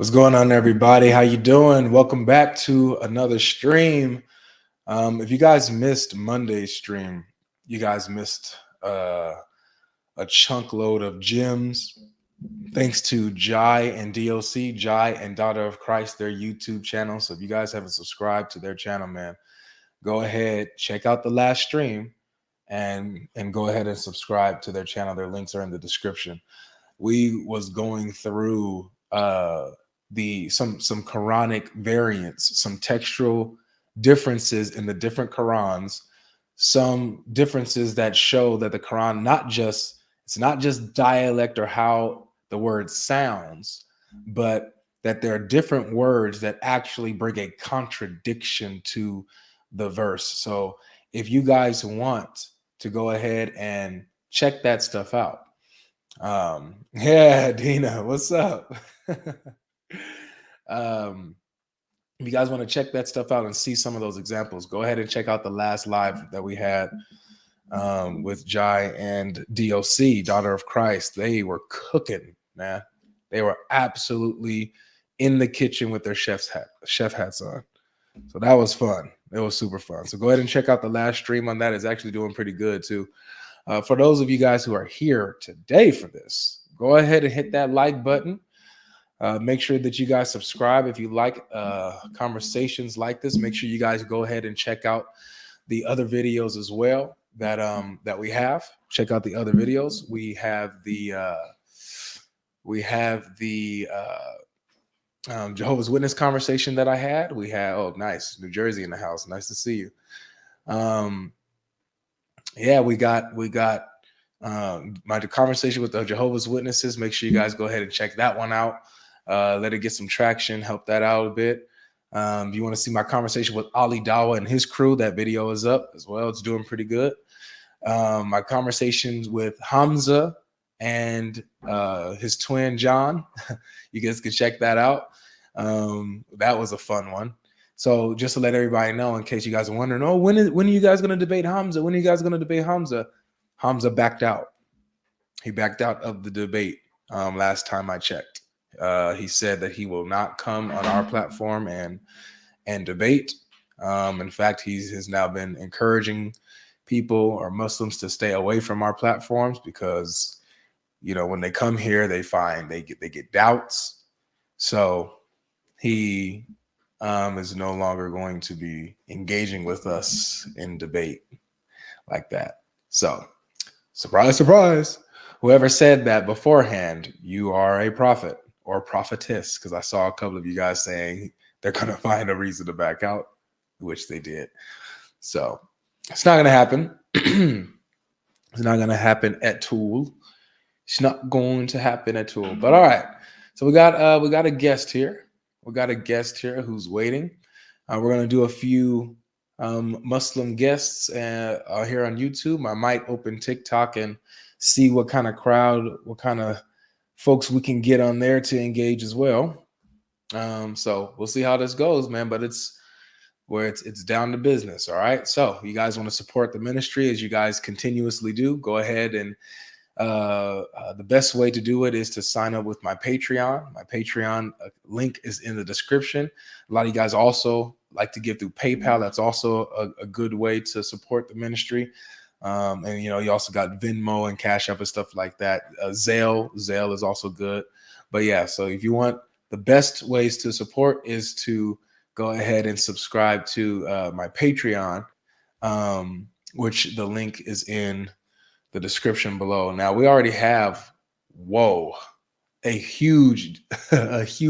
What's going on, everybody? How you doing? Welcome back to another stream. If you guys missed Monday's stream, you guys missed a chunk load of gems. Thanks to Jai and DOC, Jai and Daughter of Christ, their YouTube channel. So if you guys haven't subscribed to their channel, man, go ahead, check out the last stream and go ahead and subscribe to their channel. Their links are in the description. We was going through some Quranic variants, some textual differences in the different Qurans, some differences that show that the Quran it's not just dialect or how the word sounds, but that there are different words that actually bring a contradiction to the verse. So if you guys want to go ahead and check that stuff out. Yeah, Dina, what's up? If you guys want to check that stuff out and see some of those examples, go ahead and check out the last live that we had with Jai and DOC, Daughter of Christ. They were cooking, man. They were absolutely in the kitchen with their chef hats on. So that was fun. It was super fun. So go ahead and check out the last stream on that. It's actually doing pretty good too. For those of you guys who are here today for this, go ahead and hit that like button. Make sure that you guys subscribe if you like conversations like this. Make sure you guys go ahead and check out the other videos as well that we have. Check out the other videos. We have the Jehovah's Witness conversation that I had. We had, oh, nice, New Jersey in the house. Nice to see you. Yeah, we got my conversation with the Jehovah's Witnesses. Make sure you guys go ahead and check that one out. Let it get some traction, help that out a bit. If you want to see my conversation with Ali Dawa and his crew, that video is up as well. It's doing pretty good. My conversations with Hamza and his twin John, you guys can check that out. That was a fun one. So just to let everybody know, in case you guys are wondering, oh, when are you guys going to debate Hamza? When are you guys going to debate Hamza? Hamza backed out. He backed out of the debate last time I checked. He said that he will not come on our platform and debate. In fact, he has now been encouraging people or Muslims to stay away from our platforms because, you know, when they come here, they get doubts. So he is no longer going to be engaging with us in debate like that. So, surprise, surprise. Whoever said that beforehand, you are a prophet or prophetess, because I saw a couple of you guys saying they're going to find a reason to back out, which they did. So it's not going to happen. It's not going to happen at all. It's not going to happen at all. But all right. So we got a guest here. We got a guest here who's waiting. We're going to do a few Muslim guests here on YouTube. I might open TikTok and see what kind of crowd, what kind of folks we can get on there to engage as well. So we'll see how this goes, man. But it's down to business. All right. So you guys want to support the ministry as you guys continuously do, go ahead and the best way to do it is to sign up with my Patreon. My Patreon link is in the description. A lot of you guys also like to give through PayPal. That's also a good way to support the ministry. And you know, you also got Venmo and Cash App and stuff like that. Zelle is also good. But yeah, so if you want, the best ways to support is to go ahead and subscribe to my Patreon, which the link is in the description below. Now we already have, a huge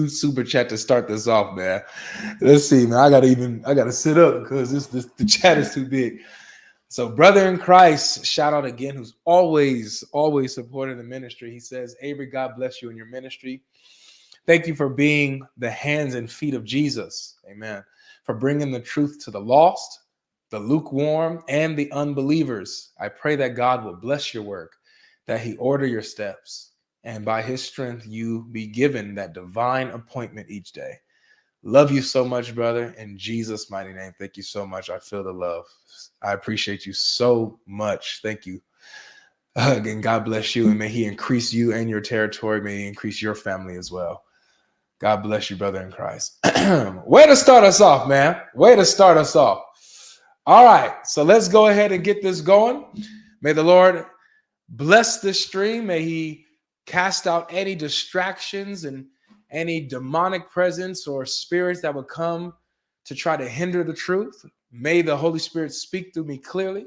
super chat to start this off, man. Let's see, man. I gotta sit up because the chat is too big. So, brother in Christ, shout out again, who's always supporting the ministry. He says, Avery, God bless you in your ministry. Thank you for being the hands and feet of Jesus. Amen. For bringing the truth to the lost, the lukewarm, and the unbelievers. I pray that God will bless your work, that he order your steps, and by his strength, you be given that divine appointment each day. Love you so much, brother. In Jesus' mighty name, thank you so much. I feel the love. I appreciate you so much. Thank you. Again, God bless you, and may he increase you and your territory. May he increase your family as well. God bless you, brother in Christ. Way to start us off, man. Way to start us off. All right, so let's go ahead and get this going. May the Lord bless this stream. May he cast out any distractions and any demonic presence or spirits that would come to try to hinder the truth. May the Holy Spirit speak through me clearly,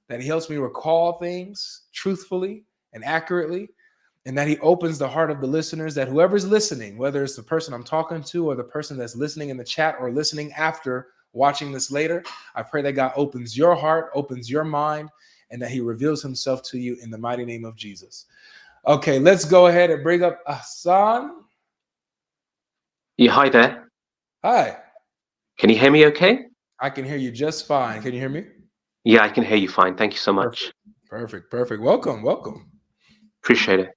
that he helps me recall things truthfully and accurately, and that he opens the heart of the listeners, that whoever's listening, whether it's the person I'm talking to or the person that's listening in the chat or listening after watching this later, I pray that God opens your heart, opens your mind, and that he reveals himself to you in the mighty name of Jesus. Okay, let's go ahead and bring up Hassan. Yeah, hi there. Hi. Can you hear me okay? I can hear you just fine. Can you hear me? Yeah, I can hear you fine. Thank you so much. Perfect. Welcome. Appreciate it.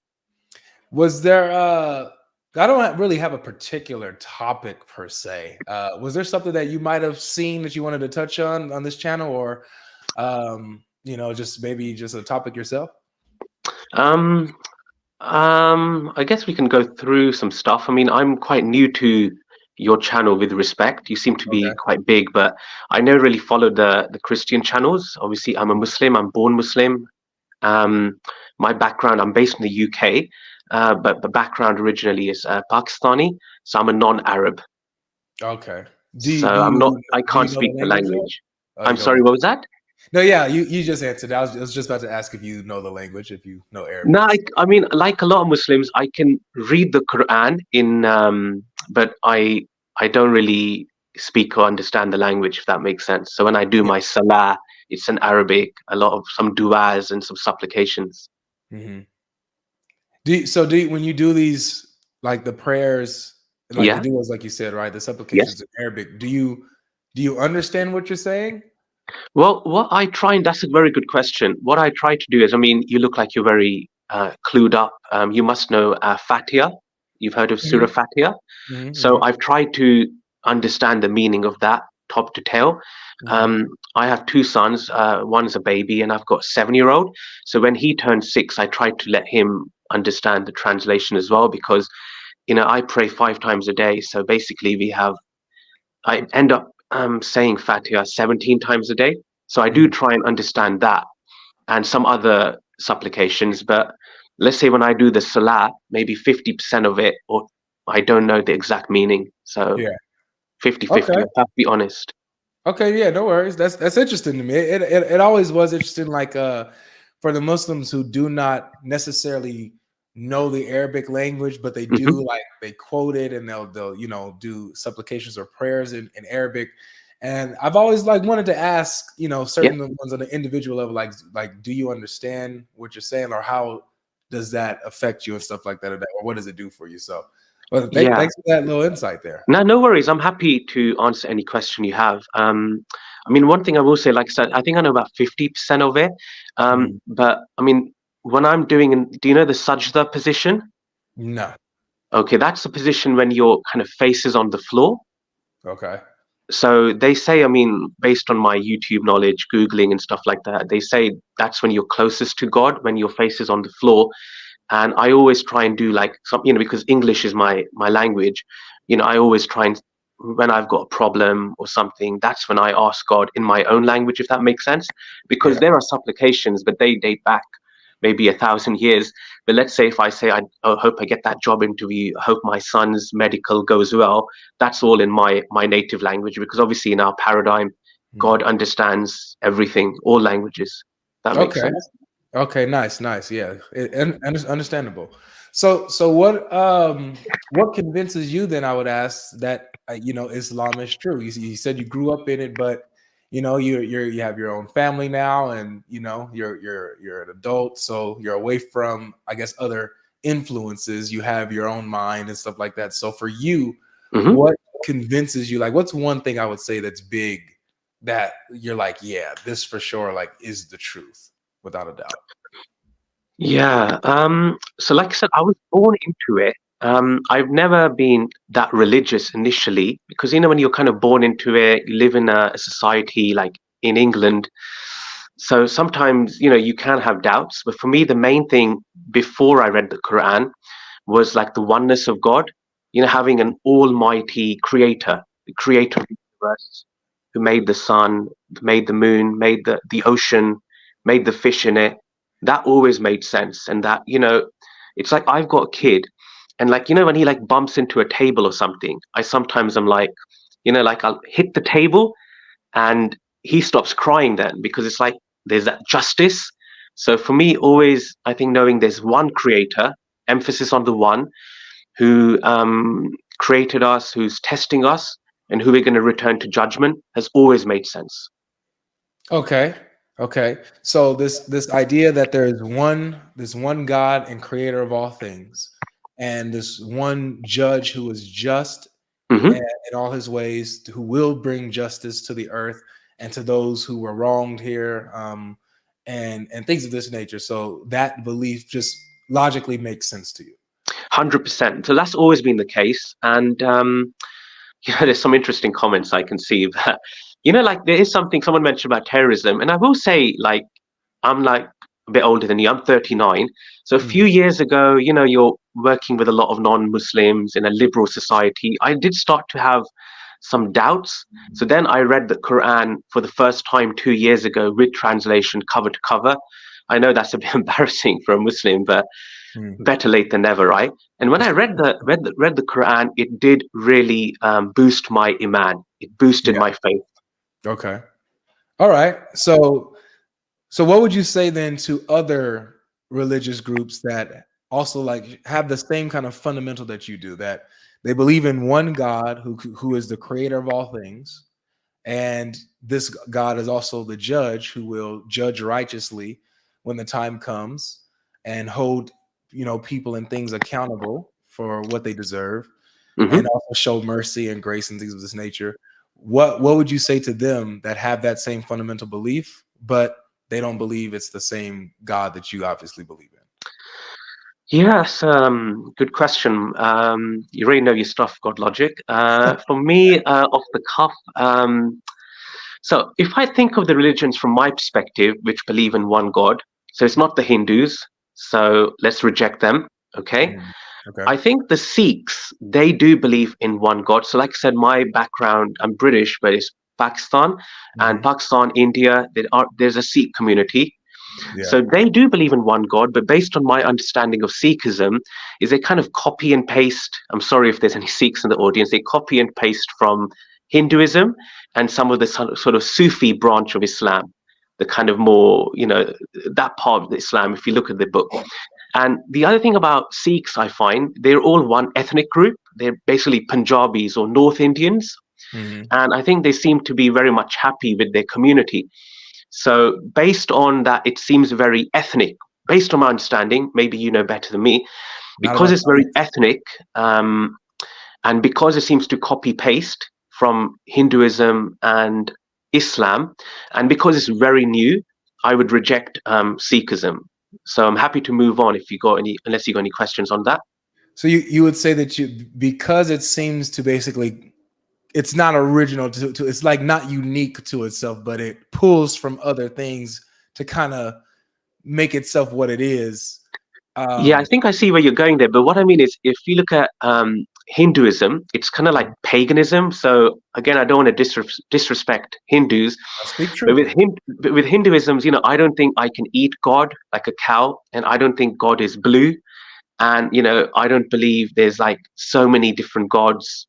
Was there I don't really have a particular topic per se. Was there something that you might have seen that you wanted to touch on this channel, or just maybe just a topic yourself? I guess we can go through some stuff. I mean, I'm quite new to your channel with respect. You seem to be quite big, but I never really followed the Christian channels. Obviously, I'm a Muslim. I'm born Muslim. My background, I'm based in the UK, but the background originally is Pakistani, so I'm a non-Arab. Okay. I can't speak the language. I'm sorry, what was that? No, yeah, you just answered. I was just about to ask if you know the language, if you know Arabic. No, I mean, like a lot of Muslims, I can read the Quran but I don't really speak or understand the language, if that makes sense. So when I do my salah, it's in Arabic, some du'as and some supplications. Mm-hmm. When you do these, like the prayers, like the du'as, like you said, right, the supplications in Arabic, do you understand what you're saying? Well, that's a very good question. What I try to do is, I mean, you look like you're very clued up. You must know Fatiha. You've heard of Surah Fatiha. So I've tried to understand the meaning of that top to tail. I have two sons. One's a baby and I've got a 7-year-old. So when he turns 6, I tried to let him understand the translation as well, because, I pray 5 times a day. So basically I end up saying Fatiha 17 times a day. So I do try and understand that and some other supplications. But let's say when I do the salah, maybe 50% of it, or I don't know the exact meaning. So 50-50, I have to be honest. Okay, yeah, no worries. That's interesting to me. It always was interesting, like for the Muslims who do not necessarily know the Arabic language, but they do like they quote it and they'll do supplications or prayers in Arabic. And I've always wanted to ask, certain ones on an individual level, like do you understand what you're saying, or how does that affect you and stuff like that, or what does it do for you? So thanks for that little insight there. No worries. I'm happy to answer any question you have. I mean, one thing I will say, like I said, I think I know about 50% of it. But I mean, when I'm do you know the sajda position? No. Okay, that's the position when your kind of face is on the floor. Okay. So they say, I mean, based on my YouTube knowledge, Googling and stuff like that, they say that's when you're closest to God, when your face is on the floor. And I always try and do because English is my language, I always try and, when I've got a problem or something, that's when I ask God in my own language, if that makes sense. Because there are supplications, but they date back maybe 1,000 years. But let's say if I say, I hope I get that job interview, I hope my son's medical goes well, that's all in my native language, because obviously in our paradigm, God understands everything, all languages. That makes sense. Okay, nice. Yeah, understandable. So what convinces you then, I would ask, that Islam is true? You said you grew up in it, but you have your own family now, and you're an adult, so you're away from, I guess, other influences. You have your own mind and stuff like that. So for you, what convinces you? Like, what's one thing I would say that's big that you're like, yeah, this for sure is the truth, without a doubt? Yeah. So like I said, I was born into it. I've never been that religious initially, because when you're kind of born into it, you live in a society like in England. So sometimes, you can have doubts. But for me, the main thing before I read the Quran was like the oneness of God. having an almighty creator, the creator of the universe, who made the sun, made the moon, made the ocean, made the fish in it. That always made sense. And that, it's like I've got a kid, and like, when he like bumps into a table or something, I sometimes am like, like I'll hit the table and he stops crying then, because it's like there's that justice. So for me, always, I think knowing there's one creator, emphasis on the one who created us, who's testing us, and who we're going to return to judgment, has always made sense. Okay. So this idea that there is one God and creator of all things, and this one judge who is just in all his ways, who will bring justice to the earth and to those who were wronged here, and things of this nature. So that belief just logically makes sense to you. 100%. So that's always been the case. And there's some interesting comments I can see. But, like there is something someone mentioned about terrorism, and I will say, like, I'm like a bit older than you. I'm 39. So a few years ago, you're working with a lot of non-Muslims in a liberal society. I did start to have some doubts. So then I read the Quran for the first time 2 years ago with translation, cover to cover. I know that's a bit embarrassing for a Muslim, but better late than never, right? And when I read the Quran, it did really boost my iman. It boosted my faith. Okay. All right. So what would you say then to other religious groups that also like have the same kind of fundamental that you do, that they believe in one God who is the creator of all things, and this God is also the judge who will judge righteously when the time comes and hold people and things accountable for what they deserve, and also show mercy and grace and things of this nature? What would you say to them that have that same fundamental belief, but they don't believe it's the same God that you obviously believe in? Yes, good question. You really know your stuff, God Logic. For me, off the cuff, so if I think of the religions from my perspective, which believe in one God, so it's not the Hindus, so let's reject them, okay? Okay. I think the Sikhs, they do believe in one God. So like I said, my background, I'm British, but it's Pakistan. And Pakistan, India, there's a Sikh community. Yeah. So they do believe in one God, but based on my understanding of Sikhism, is they kind of copy and paste. I'm sorry if there's any Sikhs in the audience. They copy and paste from Hinduism and some of the sort of Sufi branch of Islam, the kind of more, that part of the Islam, if you look at the book. And the other thing about Sikhs, I find, they're all one ethnic group. They're basically Punjabis or North Indians. And I think they seem to be very much happy with their community. So based on that, it seems very ethnic. Based on my understanding, maybe you know better than me, because it's very ethnic, and because it seems to copy paste from Hinduism and Islam, and because it's very new, I would reject Sikhism. So I'm happy to move on unless you got any questions on that. So you would say that because it seems to basically, it's not original to it's like not unique to itself, but it pulls from other things to kind of make itself what it is. Yeah, I think I see where you're going there. But what I mean is, if you look at Hinduism, it's kind of like paganism. So again, I don't want to disrespect Hindus. Speak true. But with Hinduism, I don't think I can eat God like a cow, and I don't think God is blue, and I don't believe there's like so many different gods,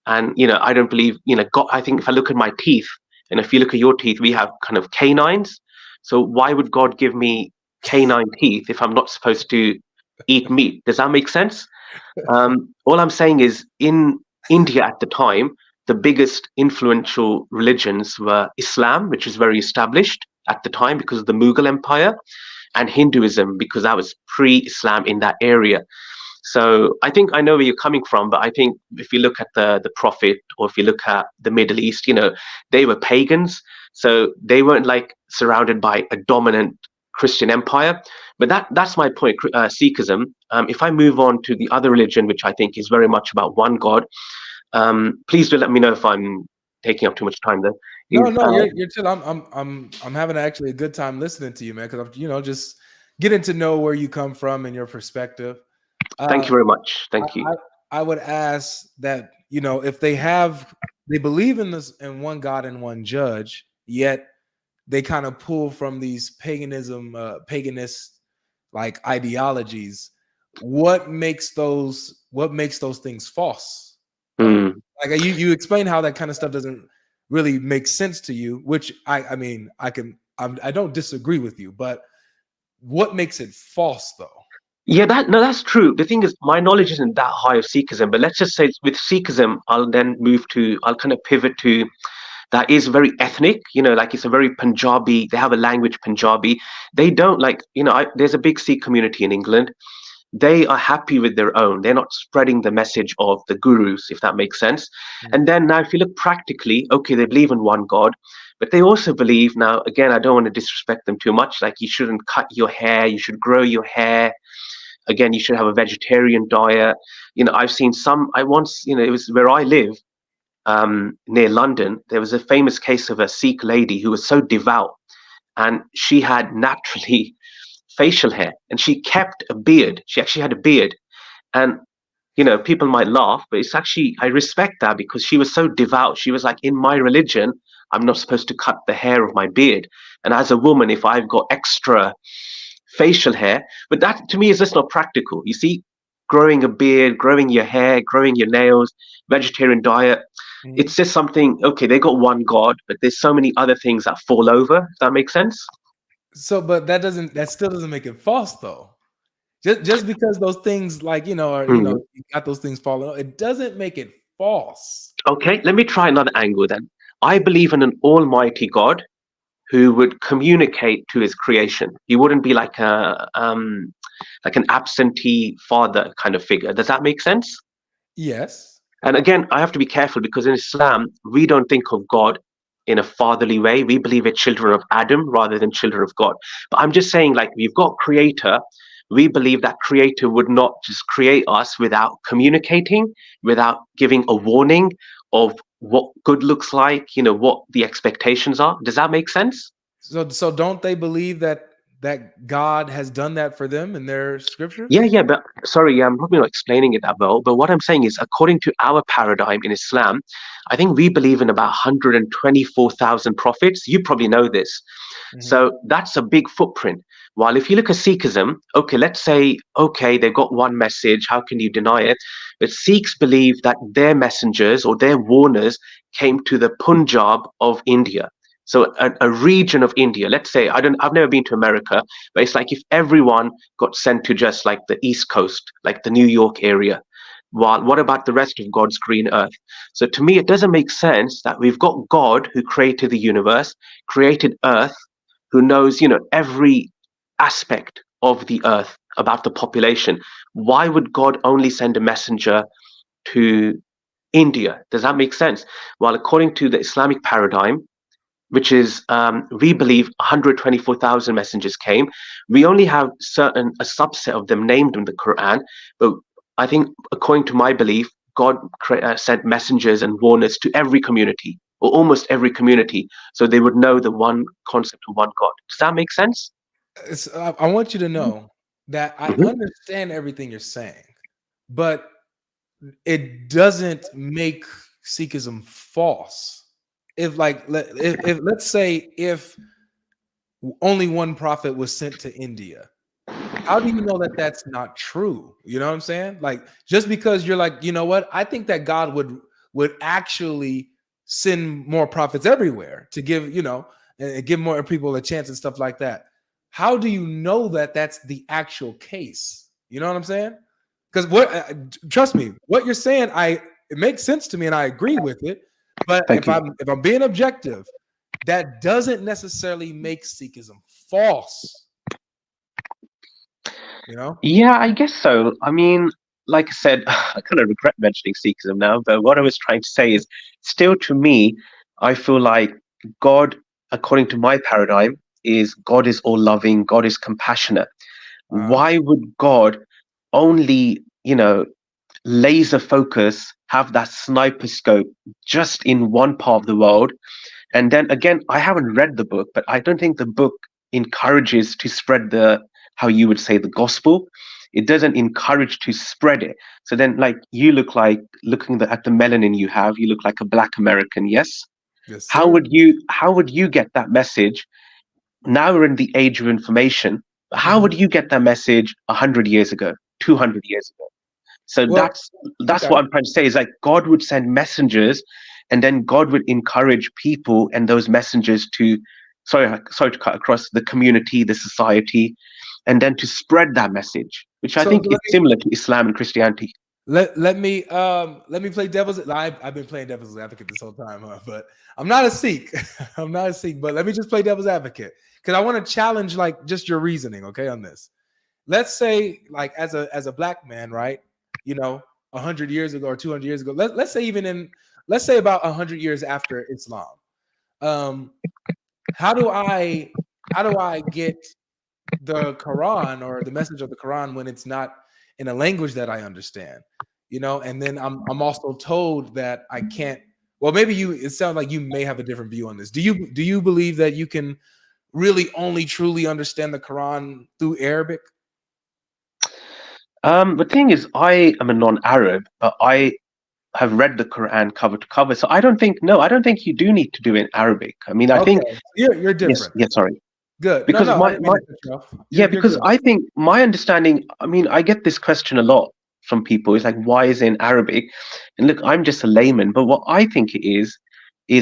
and I don't believe God. I think if I look at my teeth, and if you look at your teeth, we have kind of canines. So why would God give me canine teeth if I'm not supposed to eat meat? Does that make sense? All I'm saying is, in India at the time, the biggest influential religions were Islam, which was very established at the time because of the Mughal Empire, and Hinduism, because that was pre-Islam in that area. So I think I know where you're coming from, but I think if you look at the Prophet, or if you look at the Middle East, they were pagans. So they weren't like surrounded by a dominant Christian empire. But that's my point, Sikhism. If I move on to the other religion, which I think is very much about one God, please do let me know if I'm taking up too much time there. No, you're chill. I'm having actually a good time listening to you, man, because I'm just getting to know where you come from and your perspective. Thank you very much. Thank you. I would ask that, if they believe in this, in one God and one judge, yet they kind of pull from these paganist like ideologies. What makes those things false? Hmm. Like you explain how that kind of stuff doesn't really make sense to you, which I mean, I don't disagree with you, but what makes it false though? Yeah, that's true. The thing is, my knowledge isn't that high of Sikhism, but let's just say with Sikhism, I'll kind of pivot to that is very ethnic, like it's a very Punjabi, they have a language Punjabi. They don't like, there's a big Sikh community in England. They are happy with their own. They're not spreading the message of the gurus, if that makes sense. And then now, if you look practically, okay, they believe in one God, but they also believe now, again, I don't want to disrespect them too much, like you shouldn't cut your hair, you should grow your hair. Again, you should have a vegetarian diet. I've seen I once, it was where I live, near London, there was a famous case of a Sikh lady who was so devout, and she had naturally facial hair, and she kept a beard. She actually had a beard, and people might laugh, but it's actually, I respect that, because she was so devout. She was like, in my religion, I'm not supposed to cut the hair of my beard, and as a woman, if I've got extra facial hair, but that to me is just not practical. You see, growing a beard, growing your hair, growing your nails, vegetarian diet, it's just something, okay, they got one God, but there's so many other things that fall over. If that makes sense? So, but that still doesn't make it false though. Just because those things, like, Mhm. you got those things falling, it doesn't make it false. Okay, let me try another angle then. I believe in an almighty God who would communicate to his creation. He wouldn't be like like an absentee father kind of figure. Does that make sense? Yes. And again, I have to be careful, because in Islam, we don't think of God in a fatherly way. We believe we're children of Adam rather than children of God. But I'm just saying, like, we've got Creator. We believe that Creator would not just create us without communicating, without giving a warning of what good looks like, what the expectations are. Does that make sense? So don't they believe that God has done that for them in their Yeah, scriptures? yeah, but sorry, yeah, I'm probably not explaining it that well. But what I'm saying is, according to our paradigm in Islam, I think we believe in about 124,000 prophets. You probably know this. Mhm. So that's a big footprint. While if you look at Sikhism, okay, let's say, okay, they've got one message. How can you deny it? But Sikhs believe that their messengers or their warners came to the Punjab of India. So a region of India. Let's say I've never been to America, but it's like if everyone got sent to just like the East Coast, like the New York area. While what about the rest of God's green earth? So to me, it doesn't make sense that we've got God who created the universe, created Earth, who knows, every aspect of the Earth about the population. Why would God only send a messenger to India? Does that make sense? Well, according to the Islamic paradigm, which is we believe 124,000 messengers came. We only have a subset of them named in the Quran, but I think according to my belief, God sent messengers and warners to every community, or almost every community, so they would know the one concept of one God. Does that make sense? I want you to know that I Mhm. understand everything you're saying, but it doesn't make Sikhism false. If like if let's say if only one prophet was sent to India, how do you know that that's not true? You know what I'm saying? Like, just because you're like, you know what? I think that God would actually send more prophets everywhere to give, and give more people a chance and stuff like that. How do you know that that's the actual case? You know what I'm saying? Because trust me, what you're saying, it makes sense to me and I agree with it. But Thank you. if I'm being objective, that doesn't necessarily make Sikhism false. You know? Yeah, I guess so. I mean, like I said, I kind of regret mentioning Sikhism now, but what I was trying to say is still to me, I feel like God, according to my paradigm, is God is all loving, God is compassionate. Uh, Why would God only, laser focus, have that sniper scope just in one part of the world? And then again, I haven't read the book, but I don't think the book encourages to spread how you would say, the gospel. it doesn't encourage to spread it. So then, like, you look like, at the melanin you have, you look like a Black American. Yes. Yes, How sir. would you get that message? Now we're in the age of information. How would you get that message 100 years ago, 200 years ago? So Well, that's okay. what I'm trying to say, is like God would send messengers, and then God would encourage people and those messengers to, sorry to cut across, the community, the society, and then to spread that message, which I So think is similar to Islam and Christianity. let me play devil's. I've been playing devil's advocate this whole time, but I'm not a Sikh. I'm not a Sikh, but let me just play devil's advocate because I want to challenge like just your reasoning, okay, on this. Let's say like as a Black man, right? 100 years ago or 200 years ago. Let's say about 100 years after Islam. How do I get the Quran or the message of the Quran when it's not in a language that I understand? And then I'm also told that I can't. Well, maybe it sounds like you may have a different view on this. Do you believe that you can really only truly understand the Quran through Arabic? The thing is, I am a non-Arab, but I have read the Quran cover to cover. So I don't think you do need to do it in Arabic. I mean, I think, Okay, you're yes, different. yes, sorry. Good. No, Because I didn't mean to cut you off. You're because good. I think my understanding, I mean, I get this question a lot from people. It's like, why is it in Arabic? And look, I'm just a layman, but what I think it is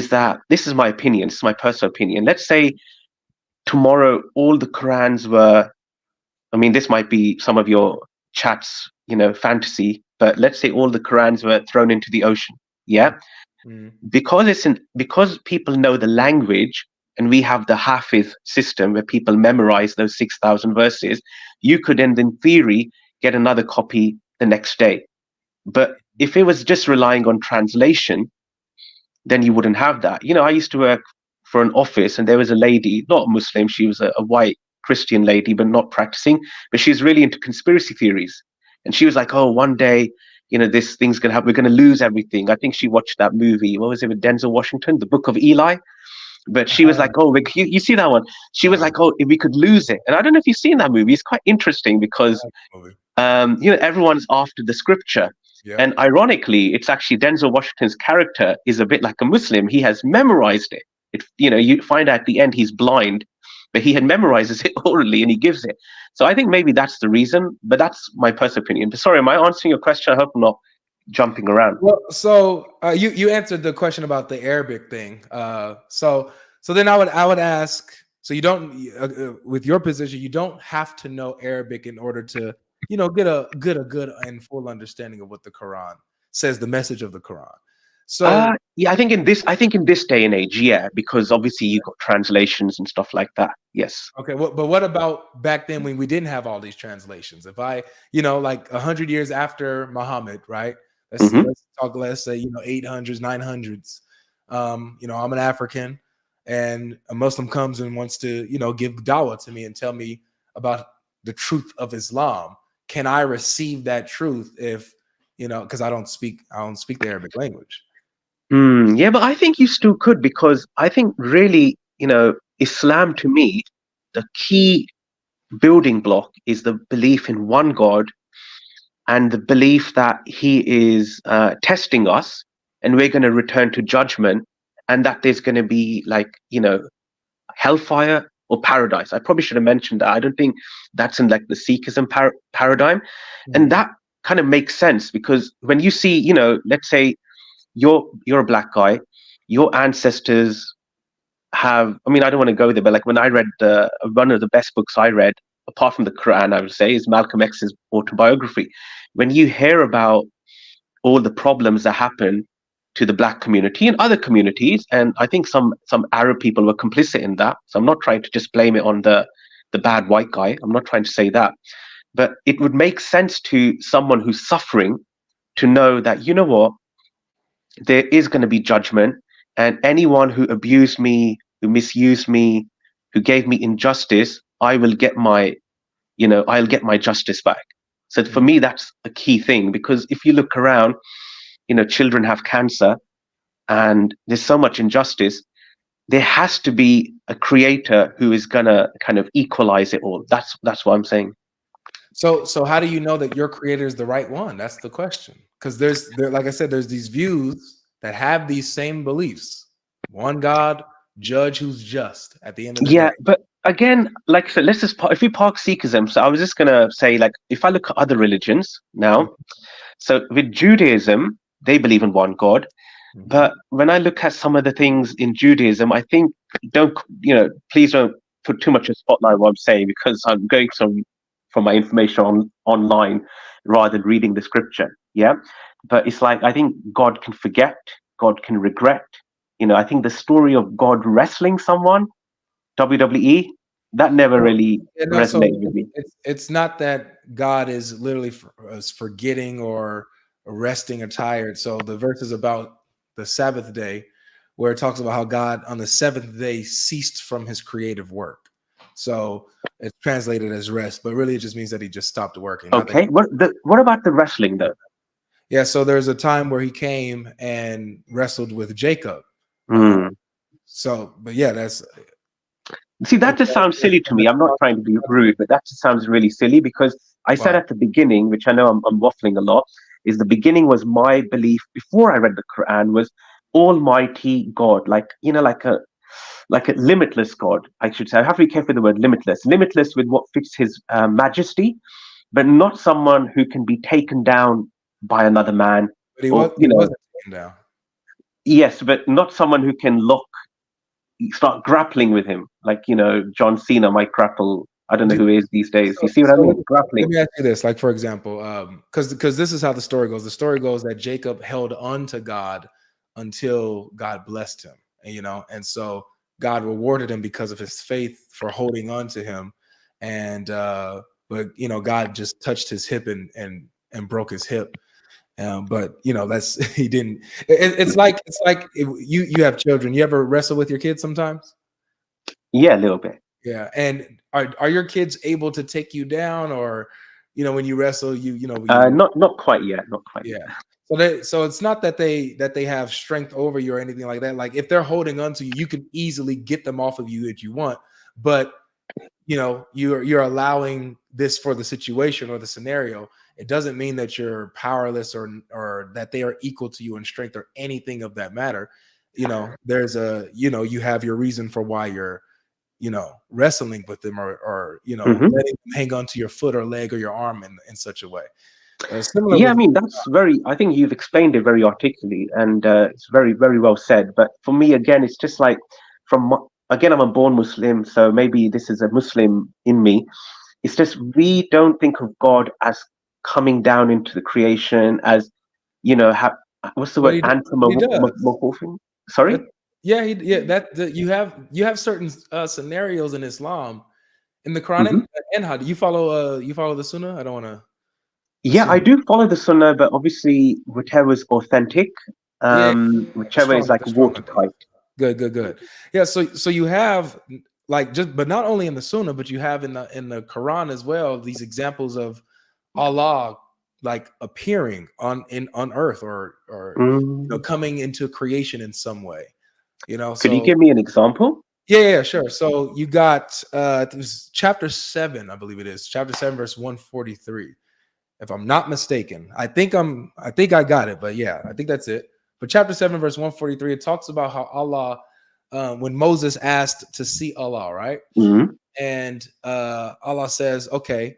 that, this is my opinion, this is my personal opinion. Let's say tomorrow all the Qurans were, I mean, this might be some of your chats, fantasy, but let's say all the Qurans were thrown into the ocean. Yeah. Mm. Because people know the language, and we have the Hafiz system where people memorize those 6,000 verses, you could, in theory, get another copy the next day. But if it was just relying on translation, then you wouldn't have that. I used to work for an office, and there was a lady, not Muslim, she was a white Christian lady, but not practicing, but she's really into conspiracy theories. And she was like, oh, one day, this thing's going to happen. We're going to lose everything. I think she watched that movie. What was it with Denzel Washington? The Book of Eli. But she was like, oh, you see that one? She was like, oh, if we could lose it. And I don't know if you've seen that movie. It's quite interesting because, everyone's after the scripture. Yeah. And ironically, it's actually Denzel Washington's character is a bit like a Muslim. He has memorized it. You find out at the end he's blind, but he had memorizes it orally and he gives it. So I think maybe that's the reason, but that's my personal opinion. But sorry, am I answering your question? I hope I'm not jumping around. Well, so you answered the question about the Arabic thing. So then I would ask. So you don't, with your position, you don't have to know Arabic in order to, get a good and full understanding of what the Quran says, the message of the Quran. So yeah, I think in this day and age, yeah, because obviously you got translations and stuff like that. Yes. Okay, but what about back then when we didn't have all these translations? If I, like 100 years after Muhammad, right? Let's talk. Let's say 800s, 900s. I'm an African, and a Muslim comes and wants to give dawah to me and tell me about the truth of Islam. Can I receive that truth if because I don't speak the Arabic language? Yeah, but I think you still could, because I think really, Islam, to me, the key building block is the belief in one God, and the belief that he is testing us, and we're going to return to judgment, and that there's going to be hellfire or paradise. I probably should have mentioned that. I don't think that's in like the Sikhism paradigm. And that kind of makes sense, because when you see, let's say you're a Black guy, your ancestors have, I mean, I don't want to go there, but like when I read one of the best books I read, apart from the Quran, I would say, is Malcolm X's autobiography. When you hear about all the problems that happen to the Black community and other communities, and I think some Arab people were complicit in that. So I'm not trying to just blame it on the bad white guy. I'm not trying to say that. But it would make sense to someone who's suffering to know that, what, there is going to be judgment, and anyone who abused me, who misused me, who gave me injustice, I will get my, I'll get my justice back. So for me, that's a key thing, because if you look around, children have cancer and there's so much injustice. There has to be a creator who is gonna kind of equalize it all. That's what I'm saying. So how do you know that your creator is the right one? That's the question. Because like I said, there's these views that have these same beliefs. One God, judge who's just at the end of the Yeah, day. but again, like I said, let's just if we park Sikhism. So I was just gonna say, like, if I look at other religions now, so with Judaism, they believe in one God. Mhm. But when I look at some of the things in Judaism, I think please don't put too much of a spotlight on what I'm saying, because I'm going from my information online rather than reading the scripture. Yeah, but it's like I think God can forget, God can regret. I think the story of God wrestling someone, WWE, that never really Yeah, no, so resonated with me. it's not that God is literally is forgetting or resting or tired. So the verse is about the Sabbath day, where it talks about how God on the seventh day ceased from his creative work. So it's translated as rest, but really it just means that he just stopped working. Not that Okay, what about the wrestling though? yeah, so there's a time where he came and wrestled with Jacob. Uh, Hmm. but yeah, that's See, that just sounds silly to me. I'm not trying to be rude, but that just sounds really silly, because I said wow. at the beginning, which I know I'm waffling a lot, is the beginning was my belief before I read the Quran was Almighty God, like a limitless God, I should say. I have to be careful with the word limitless. Limitless with what fits His majesty, but not someone who can be taken down by another man, But he or wasn't taken down. yes, but not someone who can start grappling with him, like John Cena might grapple. I don't know Do- who he is these days. You So, see what I so mean? let Grappling. me ask you this, like for example, because this is how the story goes. The story goes that Jacob held on to God until God blessed him, and so God rewarded him because of his faith for holding on to him, and but God just touched his hip and broke his hip. But that's he didn't. It's like if you have children. You ever wrestle with your kids sometimes? Yeah, a little bit. Yeah, and are your kids able to take you down, or when you wrestle, Not quite yet. Not quite yet. yeah. So it's not that they have strength over you or anything like that. Like if they're holding on to you, you can easily get them off of you if you want. But you're allowing this for the situation or the scenario. It doesn't mean that you're powerless or that they are equal to you in strength or anything of that matter. There's you have your reason for why you're wrestling with them or Hmm. letting them hang onto your foot or leg or your arm in such a way. Similar Yeah, I with mean that's very. I think you've explained it very articulately, and it's very, very well said. But for me, again, it's just like again, I'm a born Muslim, so maybe this is a Muslim in me. It's just we don't think of God as coming down into the creation as what's the but word, he does. anthropomorphing? Sorry. That, yeah, you have certain scenarios in Islam in the Quran Hmm. and how you follow the Sunnah. I don't want to Yeah, I assume. do follow the Sunnah, but obviously whichever's authentic, Yeah, whichever is like that's strong with that. watertight. Good. Yeah, so you have like but not only in the Sunnah, but you have in the Quran as well these examples of Allah like appearing on earth or Mm. coming into creation in some way. Could you So give me an example? yeah, sure. So you got this chapter 7, I believe it is, chapter 7, verse 143. If I'm not mistaken. I think I got it, but yeah, I think that's it. But chapter 7, verse 143, it talks about how Allah, when Moses asked to see Allah, right? Mm. And Allah says, okay,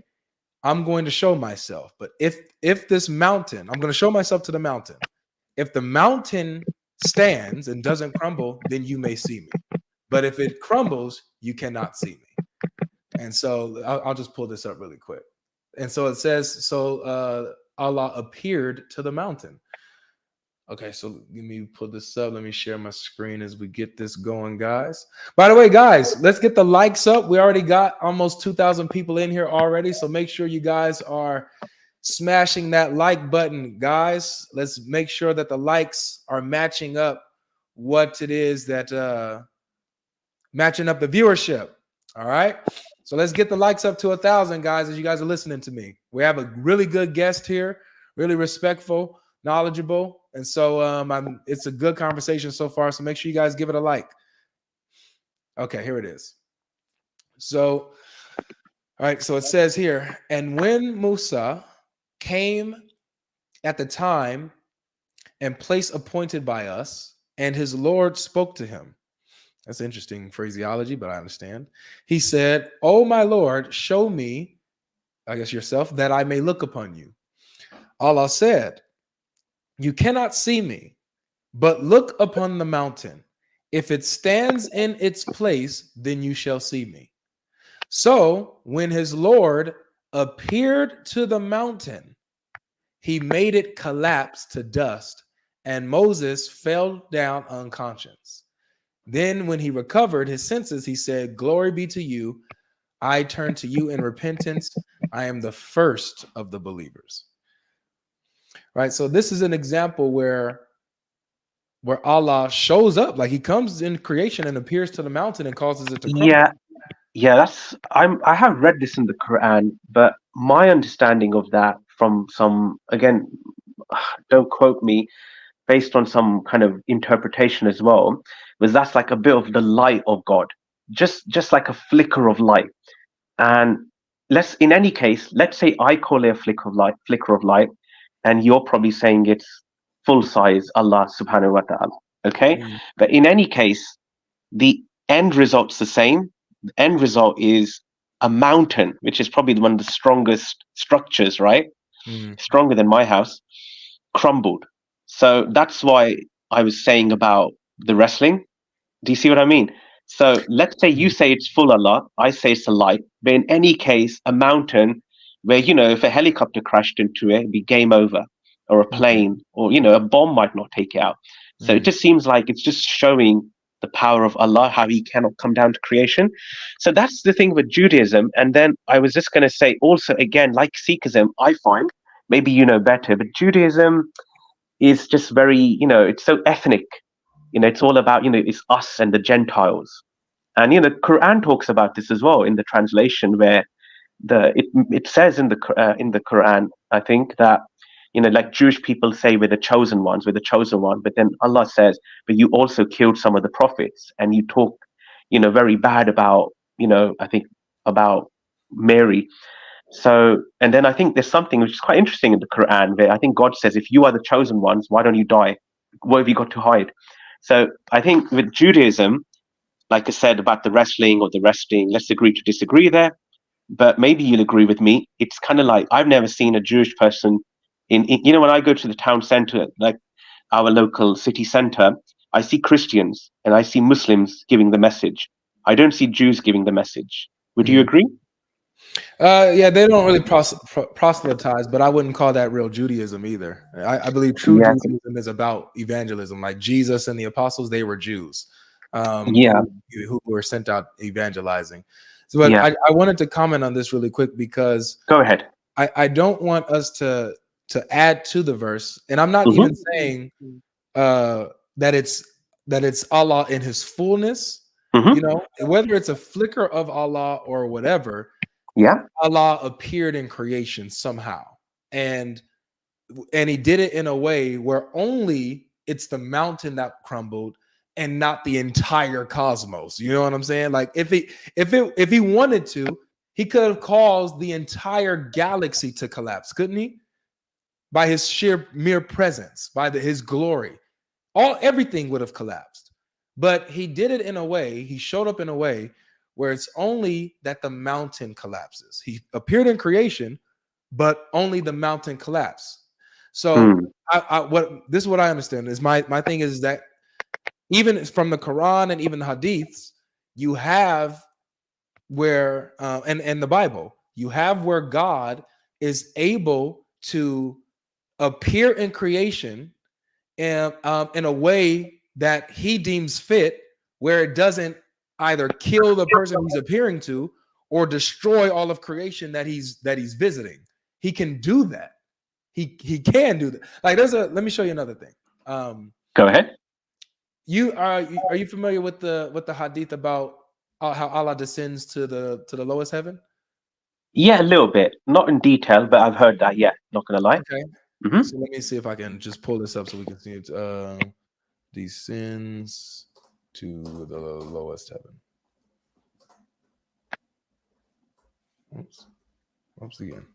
I'm going to show myself. But if this mountain, I'm going to show myself to the mountain. If the mountain stands and doesn't crumble, then you may see me. But if it crumbles, you cannot see me. And so I'll just pull this up really quick. And so it says, Allah appeared to the mountain. Okay, so let me pull this up. Let me share my screen as we get this going, guys. By the way, guys, let's get the likes up. We already got almost 2,000 people in here already. So make sure you guys are smashing that like button, guys. Let's make sure that the likes are matching up what it is that matching up the viewership. All right. So let's get the likes up to 1,000, guys, as you guys are listening to me. We have a really good guest here, really respectful, knowledgeable. And so it's a good conversation so far. So make sure you guys give it a like. Okay, here it is. So, All right, so it says here, and when Musa came at the time and place appointed by us, and his Lord spoke to him. That's interesting phraseology, but I understand. He said, "Oh, my Lord, show me, I guess yourself, that I may look upon you." Allah said, "You cannot see me, but look upon the mountain. If it stands in its place, then you shall see me." So when his Lord appeared to the mountain, he made it collapse to dust, and Moses fell down unconscious. Then, when he recovered his senses, he said, "Glory be to you. I turn to you in repentance. I am the first of the believers." Right. So this is an example where Allah shows up, like he comes in creation and appears to the mountain and causes it to crumble. Yeah, yeah, I have read this in the Quran, but my understanding of that from some, again, don't quote me, based on some kind of interpretation as well, was that's like a bit of the light of God, just like a flicker of light. And in any case, let's say I call it a flicker of light, and you're probably saying it's full size Allah subhanahu wa ta'ala. Okay? Mm, But in any case, the end result's the same. The end result is a mountain, which is probably one of the strongest structures, right? mm, Stronger than my house, crumbled. So that's why I was saying about the wrestling. Do you see what I mean? So let's say you mm, say it's full Allah, I say it's a light, but in any case, a mountain where, if a helicopter crashed into it, it'd be game over, or a mm, plane, or, a bomb might not take it out. So it mm, just seems like it's just showing the power of Allah, how he cannot come down to creation. So that's the thing with Judaism. And then I was just going to say also, again, like Sikhism, I find, maybe you know better, but Judaism is just very, it's so ethnic. It's all about, it's us and the Gentiles. And Quran talks about this as well in the translation, where it says in the Quran, I think, that like Jewish people say we're the chosen ones, we're the chosen one, but then Allah says, but you also killed some of the prophets, and you talk very bad about, I think, about Mary. So, and then I think there's something which is quite interesting in the Quran, where I think God says, if you are the chosen ones, why don't you die? What have you got to hide? So I think with Judaism, like I said about the wrestling or the resting, let's agree to disagree there. But maybe you'll agree with me. It's kind of like, I've never seen a Jewish person when I go to the town center, like our local city center, I see Christians and I see Muslims giving the message. I don't see Jews giving the message. Would you mm. agree? Yeah, they don't really proselytize, but I wouldn't call that real Judaism either. I believe true Yeah. Judaism is about evangelism. Like Jesus and the apostles, they were Jews, Yeah. who were sent out evangelizing. So, but Yeah. I wanted to comment on this really quick because Go ahead. I don't want us to add to the verse, and I'm not even Hmm. saying uh, that it's Allah in His fullness. You Hmm. know, whether it's a flicker of Allah or whatever, Yeah. Allah appeared in creation somehow, and he did it in a way where only it's the mountain that crumbled and not the entire cosmos. You know what I'm saying? Like if he wanted to, he could have caused the entire galaxy to collapse, couldn't he? By his sheer mere presence, by his glory, everything would have collapsed. But he did it in a way. He showed up in a way where it's only that the mountain collapses. He appeared in creation, but only the mountain collapsed. So Mm. what this is what I understand is my thing is that even from the Quran and even the Hadiths, you have where and the Bible, you have where God is able to appear in creation in a way that He deems fit, where it doesn't either kill the person He's appearing to or destroy all of creation that he's visiting. He can do that. He can do that. Like let me show you another thing. Go ahead. Are you familiar with the hadith about how Allah descends to the lowest heaven? Yeah, a little bit. Not in detail, but I've heard that. Yeah, not gonna lie. Okay. Hmm. So let me see if I can just pull this up so we can see it. Descends to the lowest heaven. Oops again.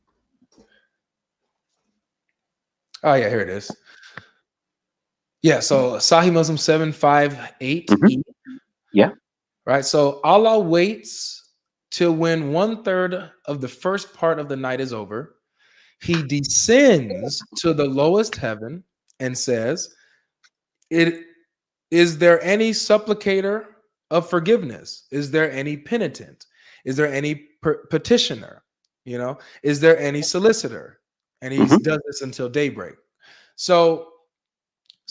Oh yeah, here it is. Yeah, so Sahih Muslim 758E. Mhm. Yeah. Right. So Allah waits till when 1/3 of the first part of the night is over. He descends to the lowest heaven and says, "It is there any supplicator of forgiveness? Is there any penitent? Is there any petitioner? You know, is there any solicitor?" And he Mhm. does this until daybreak. So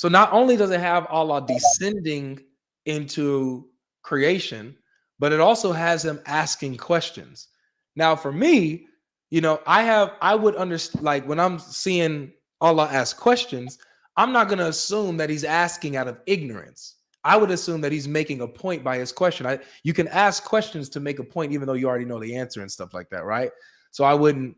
not only does it have Allah descending into creation, but it also has him asking questions. Now, for me, I would understand, like, when I'm seeing Allah ask questions, I'm not going to assume that he's asking out of ignorance. I would assume that he's making a point by his question. You can ask questions to make a point, even though you already know the answer and stuff like that, right? So I wouldn't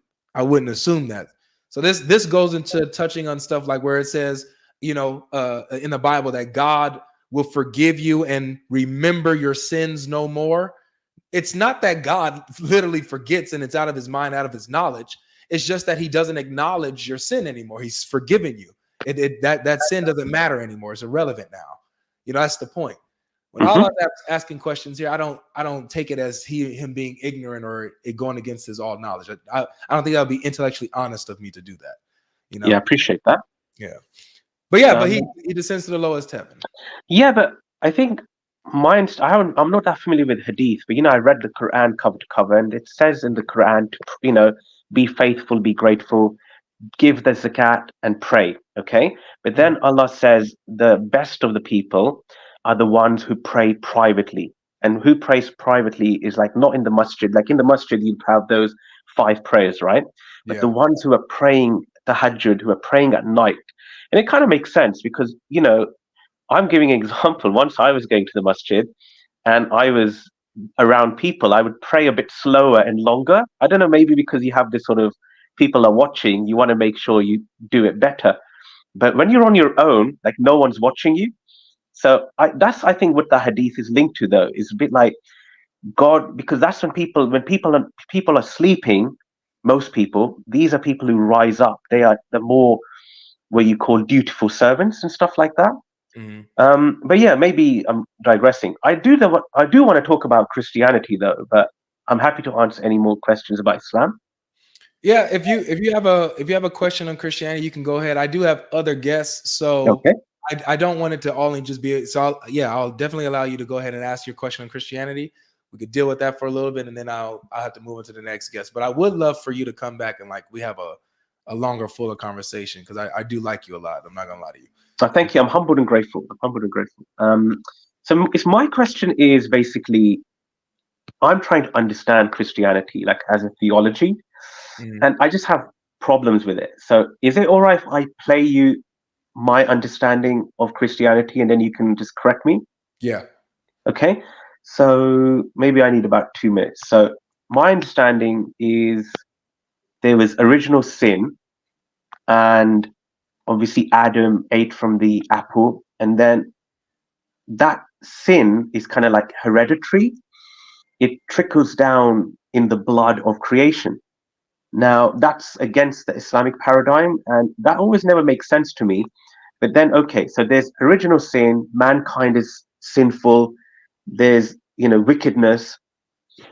assume that. So this goes into touching on stuff like where it says, in the Bible, that God will forgive you and remember your sins no more. It's not that God literally forgets and it's out of his mind, out of his knowledge. It's just that he doesn't acknowledge your sin anymore. He's forgiven you. That sin doesn't matter anymore. It's irrelevant now. That's the point. When Mhm. Allah is asking questions here, I don't take it as him being ignorant or it going against his all knowledge. I don't think that would be intellectually honest of me to do that. Yeah, I appreciate that. Yeah. But yeah, but Um, he descends to the lowest heaven. yeah, but I think I'm not that familiar with Hadith, but I read the Quran cover to cover, and it says in the Quran to be faithful, be grateful, give the zakat, and pray. Okay, but then Allah says the best of the people are the ones who pray privately, and who prays privately is like not in the masjid. Like in the masjid, you have those 5 prayers, right? But the Yeah. ones who are praying tahajjud, who are praying at night, and it kind of makes sense because I'm giving an example. Once I was going to the masjid and I was around people, I would pray a bit slower and longer. I don't know, maybe because you have this sort of people are watching, you want to make sure you do it better. But when you're on your own, like no one's watching you. So that's I think what the hadith is linked to, though, is a bit like God, because that's when people are sleeping. Most people, these are people who rise up. They are the more what you call dutiful servants and stuff like that. Mhm. But yeah, maybe I'm digressing. I do want to talk about Christianity though, but I'm happy to answer any more questions about Islam. Yeah, if you have a question on Christianity, you can go ahead. I do have other guests, so Okay. I don't want it to only just be. So I'll definitely allow you to go ahead and ask your question on Christianity. We could deal with that for a little bit, and then I'll have to move into the next guest. But I would love for you to come back and we have a longer, fuller conversation because I do like you a lot. I'm not gonna lie to you. Thank you. I'm humbled and grateful. I'm humbled and grateful. So if my question is basically, I'm trying to understand Christianity like as a theology, Mhm. and I just have problems with it. So is it all right if I play you my understanding of Christianity and then you can just correct me? Yeah. Okay. So maybe I need about 2 minutes. So my understanding is there was original sin, and obviously Adam ate from the apple, and then that sin is kind of like hereditary. It trickles down in the blood of creation. Now, that's against the Islamic paradigm, and that always never makes sense to me. But then, okay, so there's original sin, mankind is sinful, there's, wickedness,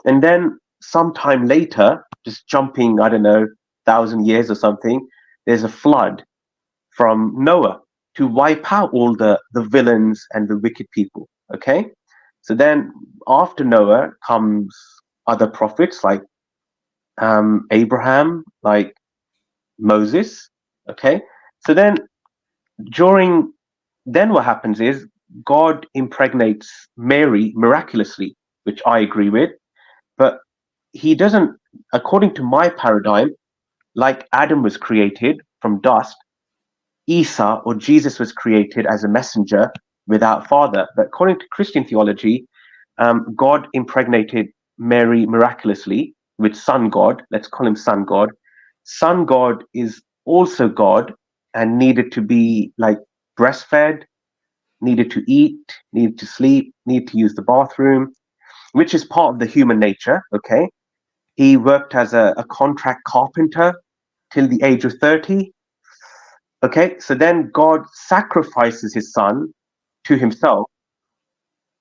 and then sometime later, just jumping, I don't know, 1,000 years or something, there's a flood from Noah to wipe out all the villains and the wicked people. Okay. So then after Noah comes other prophets like Abraham, like Moses. Okay. So during then what happens is God impregnates Mary miraculously, which I agree with, but he doesn't, according to my paradigm, like Adam was created from dust, Isa or Jesus was created as a messenger without father. But according to Christian theology, God impregnated Mary miraculously with Son God. Let's call him Son God. Son God is also God and needed to be like breastfed, needed to eat, needed to sleep, needed to use the bathroom, which is part of the human nature. Okay. He worked as a contract carpenter till the age of 30. Okay, so then God sacrifices his son to himself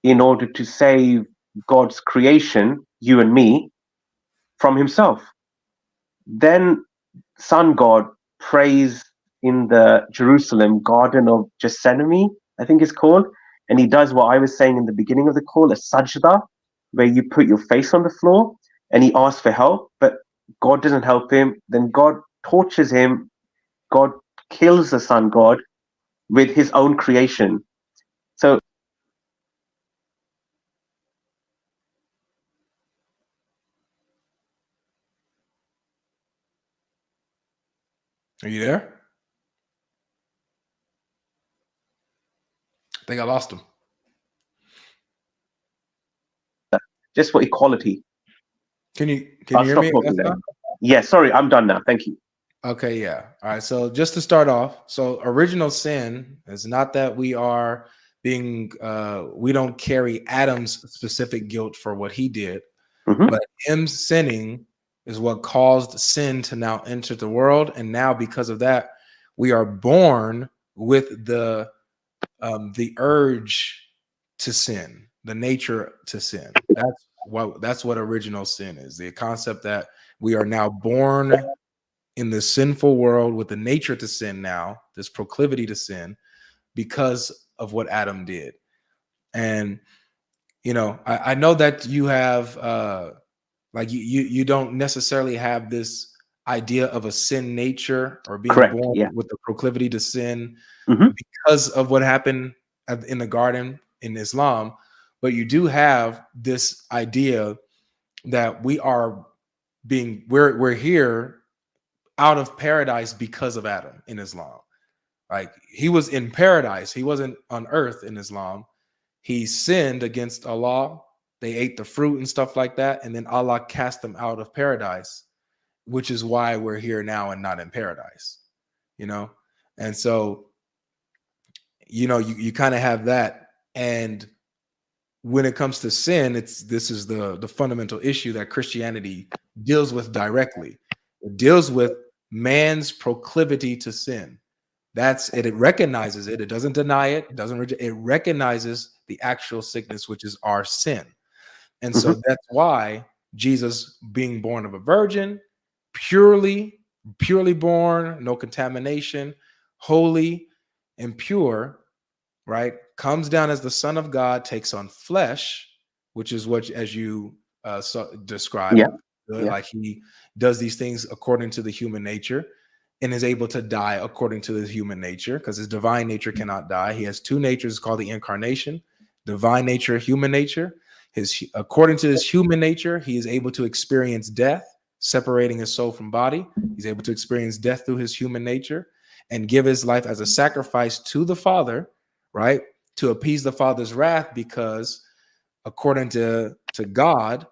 in order to save God's creation, you and me, from himself. Then Son God prays in the Jerusalem Garden of Gethsemane, I think it's called, and he does what I was saying in the beginning of the call, a sajda, where you put your face on the floor, and he asks for help, but God doesn't help him. Then God tortures him. God kills the Son God with his own creation. So Are you there? I think I lost him. just for equality. Can you I'll hear stop me? talking then. Yeah, sorry, I'm done now. Thank you. Okay, yeah. All right. So just to start off, so original sin is not that we are being we don't carry Adam's specific guilt for what he did, Mhm. but him sinning is what caused sin to now enter the world. And now because of that, we are born with the urge to sin, the nature to sin. That's what original sin is. The concept that we are now born in the sinful world with the nature to sin now, this proclivity to sin because of what Adam did. And I know that you have like you don't necessarily have this idea of a sin nature or being Correct. born Yeah. with the proclivity to sin Mhm. because of what happened in the garden in Islam, but you do have this idea that we're here out of paradise because of Adam in Islam. Like he was in paradise, he wasn't on earth in Islam. He sinned against Allah. They ate the fruit and stuff like that, and then Allah cast them out of paradise, which is why we're here now and not in paradise. And so you kind of have that. And when it comes to sin, this is the fundamental issue that Christianity deals with directly. It deals with man's proclivity to sin. That's it. It recognizes it. It doesn't deny it. It recognizes the actual sickness, which is our sin. And so that's why Jesus, being born of a virgin, purely born, no contamination, holy and pure, right, comes down as the Son of God, takes on flesh, which is what, as you described, Yeah. like he does these things according to the human nature and is able to die according to the human nature, because his divine nature cannot die. He has two natures called the incarnation, divine nature, human nature. According to his human nature, he is able to experience death, separating his soul from body. He's able to experience death through his human nature and give his life as a sacrifice to the Father, right, to appease the Father's wrath, because according to God,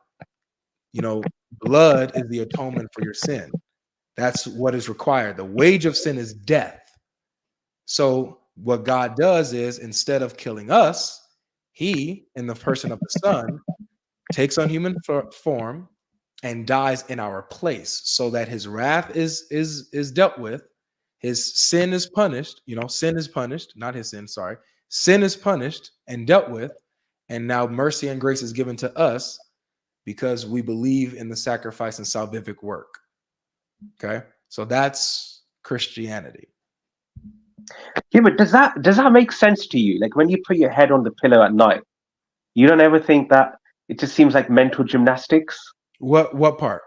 blood is the atonement for your sin. That's what is required. The wage of sin is death. So what God does is, instead of killing us, he, in the person of the Son, takes on human form and dies in our place, so that his wrath is dealt with, his sin is punished. Sin is punished, not his sin. Sorry, sin is punished and dealt with, and now mercy and grace is given to us because we believe in the sacrifice and salvific work. Okay, so that's Christianity. Yeah, but does that make sense to you? Like when you put your head on the pillow at night, you don't ever think that it just seems like mental gymnastics? What part?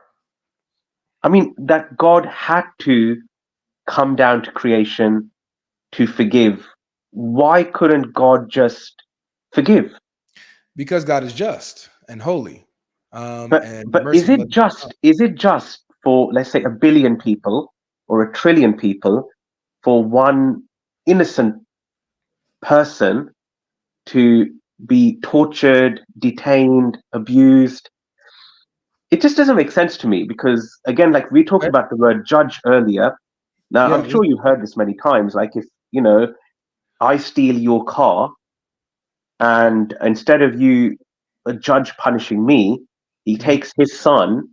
I mean, that God had to come down to creation to forgive. Why couldn't God just forgive? Because God is just and holy. But And is merciful. it just for, let's say, 1 billion people or 1 trillion people, for one innocent person to be tortured, detained, abused? It just doesn't make sense to me, because again, like we talked about the word judge earlier. Now, Yeah, I'm sure you've heard this many times. Like if, I steal your car, and instead of a judge punishing me, he takes his son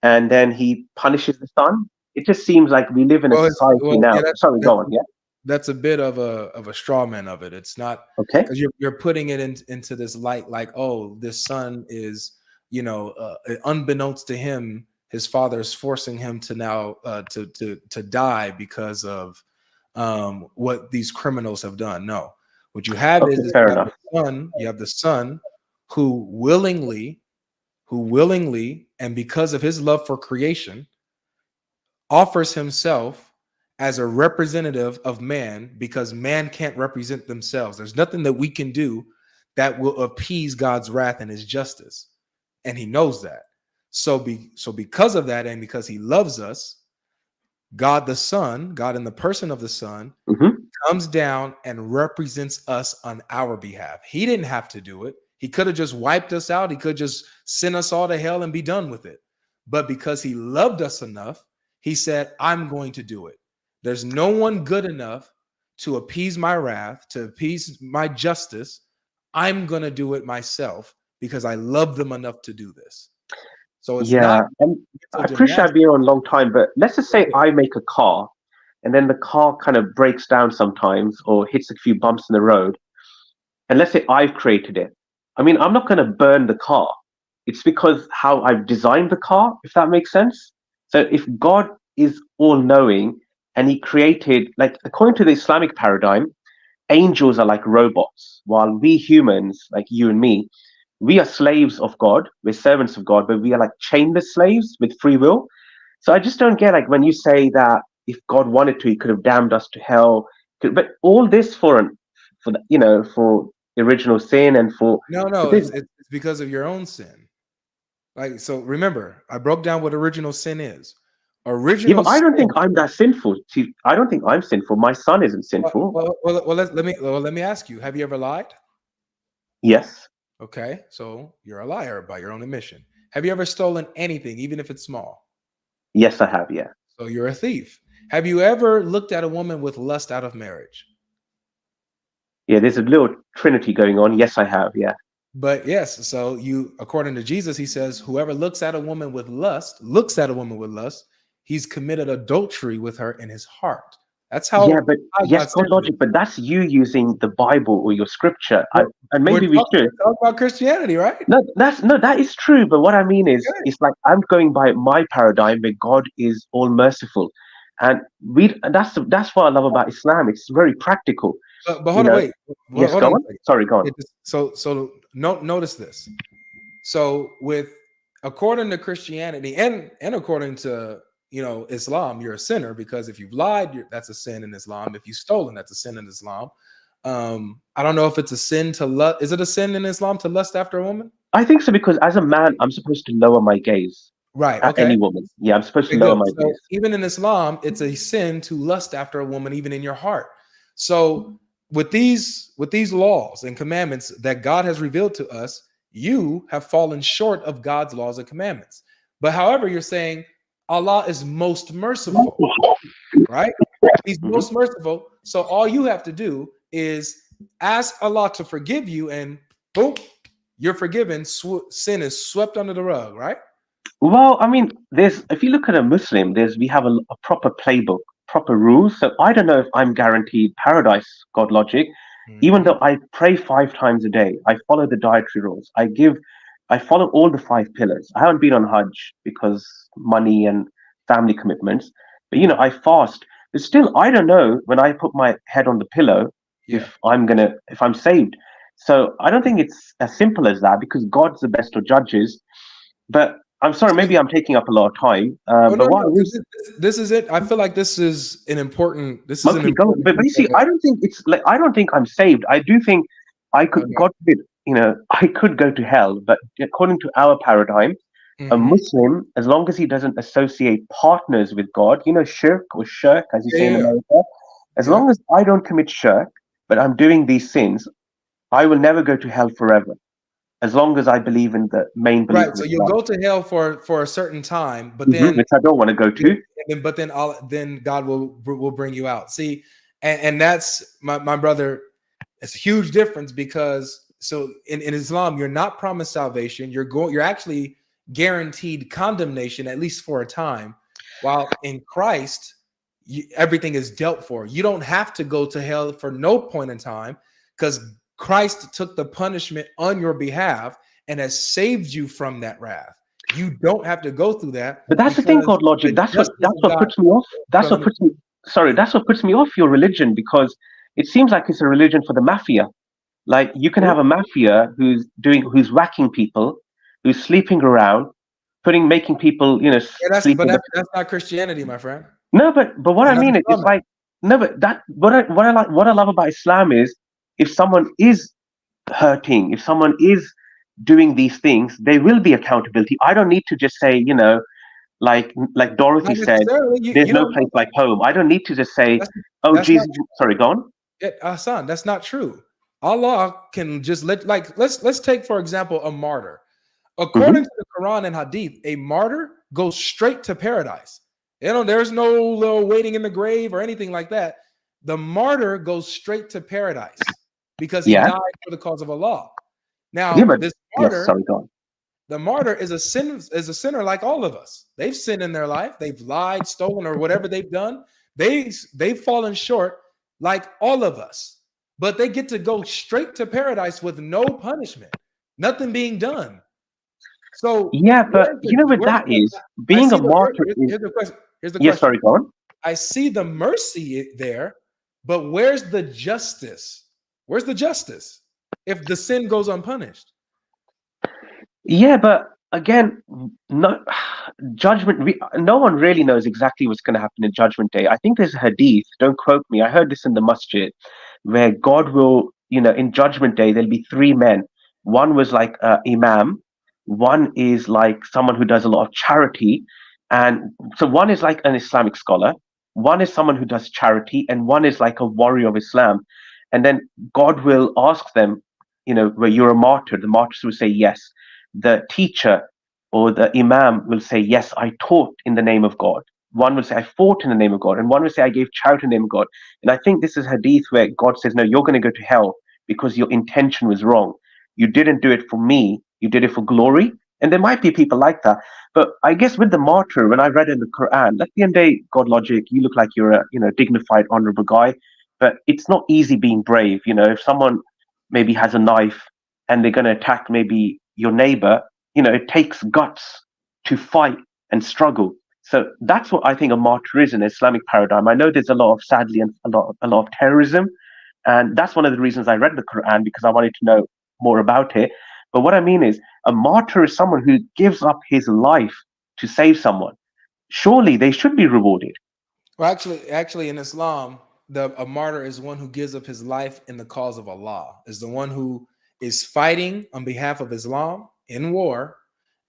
and then he punishes the son. It just seems like we live in a society now. Yeah, Sorry, go on. Yeah. that's a bit of a straw man of it. It's not, Okay. because you're putting it into this light, like, oh, this son is, unbeknownst to him, his father is forcing him to now to die because of what these criminals have done. No, what you have Okay, is fair you have enough. the son, who willingly, and because of his love for creation, offers himself as a representative of man, because man can't represent themselves. There's nothing that we can do that will appease God's wrath and his justice. And he knows that. So because of that, and because he loves us, God the Son, God in the person of the Son, Hmm. comes down and represents us on our behalf. He didn't have to do it. He could have just wiped us out. He could just send us all to hell and be done with it. But because he loved us enough, he said, I'm going to do it. There's no one good enough to appease my wrath, to appease my justice. I'm going to do it myself because I love them enough to do this. So it's Yeah, not and I mental appreciate I've gymnastics. been on a long time, but let's just say I make a car, and then the car kind of breaks down sometimes or hits a few bumps in the road. And let's say I've created it. I mean, I'm not going to burn the car. It's because how I've designed the car, if that makes sense. So if God is all knowing and he created, like, according to the Islamic paradigm, angels are like robots, while we humans, like you and me, we are slaves of God, we're servants of God, but we are like chainless slaves with free will. So I just don't get, like, when you say that if God wanted to, he could have damned us to hell. But all this for the, for the original sin and for No, but this, it's because of your own sin. Like, so remember, I broke down what original sin is. yeah, Original but I don't think sin. I'm that sinful. See, I don't think I'm sinful. My son isn't sinful. Let me ask you: have you ever lied? Yes, Okay, so you're a liar by your own admission. Have you ever stolen anything, even if it's small? yes, I have. Yeah, So you're a thief. Have you ever looked at a woman with lust out of marriage? yeah. There's a little trinity going on. Yes, I have. Yeah. But yes, so you, according to Jesus, he says, whoever looks at a woman with lust, he's committed adultery with her in his heart. That's Yeah, how but yes, God God sees it. logic, but that's you using the Bible or your scripture. We're, And maybe we should. we're talking about Christianity, right? No, that is true. But what I mean is, Good. it's like I'm going by my paradigm where God is all merciful, and that's what I love about Islam. It's very practical. But You hold on, know. wait. Yes, Hold go on a on. second. Sorry, go on. Notice this. So with, according to Christianity and according to Islam, you're a sinner, because if you've lied, that's a sin in Islam. If you've stolen, that's a sin in Islam. I don't know if it's a sin to lust. Is it a sin in Islam to lust after a woman? I think so because as a man, I'm supposed to lower my gaze Right. at Okay. any woman. Yeah, I'm supposed to Okay, lower good. my So gaze. even in Islam, it's a sin to lust after a woman, even in your heart. So with these laws and commandments that God has revealed to us, you have fallen short of God's laws and commandments. But however, you're saying Allah is most merciful, right? He's Hmm. most merciful. So all you have to do is ask Allah to forgive you, and boom, you're forgiven. Sin is swept under the rug, right? Well, I mean, there's if you look at a Muslim, we have a proper playbook, proper rules. So I don't know if I'm guaranteed paradise, God logic, even Mhm. though I pray 5 times a day. I follow the dietary rules. I follow all the 5 pillars. I haven't been on Hajj because money and family commitments, but Yeah. I fast. But still, I don't know when I put my head on the pillow Yeah. if I'm saved. So I don't think it's as simple as that because God's the best of judges. But I'm sorry, So maybe I'm taking up a lot of time. Oh no, But what I no. was This is it. I feel like this is an important. This is an okay, go. important But piece you see, of it. I don't think it's like I don't think I'm saved. I do think I could, Okay. God forbid, I could go to hell. But according to our paradigm, a Hmm. Muslim, as long as he doesn't associate partners with God, shirk or shirk, as you Yeah, say in yeah, America, as yeah. long as I don't commit shirk, but I'm doing these sins, I will never go to hell forever. As long as I believe in the main belief Right. of So you'll Islam, go to hell for a certain time, but then which I don't want to go to. then God will bring you out. See, and that's my brother. It's a huge difference, because so in Islam you're not promised salvation. You're actually guaranteed condemnation, at least for a time, while in Christ, everything is dealt for. You don't have to go to hell for no point in time because Christ took the punishment on your behalf and has saved you from that wrath. You don't have to go through that. But that's the thing, God Logic. That's what puts me off. That's what puts me. Sorry, that's what puts me off your religion, because it seems like it's a religion for the mafia. Like you can have a mafia who's whacking people, who's sleeping around, making people, yeah, that's not Christianity, my friend. No, but what I mean is, it's like, no, but that what I love about Islam is, if someone is hurting, if someone is doing these things, there will be accountability. I don't need to just say, like Dorothy said, there's no place like home. I don't need to just say, oh, Jesus. Sorry, go on. Yeah, Hassan, that's not true. Allah can just let's take, for example, a martyr. According to the Quran and Hadith, a martyr goes straight to paradise. There's no little waiting in the grave or anything like that. The martyr goes straight to paradise because he died for the cause of Allah. Now, this martyr, the martyr is a sinner like all of us. They've sinned in their life. They've lied, stolen, or whatever they've done. They've fallen short like all of us. But they get to go straight to paradise with no punishment, nothing being done. So but you know what that is? Being a martyr. Here's the question. Yes, sorry, go on. I see the mercy there, but where's the justice? Where's the justice if the sin goes unpunished? Yeah, but again, no judgment. No one really knows exactly what's going to happen in Judgment Day. I think there's a hadith. Don't quote me. I heard this in the masjid, where God will, in Judgment Day, there'll be three men. One was like imam. One is like someone who does a lot of charity. And so one is like an Islamic scholar. One is someone who does charity. And one is like a warrior of Islam. And then God will ask them, where you're a martyr. The martyrs will say yes. The teacher or the imam will say, yes, I taught in the name of God. One will say, I fought in the name of God. And one will say, I gave charity in the name of God. And I think this is hadith where God says, no, you're going to go to hell because your intention was wrong. You didn't do it for me. You did it for glory. And there might be people like that. But I guess with the martyr, when I read in the Quran, at the end of the day, God Logic, you look like you're a dignified, honorable guy. But it's not easy being brave. If someone maybe has a knife and they're going to attack maybe your neighbor, it takes guts to fight and struggle. So that's what I think a martyr is in the Islamic paradigm. I know there's sadly, a lot of terrorism. And that's one of the reasons I read the Quran, because I wanted to know more about it. But what I mean is, a martyr is someone who gives up his life to save someone. Surely they should be rewarded. Well, actually, in Islam, a martyr is one who gives up his life in the cause of Allah. Is the one who is fighting on behalf of Islam in war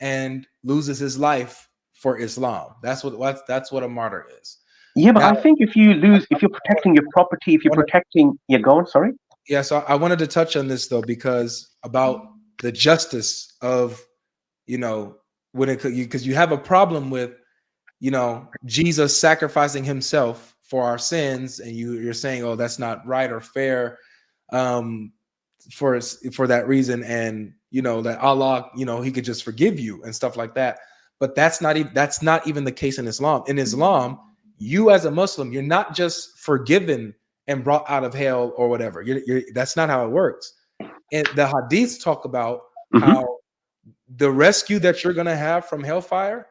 and loses his life for Islam. That's what a martyr is. Yeah, but now, I think if you're protecting your property, if you're protecting, go on, sorry. Yeah, so I wanted to touch on this though, because about the justice of, because you have a problem with, Jesus sacrificing himself for our sins, and you're saying, oh, that's not right or fair, for that reason, and that Allah, he could just forgive you and stuff like that. But that's not even the case in Islam. In Islam, you as a Muslim, you're not just forgiven and brought out of hell or whatever. That's not how it works. And the hadiths talk about how the rescue that you're going to have from hellfire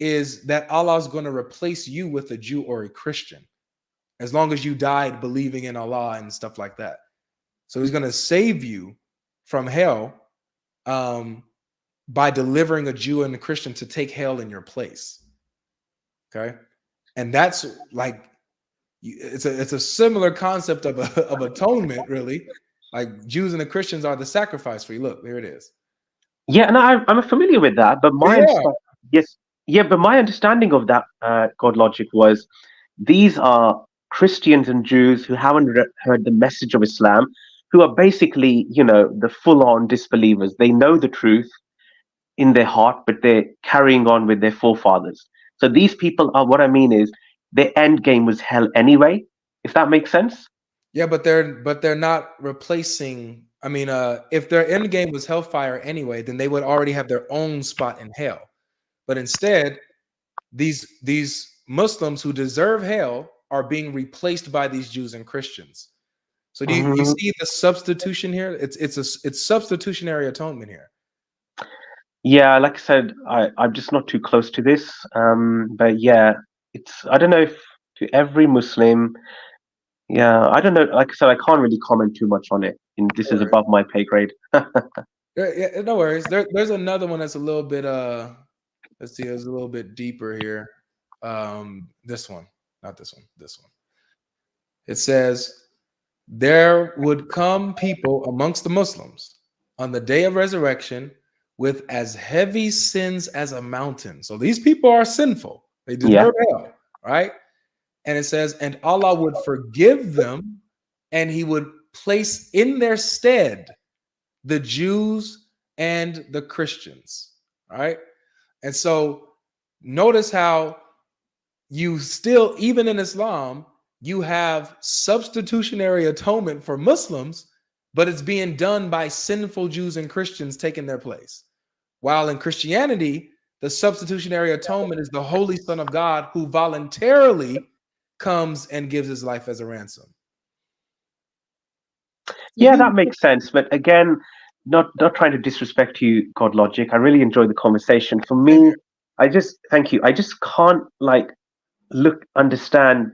is that Allah is going to replace you with a Jew or a Christian, as long as you died believing in Allah and stuff like that. So he's going to save you from hell by delivering a Jew and a Christian to take hell in your place. Okay. And that's like, it's a similar concept of atonement, really. Like Jews and the Christians are the sacrifice for you. Look, there it is. Yeah, and I'm familiar with that, but but my understanding of that, God Logic, was these are Christians and Jews who haven't heard the message of Islam, who are basically, the full-on disbelievers. They know the truth in their heart, but they're carrying on with their forefathers. So these people are, what I mean is, their end game was hell anyway, if that makes sense. Yeah, but they're not replacing. I mean, if their end game was hellfire anyway, then they would already have their own spot in hell. but instead these Muslims who deserve hell are being replaced by these Jews and Christians. So do you see the substitution here? It's substitutionary atonement here. Yeah, like I said, I'm just not too close to this. But yeah, I don't know if to every Muslim, yeah, I don't know. Like I said, I can't really comment too much on it. And this is above my pay grade. Yeah, no worries. There's another one that's a little bit let's see, it's a little bit deeper here. This one, not this one, this one. It says, there would come people amongst the Muslims on the day of resurrection with as heavy sins as a mountain. So these people are sinful. They deserve hell, right? And it says, and Allah would forgive them, and he would place in their stead the Jews and the Christians, right? And so notice how you still, even in Islam, you have substitutionary atonement for Muslims, but it's being done by sinful Jews and Christians taking their place. While in Christianity, the substitutionary atonement is the Holy Son of God who voluntarily comes and gives his life as a ransom. Yeah, that makes sense. But again, not trying to disrespect you, God Logic. I really enjoyed the conversation. For me, thank you. I just can't understand.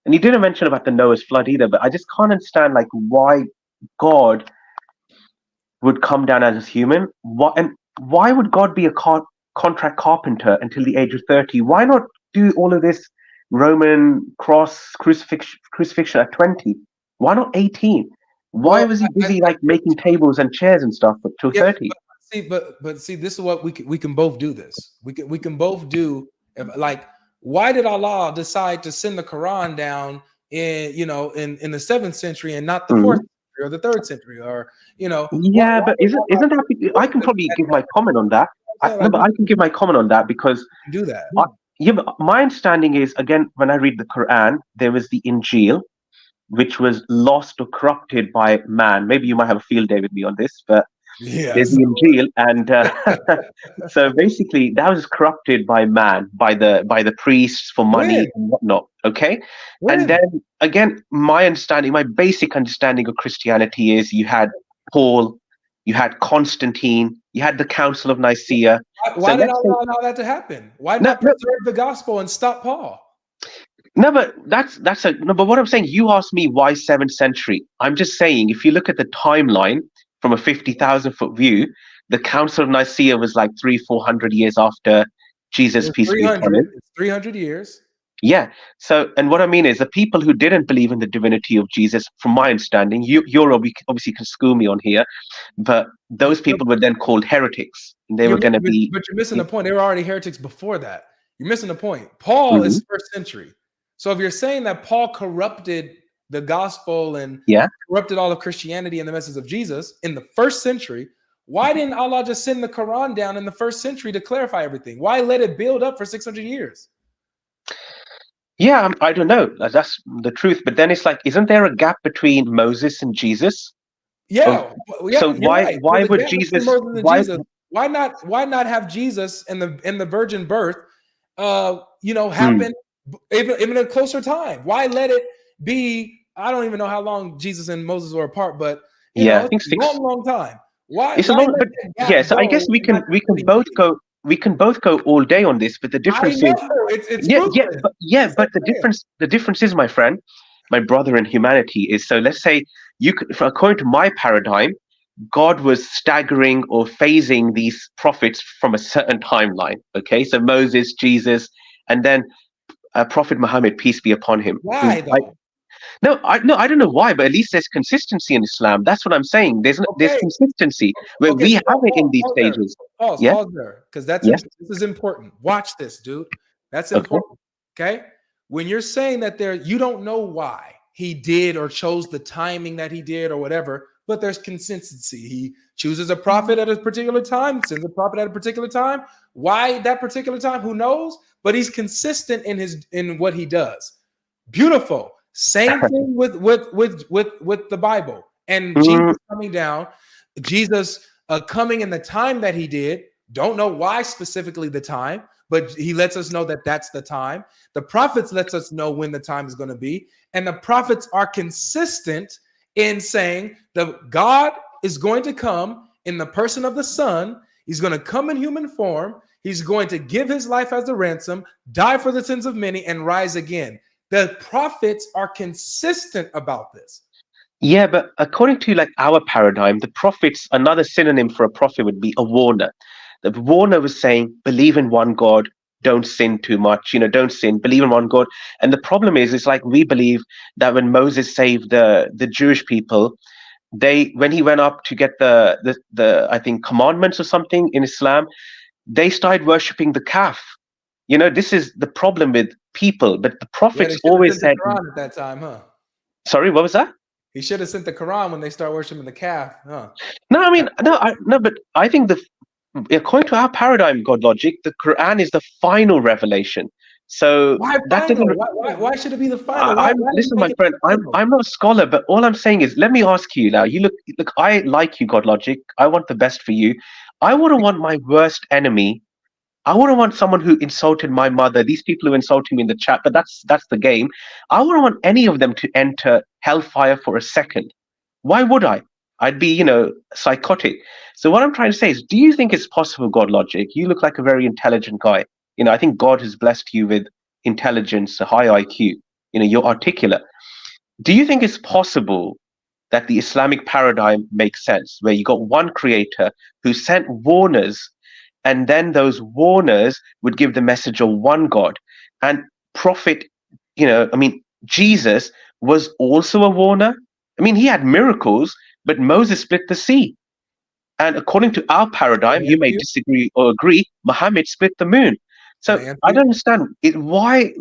And you didn't mention about the Noah's flood either, but I just can't understand why God would come down as a human. Why would God be a contract carpenter until the age of 30? Why not do all of this Roman cross crucifixion at 20? Why not 18? Why was he busy making tables and chairs and stuff till 30? But see, this is what we can both do this. We can both do why did Allah decide to send the Quran down in the 7th century and not the 4th century or the 3rd century or Yeah, but isn't that? I can probably give my comment on that. I can give my comment on that because do that. But my understanding is, again, when I read the Quran, there was the Injil, which was lost or corrupted by man. Maybe you might have a field day with me on this, but there's the Injil, and so basically that was corrupted by man, by the priests for money and whatnot. Okay, and then again, my basic understanding of Christianity is you had Paul, you had Constantine, you had the Council of Nicaea. Why did Allah allow that to happen? Why not preserve the gospel and stop Paul? No, but but what I'm saying, you asked me why 7th century. I'm just saying, if you look at the timeline from a 50,000-foot view, the Council of Nicaea was 300-400 years after Jesus, peace be upon him. It's 300 years. Yeah. So, and what I mean is, the people who didn't believe in the divinity of Jesus, from my understanding, you're obviously can school me on here, but those people were then called heretics. And they were going to be. But you're missing the point. They were already heretics before that. You're missing the point. Paul is 1st century. So if you're saying that Paul corrupted the gospel and corrupted all of Christianity and the message of Jesus in the 1st century, why didn't Allah just send the Quran down in the 1st century to clarify everything? Why let it build up for 600 years? Yeah, I don't know. That's the truth. But then it's isn't there a gap between Moses and Jesus? Yeah. So why would Jesus? Why not have Jesus and the virgin birth happen even a closer time? Why let it be? I don't even know how long Jesus and Moses were apart, but I think it's a long time. Why? It's a long, but so I guess we can both go. We can both go all day on this, but the difference is, but the difference is, my friend, my brother in humanity is. So let's say according to my paradigm, God was staggering or phasing these prophets from a certain timeline. Okay, so Moses, Jesus, and then Prophet Muhammad, peace be upon him. Why though? I don't know why, but at least there's consistency in Islam. That's what I'm saying. There's consistency where we have it in these stages. Pause there, because this is important. Watch this, dude. That's important. Okay, when you're saying that you don't know why he did or chose the timing that he did or whatever, but there's consistency. He chooses a prophet at a particular time, sends a prophet at a particular time. Why that particular time? Who knows? But he's consistent in what he does. Beautiful. Same thing with the Bible and Jesus coming down, Jesus coming in the time that he did Don't know why specifically the time, but he lets us know that that's the time. The prophets lets us know when the time is going to be. And the prophets are consistent in saying that God is going to come in the person of the Son. He's going to come in human form. He's going to give his life as a ransom, die for the sins of many, and rise again. The prophets are consistent about this. Yeah, but according to like our paradigm, the prophets, another synonym for a prophet would be a warner. The warner was saying, believe in one God, don't sin too much, don't sin, believe in one God. And the problem is, it's like we believe that when Moses saved the Jewish people, when he went up to get the I think commandments or something in Islam, they started worshipping the calf. This is the problem with people. But the prophets always said, the Quran at that time, huh? Sorry, what was that? He should have sent the Quran when they start worshiping the calf, huh? No, I mean, no, but I think according to our paradigm, God logic, the Quran is the final revelation. So why why should it be the final? Listen, my friend, I'm not a scholar, but all I'm saying is, let me ask you now. You look, I like you, God logic. I want the best for you. I wouldn't want my worst enemy. I wouldn't want someone who insulted my mother. These people who insulted me in the chat, but that's the game. I wouldn't want any of them to enter hellfire for a second. Why would I? I'd be, psychotic. So what I'm trying to say is, do you think it's possible, God logic? You look like a very intelligent guy. I think God has blessed you with intelligence, a high IQ. You're articulate. Do you think it's possible that the Islamic paradigm makes sense, where you got one creator who sent warners, and then those warners would give the message of one God? And prophet, Jesus was also a warner. He had miracles, but Moses split the sea. And according to our paradigm, you may disagree or agree, Muhammad split the moon. So I don't understand it. Why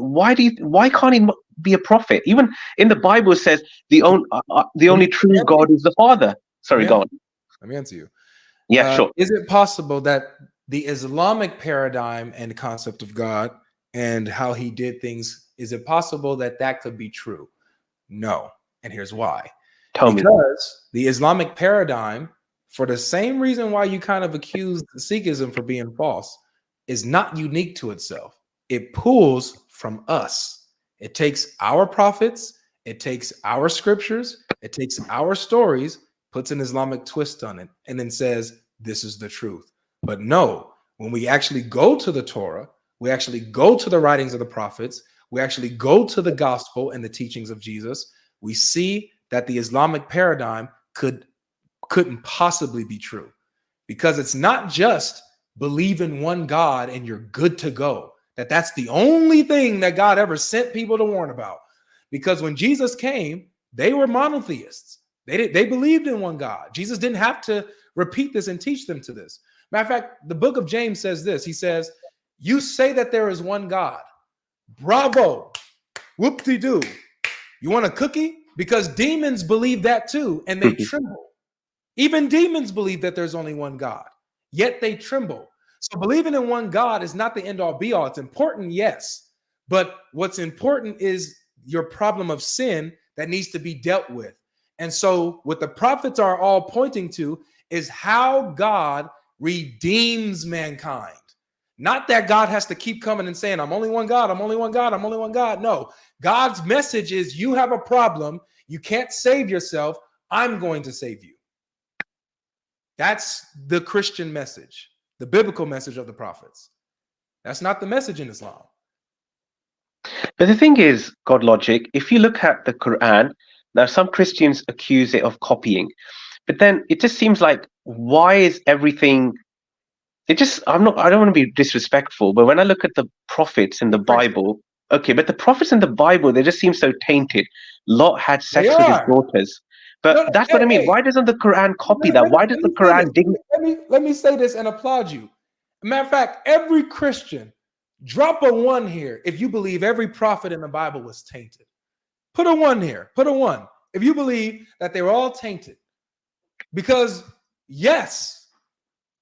can't he be a prophet? Even in the Bible, it says the only true God is the Father. Sorry, go on. Let me answer you. Yeah, sure. Is it possible that the Islamic paradigm and concept of God and how he did things, is it possible that that could be true? No. And here's why. Because the Islamic paradigm, for the same reason why you kind of accuse Sikhism for being false, is not unique to itself. It pulls from us. It takes our prophets, it takes our scriptures, it takes our stories, puts an Islamic twist on it, and then says, this is the truth. But no, when we actually go to the Torah, we actually go to the writings of the prophets, we actually go to the gospel and the teachings of Jesus, we see that the Islamic paradigm couldn't possibly be true, because it's not just believe in one God and you're good to go. That's the only thing that God ever sent people to warn about. Because when Jesus came, they were monotheists. They believed in one God. Jesus didn't have to repeat this and teach them to this. Matter of fact, the book of James says this. He says, you say that there is one God. Bravo. Whoop-de-doo. You want a cookie? Because demons believe that too, and they tremble. Even demons believe that there's only one God, yet they tremble. So believing in one God is not the end all be all. It's important, yes. But what's important is your problem of sin that needs to be dealt with. And so what the prophets are all pointing to is how God redeems mankind. Not that God has to keep coming and saying, I'm only one God, I'm only one God, I'm only one God. No, God's message is, you have a problem, you can't save yourself, I'm going to save you. That's the Christian message, the biblical message of the prophets. That's not the message in Islam. But the thing is, God logic, if you look at the Quran, now some Christians accuse it of copying, but then it just seems like, why is everything, I don't want to be disrespectful, but when I look at the prophets in the Bible, okay, but the prophets in the Bible, they just seem so tainted. Lot had sex with his daughters. But that's what I mean. Why doesn't the Quran copy that? Why does the Quran let me say this and applaud you. Matter of fact, every Christian, drop a 1 here if you believe every prophet in the Bible was tainted. Put a 1 here. Put a 1 if you believe that they were all tainted. Because yes,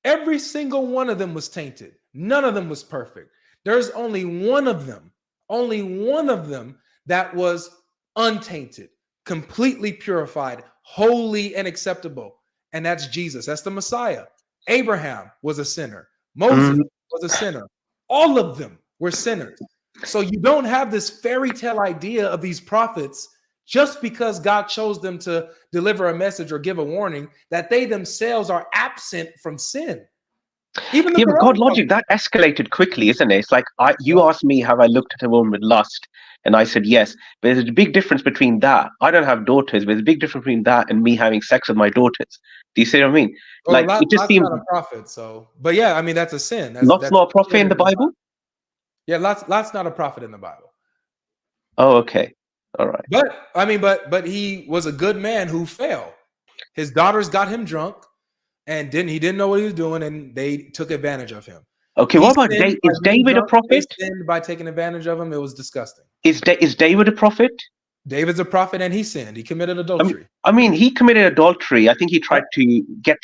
every single one of them was tainted. None of them was perfect. There's only one of them that was untainted, completely purified, holy and acceptable. And that's Jesus. That's the Messiah. Abraham was a sinner. Moses was a sinner. All of them were sinners. So you don't have this fairy tale idea of these prophets just because God chose them to deliver a message or give a warning that they themselves are absent from sin. Even the Yeah, but Quran God talks logic, that escalated quickly, isn't it? It's like you about asked me, have I looked at a woman with lust? And I said yes. But there's a big difference between that. I don't have daughters, but there's a big difference between that and me having sex with my daughters. Do you see what I mean? well, Like it just Lot's seems not a prophet, so but yeah, I mean that's a sin. Lot's That's not a prophet in the Bible. yeah, Lot's not a prophet in the Bible. Oh, okay. All right. But I mean, but he was a good man who fell. His daughters got him drunk, and he didn't know what he was doing, and they took advantage of him. Okay, He what about sinned by is being David a drunk. They prophet? sinned by taking advantage of him. It was disgusting. Is David a prophet? David's a prophet, and he sinned. He committed adultery. I mean, he committed adultery. I think he tried to get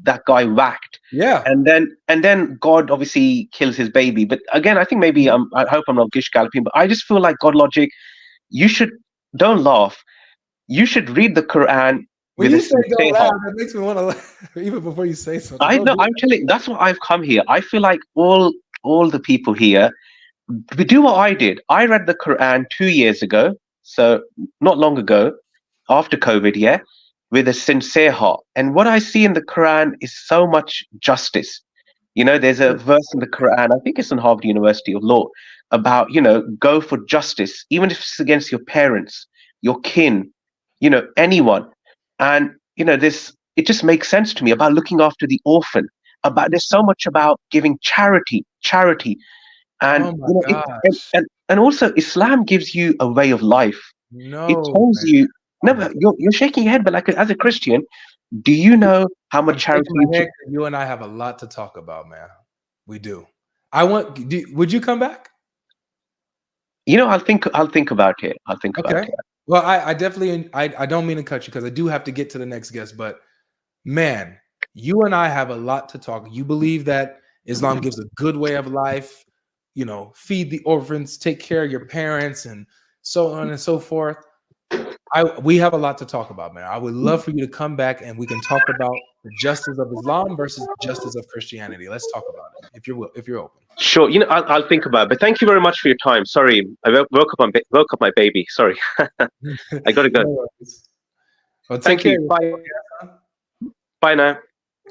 that guy whacked, Yeah. and then God obviously kills his baby. But again, I think maybe I hope I'm not gish galloping, but I just feel like God logic. You should don't laugh. You should read the Quran When with a you say don't sincere laugh, heart. that makes me want to laugh even before you say something. I Don't know. do I'm telling. That's why I've come here. I feel like all the people here. We do what I did. I read the Quran 2 years ago, so not long ago, after COVID, yeah, with a sincere heart. And what I see in the Quran is so much justice. You know, there's a verse in the Quran, I think it's in Harvard University of Law, about, go for justice, even if it's against your parents, your kin, anyone. And, it just makes sense to me about looking after the orphan, about there's so much about giving charity. And, Oh my gosh. and also Islam gives you a way of life. It No, tells man. you, Oh no, my but you're shaking your head, but like as a Christian, do you know how much I'm charity shaking my head 'cause you and I have a lot to talk about, man. We do. Would you come back? I'll think about it. I'll think about Okay. it. Well, I definitely I don't mean to cut you because I do have to get to the next guest, but man, you and I have a lot to talk. You believe that Islam gives a good way of life, feed the orphans, take care of your parents, and so on and so forth. We have a lot to talk about, man. I would love for you to come back and we can talk about the justice of Islam versus the justice of Christianity. Let's talk about it if you're open. Sure. I'll think about it. But thank you very much for your time. Sorry, I woke up my baby. Sorry, I gotta go. No worries. Well, take Thank care. you. Bye. Bye now.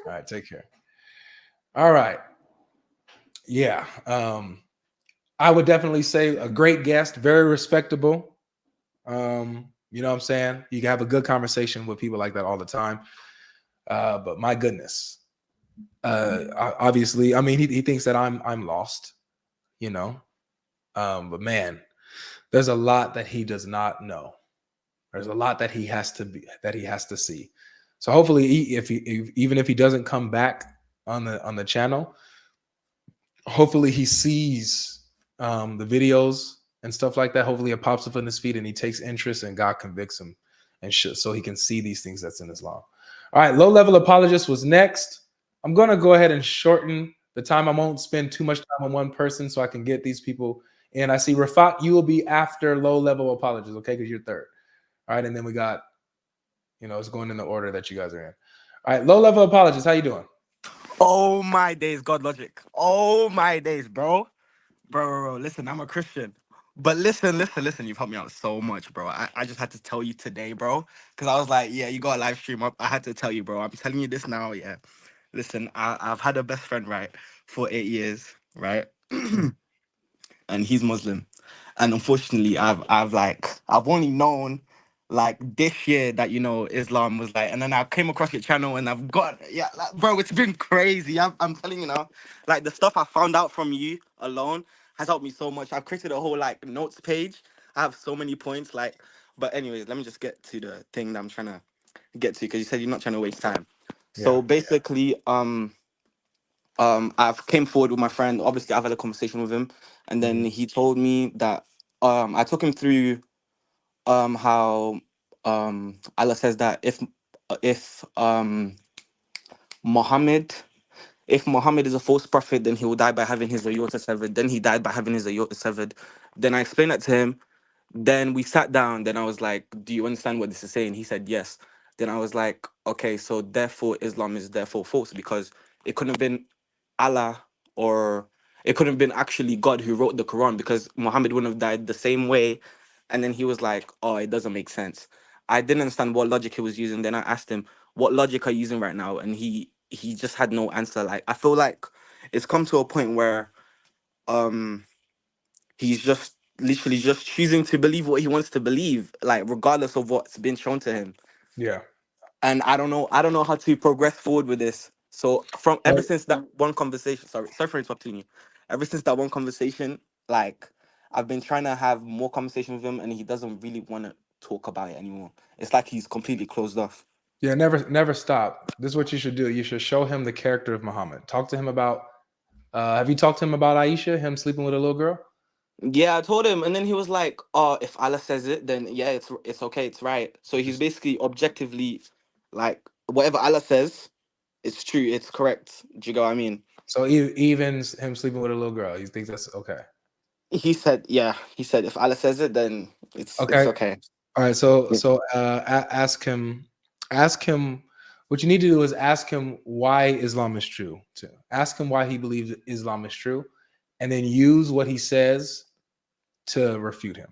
All right, take care. All right. Yeah. I would definitely say a great guest, very respectable. You know what I'm saying? You can have a good conversation with people like that all the time. But my goodness. Obviously, I mean, he thinks that I'm lost, but man, there's a lot that he does not know. There's a lot that he has to see. So hopefully, even if he doesn't come back on the channel, hopefully he sees the videos and stuff like that. Hopefully it pops up in his feed and he takes interest and God convicts him so he can see these things that's in Islam. All right, low level apologist was next. I'm going to go ahead and shorten the time. I won't spend too much time on one person so I can get these people in. I see Rafat, you will be after low level apologist, okay? Because you're third. All right, and then we got, it's going in the order that you guys are in. All right, low level apologist, how you doing? Oh my days, God logic. Oh my days, bro. Bro. Listen, I'm a Christian. But listen. You've helped me out so much, bro. I just had to tell you today, bro. Because I was like, yeah, you got a live stream up. I had to tell you, bro. I'm telling you this now, yeah. Listen, I've had a best friend, right, for 8 years, right? And he's Muslim. And unfortunately, I've only known like this year that Islam was like, and then I came across your channel and I've got bro, it's been crazy. I'm telling you now, like the stuff I found out from you alone has helped me so much. I've created a whole like notes page. I have so many points, like, but anyways, let me just get to the thing that I'm trying to get to because you said you're not trying to waste time. So basically, I've came forward with my friend. Obviously, I've had a conversation with him, and then he told me that I took him through how Allah says that if Muhammad if Muhammad is a false prophet, then he will die by having his aorta severed. Then he died by having his aorta severed. Then I explained that to him. Then we sat down. Then I was like, "Do you understand what this is saying?" He said, "Yes." Then I was like, "Okay, so therefore Islam is therefore false because it couldn't have been Allah or it couldn't have been actually God who wrote the Quran, because Muhammad wouldn't have died the same way. And then he was like, "Oh, it doesn't make sense." I didn't understand what logic he was using. Then I asked him, "What logic are you using right now?" And he just had no answer. Like, I feel like it's come to a point where um he's just literally just choosing to believe what he wants to believe, like regardless of what's been shown to him. Yeah. And I don't know how to progress forward with this. So from ever Well, since that one conversation, sorry for interrupting you. Ever since that one conversation, like, I've been trying to have more conversation with him, and he doesn't really want to talk about it anymore. It's like he's completely closed off. yeah, never stop. This is what you should do. You should show him the character of Muhammad. Talk to him about. Have you talked to him about Aisha, him sleeping with a little girl? Yeah, I told him, and then he was like, "Oh, if Allah says it, then yeah, it's okay, it's right." So he's Just basically objectively, like, whatever Allah says, it's true, it's correct. Do you get what I mean? so even him sleeping with a little girl, you think that's okay? He said, yeah, he said if Allah says it, then it's Okay. okay. All right. So Yeah. ask him. Ask him. What you need to do is ask him why Islam is true. To ask him why he believes Islam is true, and then use what he says to refute him.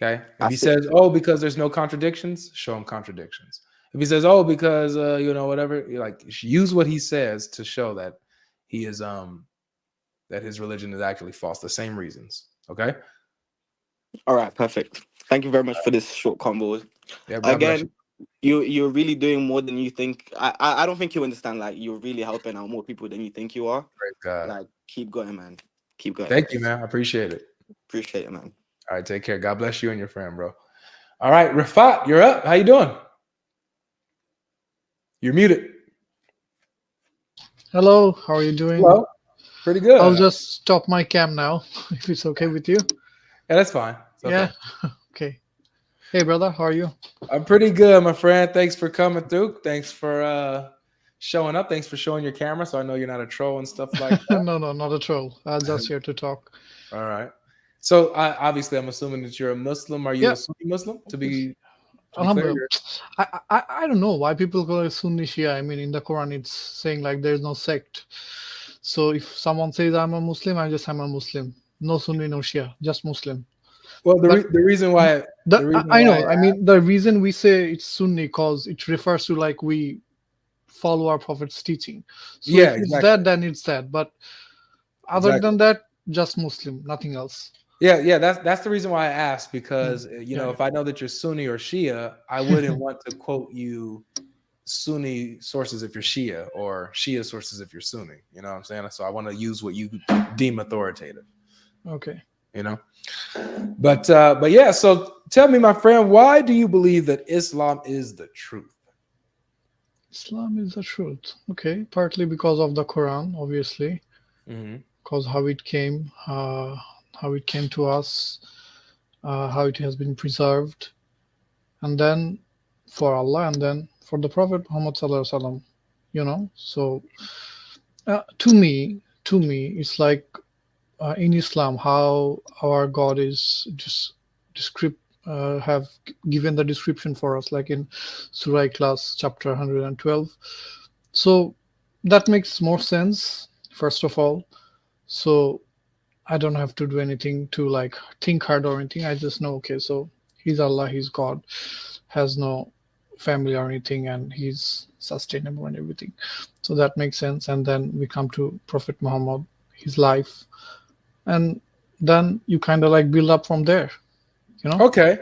Okay. If he That's it. says, "Oh, because there's no contradictions," show him contradictions. If he says, "Oh, because whatever," you like use what he says to show that he is that his religion is actually false. The same reasons. Okay. All right, perfect. Thank you very much for this short convo. Yeah. God bless you. Again, you're really doing more than you think. I don't think you understand. Like, you're really helping out more people than you think you are. Praise God. Like, keep going, man. Keep going. Thank you, man. I appreciate it. Appreciate it, man. All right, take care. God bless you and your friend, bro. All right, Rafat, you're up. How you doing? You're muted. Hello, how are you doing? Hello. Pretty good. I'll just stop my cam now, if it's okay with you. Yeah, that's fine. It's okay. Yeah. Okay. Hey, brother, how are you? I'm pretty good, my friend. Thanks for coming through. Thanks for showing up. Thanks for showing your camera, so I know you're not a troll and stuff like that. No, not a troll. I'm just here to talk. All right. So obviously, I'm assuming that you're a Muslim. Are you Yeah. a Sunni Muslim? To be clear, Alhamdulillah. you're- I don't know why people call it Sunni Shia. I mean, in the Quran, it's saying like there's no sect. So if someone says I'm a Muslim, I'm a Muslim. No Sunni, no Shia, just Muslim. well, the But reason why the reason I know. why I mean, the reason we say it's Sunni because it refers to like we follow our prophet's teaching. So Yeah, if it's exactly. that, then it's that. But other Exactly. than that, just Muslim, nothing else. Yeah, that's the reason why I asked, because Yeah. if I know that you're Sunni or Shia, I wouldn't want to quote you Sunni sources if you're Shia or Shia sources if you're Sunni. You know what I'm saying? So I want to use what you deem authoritative. Okay. But yeah. So tell me, my friend, why do you believe that Islam is the truth? Islam is the truth. Okay. Partly because of the Quran, obviously, Mm-hmm. because how it came to us, how it has been preserved, and then for Allah, and then for the Prophet Muhammad Sallallahu Alaihi Wasallam. So to me, it's like in Islam, how our God is just have given the description for us, like in Surah Ikhlas, chapter 112. So that makes more sense, first of all. So I don't have to do anything to like think hard or anything. I just know, okay, so he's Allah, he's God, has no family or anything, and he's sustainable and everything. So that makes sense. And then we come to Prophet Muhammad, his life, and then you kind of like build up from there. Okay,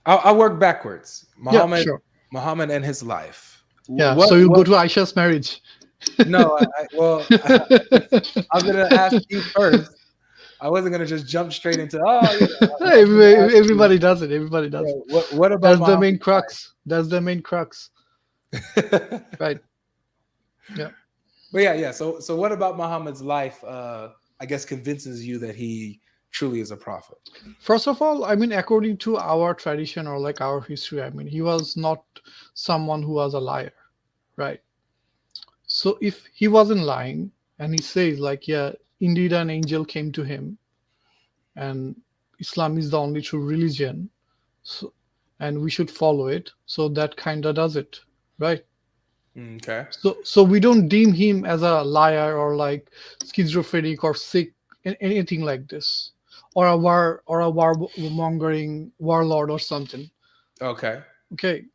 I'll work backwards. Muhammad, Yeah, sure. Muhammad and his life. Yeah. So you go to Aisha's marriage. No, I'm gonna ask you first. I wasn't gonna just jump straight into Everybody does it. Everybody does it. What about That's the Muhammad's main crux. That's the main crux. life? Right. Yeah. But yeah. So what about Muhammad's life? I guess convinces you that he truly is a prophet. First of all, I mean, according to our tradition or like our history, I mean, he was not someone who was a liar, right? So if he wasn't lying and he says like, yeah, indeed an angel came to him and Islam is the only true religion, so, and we should follow it. So that kind of does it, right? Okay. So we don't deem him as a liar or like schizophrenic or sick, anything like this, or a warmongering warlord or something. Okay. Okay,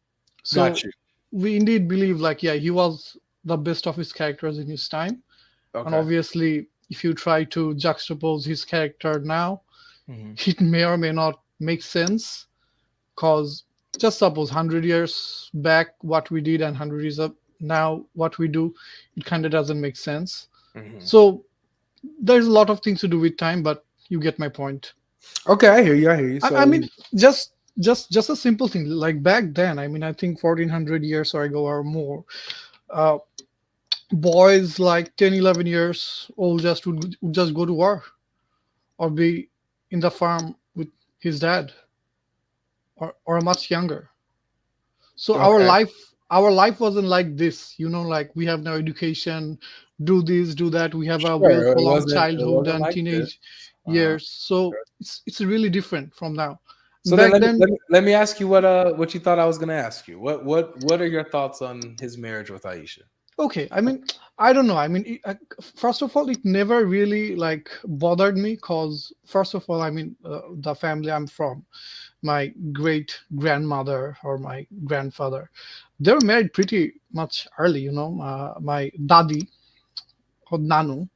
Got so you. we indeed believe like, yeah, he was the best of his characters in his time, and Okay. obviously if you try to juxtapose his character now, Mhm. it may or may not make sense, because just suppose 100 years back what we did and 100 years up now what we do, it kind of doesn't make sense. Mhm. So there's a lot of things to do with time, but you get my point. Okay, I hear you. I hear you. I So mean, just a simple thing like back then, I mean, I think 1400 years ago or more, uh, boys like 10, 11 years old just would just go to war or be in the farm with his dad, or much younger. So okay. our life wasn't like this, like we have no education, do this, do that, we have a well Sure. It prolonged wasn't. It childhood wasn't and like this. teenage Uh, years. So it's really different from now. so then Back then, let me ask you what you thought I was gonna ask you. What are your thoughts on his marriage with Aisha? okay, I mean, I don't know, I mean, first of all, it never really like bothered me, because first of all, I mean, the family I'm from, my great grandmother or my grandfather, they were married pretty much early, my dadi or nanu,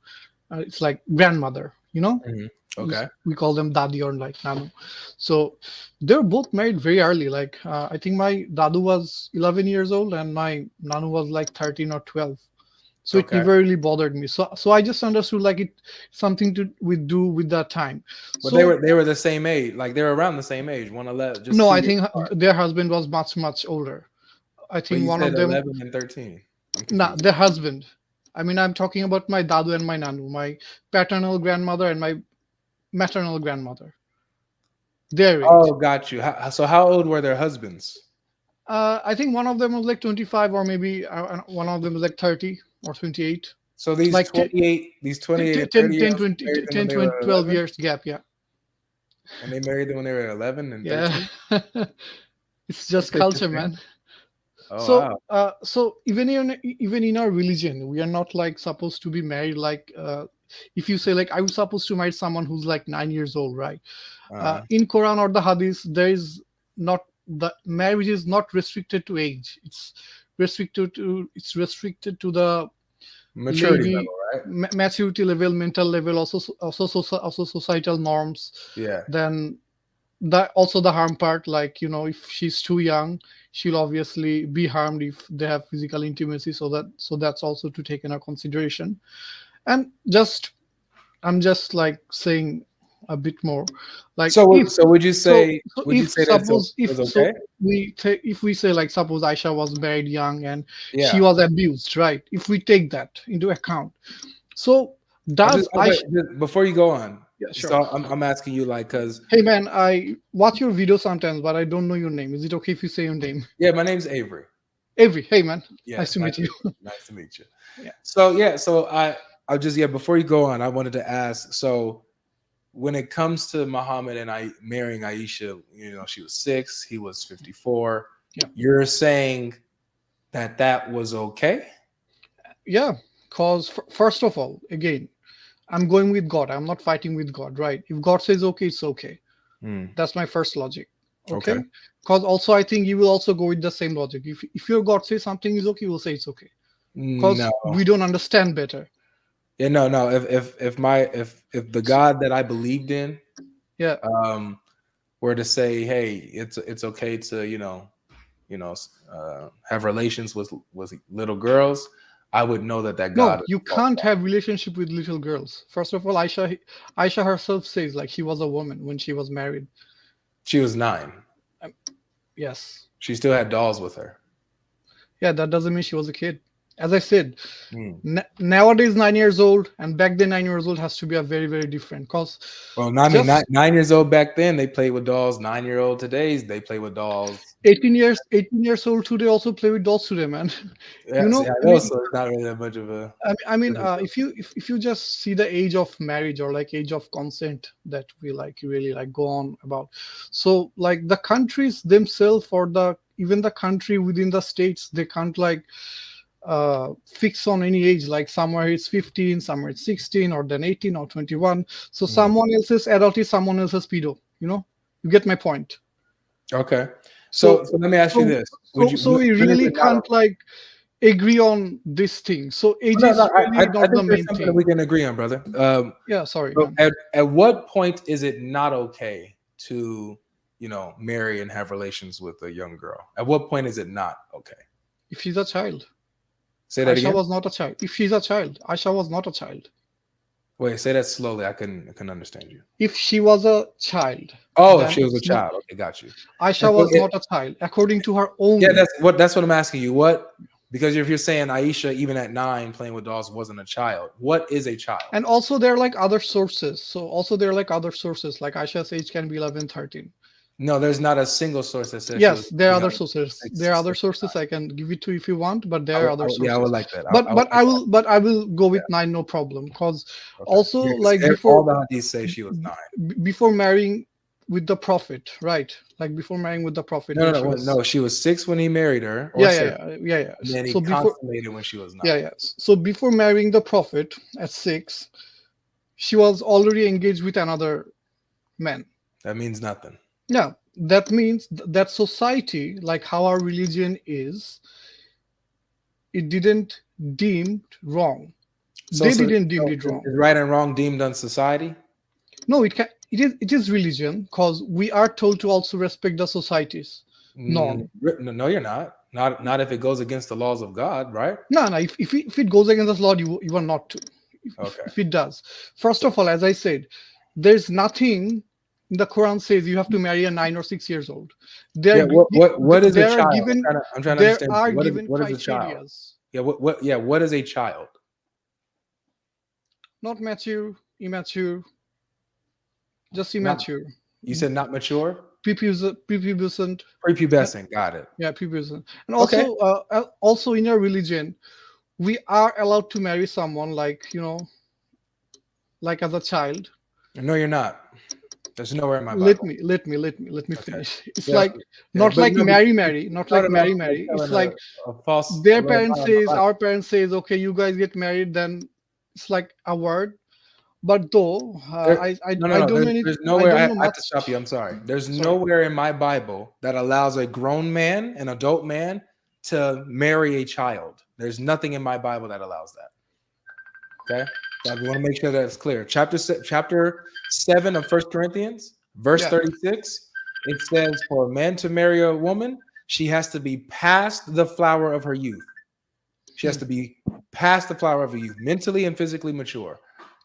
it's like grandmother, Mhm. we, Okay. we call them dadi or like nanu. So they were both married very early, like I think my dadu was 11 years old and my nanu was like 13 or 12. So it Okay. never really bothered me, so I just understood like it something to do with that time. But So they were the same age. Like they were around the same age. 111, just no, I 2 years think apart. their husband was much older. I But think you one said of them, 11 and 13. I'm nah, confused. their husband. I mean, I'm talking about my dadu and my nanu, my paternal grandmother and my maternal grandmother, their age. Oh, got you. So how old were their husbands? I think one of them was like 25, or maybe one of them was like 30 or 28. So these Like 28, these 28 and 30 year olds married them when 10, they 20, were 12 11, years gap. Yeah. and they married them when they were 11 and Yeah. 13. It's just Okay, culture, okay. man. Oh So, wow. even in our religion, we are not like supposed to be married. Like, if you say like I was supposed to marry someone who's like 9 years old, right? Uh, In Quran or the Hadith, there is not the marriage is not restricted to age. It's restricted to the maturity maybe level, right? maturity level, mental level, also societal norms. Yeah. Then the harm part, like if she's too young, she'll obviously be harmed if they have physical intimacy, so that's also to take into consideration. And I'm just like saying a bit more, like if So would you so say so would you if say that suppose it was if okay? so if we say like suppose Aisha was married young and she Yeah. was abused, right? If we take that into account, so does Wait, Aisha? before you go on. Yeah, sure. So I'm asking you like because Hey man, I watch your video sometimes, but I don't know your name. Is it okay if you say your name? yeah, my name's Avery. Avery. Hey man, nice Yes, to meet you. nice to meet you. Yeah. So yeah, so I'll just before you go on, I wanted to ask. So when it comes to Muhammad and I marrying Aisha, she was 6, he was 54. Yeah. You're saying that was okay? Yeah, cause first of all, again, I'm going with God. I'm not fighting with God, right? If God says okay, it's okay. Hmm. That's my first logic. Okay. Okay. Because also I think you will also go with the same logic. If your God says something is okay, you will say it's okay. Because No. we don't understand better. Yeah, no. If the God that I believed in, Yeah. were to say, hey, it's okay to have relations with little girls, I would know that No, God. you can't have relationship with little girls. First of all, Aisha herself says like she was a woman when she was married. She was 9. Yes. She still had dolls with her. Yeah, that doesn't mean she was a kid. As I said, Hmm. nowadays 9 years old and back then 9 years old has to be a very, very different. Because Well, I mean, 9 years old back then they played with dolls. 9-year-old today's they play with dolls. 18 years old today also play with dolls today, man. Yeah, see, I I know, mean, so it's not really that much of a. if you just see the age of marriage or like age of consent that we like really like go on about, so like the countries themselves or even the country within the states, they can't like fix on any age. Like somewhere it's 15, somewhere it's 16, or then 18 or 21. So Mhm. someone else's adult is someone else's pedo. You get my point. Okay. So So let me ask you this: Would you? so we when is really it not can't like agree on this thing. So age No, is I really not the think there's main something that thing. we can agree on, brother. Yeah, sorry, So man. at what point is it not okay to, marry and have relations with a young girl? At what point is it not okay? If she's a child. Say that Aisha again. was not a child. If she's a child, Aisha was not a child. Wait, say that slowly. I couldn't understand you. If she was a child, Oh, if then she was a it's not. child. Okay, got you. Aisha And so was not a child, according to her own. yeah, that's what I'm asking you. What? Because if you're saying Aisha, even at 9, playing with dolls, wasn't a child, what is a child? And also there are like other sources. So also there are like other sources, like Aisha's age can be 11, 13. No, there's not a single source that says she Yes, was. there are other sources. There are other sources I can give it to if you want, but there are other sources. Yeah, I would like that. But I would like I will go with 9, no problem. Because that. Okay. also Yeah, 'cause like all before the hadiths say she was 9. before marrying with the Prophet, right? Like before marrying with the Prophet. No, she was 6 when he married her. Or Yeah. 7, And then he so before, consummated when she was 9. yeah. So before marrying the Prophet at 6, she was already engaged with another man. That means nothing. Yeah, that means that society, like how our religion is, it didn't deem wrong. They didn't deem it wrong. Is right and wrong deemed on society? No, it is religion, because we are told to also respect the society's norm. No, you're not. Not if it goes against the laws of God, right? No. If it goes against the law, you are not to. Okay. If it does, first of all, as I said, there's nothing in the Quran says you have to marry a 9 or 6 years old. What is a there are child? given I'm trying to there understand. are What given is a child? criterias. Yeah. What is a child? Not mature, immature, just immature. You said not mature? Prepubescent. Prepubescent. Got it. Yeah, prepubescent. And Okay. also in your religion, we are allowed to marry someone like like as a child. No, you're not. There's nowhere in my Let Bible. me Okay. finish. It's Yeah, like not but like no, marry, not no, like no, marry. you're It's telling like a false. their a lie parents about my says, Bible. our parents says, okay, you guys get married, then it's like a word. But though I don't know There's nowhere. I I don't know have to much. stop you. I'm sorry. There's Sorry. nowhere in my Bible that allows a grown man, an adult man, to marry a child. There's nothing in my Bible that allows that. Okay, so I want to make sure that it's clear. Chapter 7 of 1 Corinthians, verse Yeah. 36. It says, "For a man to marry a woman, she has to be past the flower of her youth. She has to be past the flower of her youth, mentally and physically mature,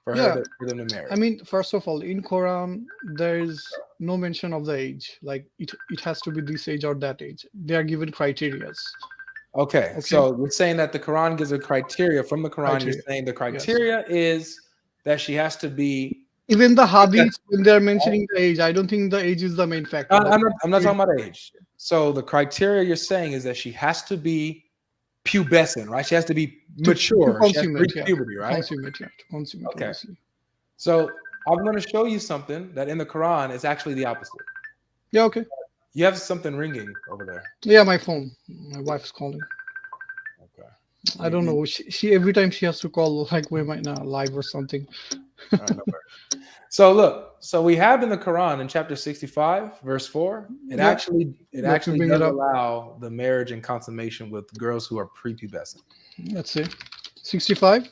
for for them to marry." I mean, first of all, in Quran there is no mention of the age. Like it has to be this age or that age. They are given criterias. Okay, so you're saying that the Quran gives a criteria from the Quran. You're saying the criteria is that she has to be. Even the hadiths, when they're mentioning the age, I don't think the age is the main factor. I'm not talking about age. So the criteria you're saying is that she has to be pubescent, right? She has to be mature. To she has to reach puberty, right? Consummate, Okay. obviously. So I'm going to show you something that in the Quran is actually the opposite. Yeah, okay. You have something ringing over there. Yeah, my phone. My wife's calling. Okay. I don't know. She every time she has to call, like we might not live or something. All right, no worries. So look, so we have in the Quran in chapter 65, verse 4, it actually does allow the marriage and consummation with girls who are prepubescent. Let's see. 65?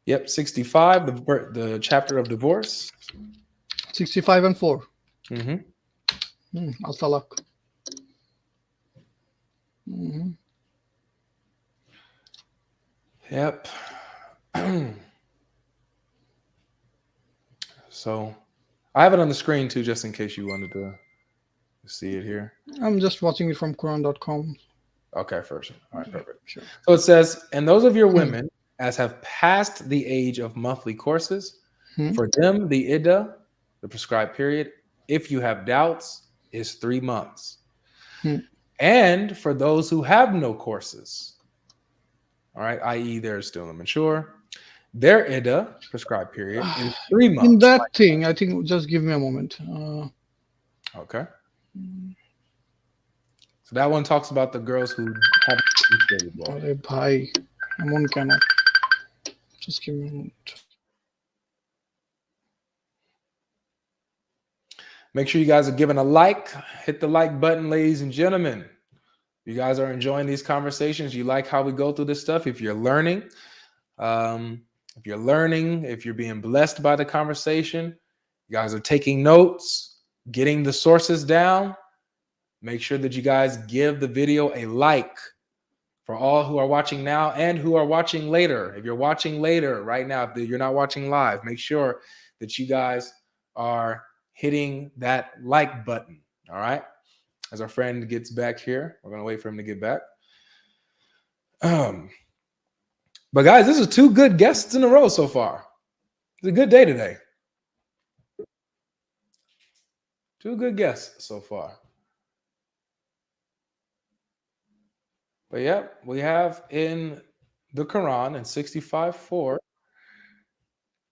Yep, 65, the chapter of divorce. 65 and 4. Mm-hmm. Al-Talaq. Mm-hmm. Yep. So I have it on the screen too, just in case you wanted to see it here. I'm just watching it from Quran.com. Okay, first. All right, perfect. Sure. So it says, "And those of your women as have passed the age of monthly courses, for them the iddah, the prescribed period, if you have doubts, is 3 months. And for those who have no courses, all right, i.e. they're still immature, their iddah, prescribed period, is 3 months." In that thing, I think, just give me a moment. Okay. So that one talks about the girls who haven't initiated well. Amun cannot. Just give me a moment. Make sure you guys are giving a like. Hit the like button, ladies and gentlemen. You guys are enjoying these conversations. You like how we go through this stuff. If you're learning, if you're being blessed by the conversation, you guys are taking notes, getting the sources down. Make sure that you guys give the video a like for all who are watching now and who are watching later. If you're watching later right now, if you're not watching live, make sure that you guys are hitting that like button. All right. As our friend gets back here, we're going to wait for him to get back. But guys, this is 2 good guests in a row so far. It's a good day today. 2 good guests so far. But yeah, we have in the Quran in 65:4,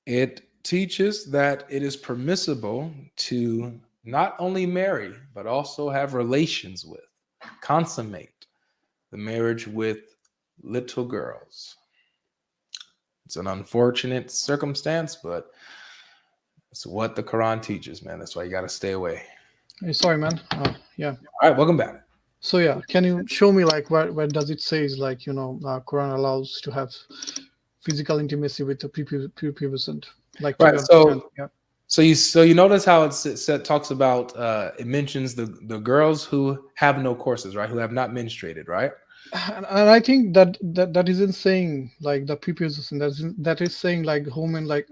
it teaches that it is permissible to not only marry, but also have relations with, consummate the marriage with little girls. It's an unfortunate circumstance, but it's what the Quran teaches, man. That's why you got to stay away. Hey, sorry, man. Yeah. All right, welcome back. So yeah, can you show me like where does it says like Quran allows to have physical intimacy with the prepubescent? Like Right. yeah. So you notice how it talks about it mentions the girls who have no courses, right? Who have not menstruated, right? And I think that isn't saying like the prepubescent. That is saying like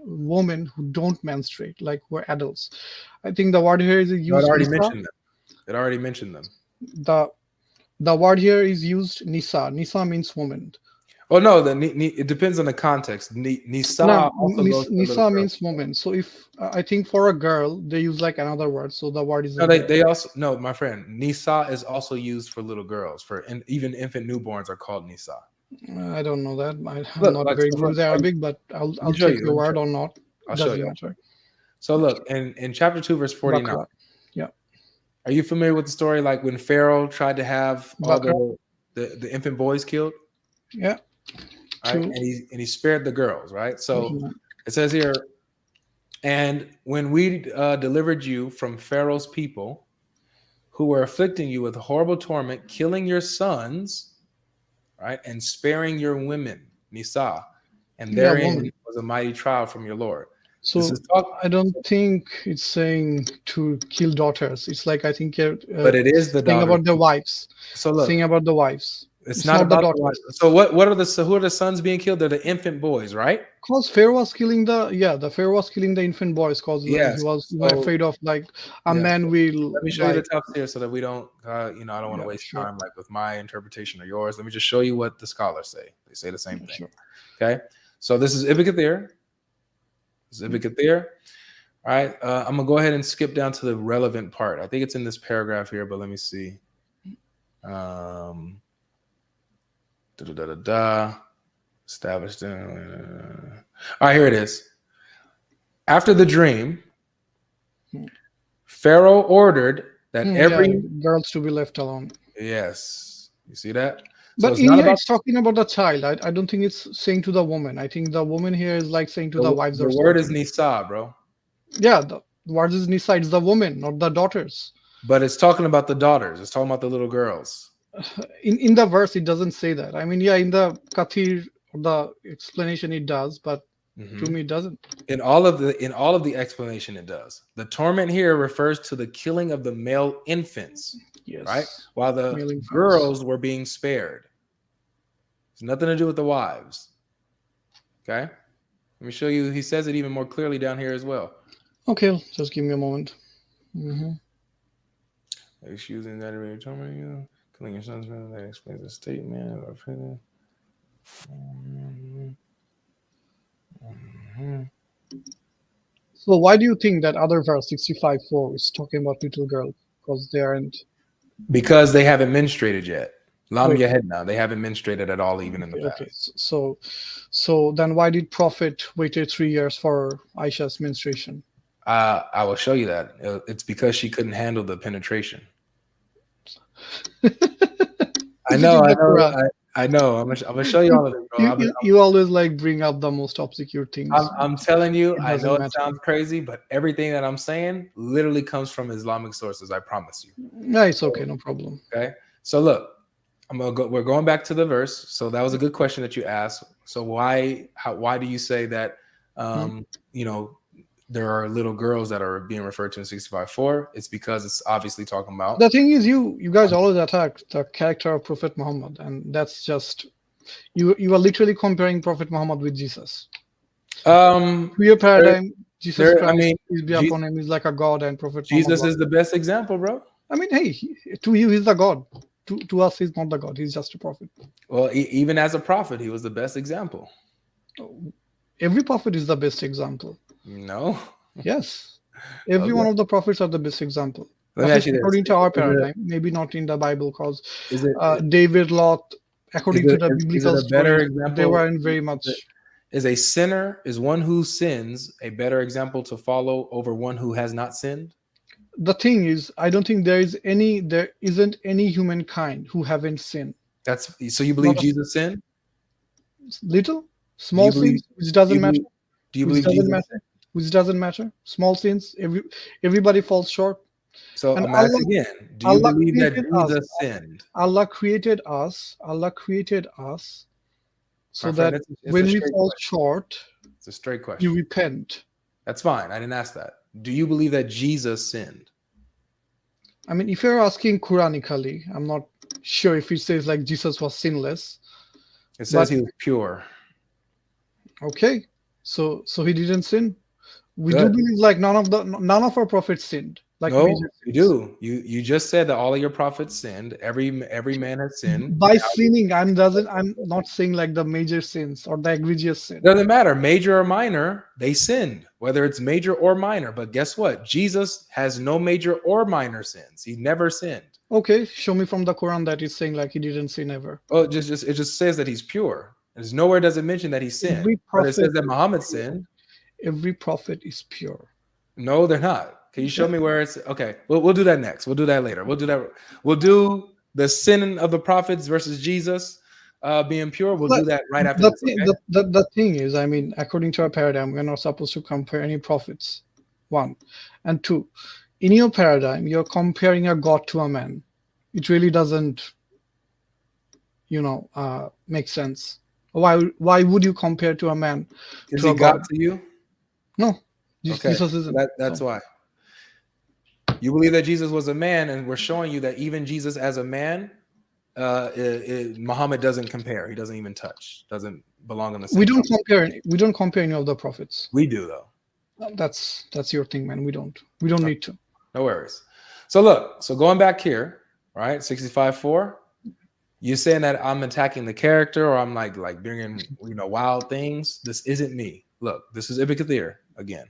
women who don't menstruate, like who are adults. I think the word here is used. It already mentioned them. It already mentioned them. The word here is used nisa. Nisa means woman. Oh no, it depends on the context. Nisa Nisa means woman. So if I think for a girl they use like another word. So the word is they also my friend. Nisa is also used for little girls. And even infant newborns are called nisa. I don't know that. I'm not very good with Arabic, but I'll check the word or not. I'll show you. Matter. So look in chapter 2 verse 49. Bakra. Yeah. Are you familiar with the story like when Pharaoh tried to have all the infant boys killed? Yeah. Right? And he spared the girls, right? So it says here, and when we delivered you from Pharaoh's people who were afflicting you with horrible torment, killing your sons, right, and sparing your women, Nisa, and therein was a mighty trial from your Lord. So I don't think it's saying to kill daughters. It's like I think but it is the thing about the wives. So look, saying about the wives. It's not about the daughters. So who are the sons being killed? They're the infant boys, right? Because Pharaoh was killing the Pharaoh was killing the infant boys because he was afraid of like a man will. Let me show you the text here so that we don't I don't want to waste time like with my interpretation or yours. Let me just show you what the scholars say. They say the same thing. Sure. Okay, so this is Ibn Kathir. All right, I'm gonna go ahead and skip down to the relevant part. I think it's in this paragraph here, but let me see. Established. All right, here it is. After the dream, Pharaoh ordered that every girls to be left alone. Yes, you see that. But so it's talking about the child. I don't think it's saying to the woman. I think the woman here is like saying to the wives. The word is Nisa, bro. Yeah, the word is Nisa. It's the woman, not the daughters. But it's talking about the daughters. It's talking about the little girls. In the verse, it doesn't say that. I mean, yeah, in the Kathir, the explanation it does, but to me it doesn't. In all of the explanation, it does. The torment here refers to the killing of the male infants. Yes. Right? While the girls were being spared. It's nothing to do with the wives. Okay? Let me show you. He says it even more clearly down here as well. Okay, just give me a moment. Excusing that already torment you. Killing your sons, that explains the statement. So why do you think that other verse 65:4 is talking about little girls? Because they aren't. Because they haven't menstruated yet. Lam Yahedna, they haven't menstruated at all, even in the past. Okay, so then why did Prophet waited 3 years for Aisha's menstruation? I will show you that. It's because she couldn't handle the penetration. I I know. I'm gonna show you all of it, bro. You always like bring up the most obscure things. I'm telling you, It I doesn't know it matter. sounds crazy, but everything that I'm saying literally comes from Islamic sources. I promise you. Yeah, it's okay, no problem. Okay. So look, we're going back to the verse. So that was a good question that you asked. So why do you say that you know, there are little girls that are being referred to in 65:4? It's because it's obviously talking about The thing is, you guys always attack the character of Prophet Muhammad, and that's just you are literally comparing Prophet Muhammad with Jesus. To your paradigm, Jesus Christ, peace be upon him, is like a god, and Prophet Jesus Muhammad is the best example, bro. I mean, hey, to you he's the god. To us, he's not the god. He's just a prophet. Well, even as a prophet, he was the best example. Every prophet is the best example. No. Yes. Every one of the prophets are the best example. Let me ask you this. According to our paradigm, maybe not in the Bible, because David, Lot, according to the biblical story, they weren't very much. Is a sinner, is one who sins, a better example to follow over one who has not sinned? The thing is, I don't think there isn't any humankind who haven't sinned. That's so you believe Jesus sinned? Little, small sins, which doesn't matter. Do you believe Jesus? Which doesn't matter. Small sins, everybody falls short. So I'm asking again, do you believe that Jesus sinned? Allah created us. Allah created us so that when we fall short, it's a straight question. You repent. That's fine. I didn't ask that. Do you believe that Jesus sinned? I mean, if you're asking Quranically, I'm not sure if it says like Jesus was sinless. It says he was pure. Okay, so he didn't sin. We do believe like none of our prophets sinned. Like no, you do. You just said that all of your prophets sinned. Every man has sinned. By sinning, I'm not saying like the major sins or the egregious sin. Doesn't matter, major or minor, they sinned, whether it's major or minor. But guess what? Jesus has no major or minor sins. He never sinned. Okay, show me from the Quran that it's saying like he didn't sin ever. Oh, it just says that he's pure. There's nowhere does it mention that he sinned. But it says that Muhammad sinned. Every prophet is pure. No, they're not. Can you show me where it's okay? We'll do that next. We'll do that later. We'll do the sin of the prophets versus Jesus being pure. We'll do that right after this. The thing is, I mean, according to our paradigm, we're not supposed to compare any prophets. One. And two, in your paradigm, you're comparing a god to a man. It really doesn't, make sense. Why would you compare to a man? Is he God to you? No. Okay. Jesus isn't. That's why. You believe that Jesus was a man, and we're showing you that even Jesus as a man, Muhammad doesn't compare. He doesn't even touch. Doesn't belong in the same. We don't compare any of the prophets. We do though. That's your thing, man. We don't need to. No worries. So look. So going back here, right? 65:4. You're saying that I'm attacking the character, or I'm like bringing wild things. This isn't me. Look, this is Ibn Kathir again.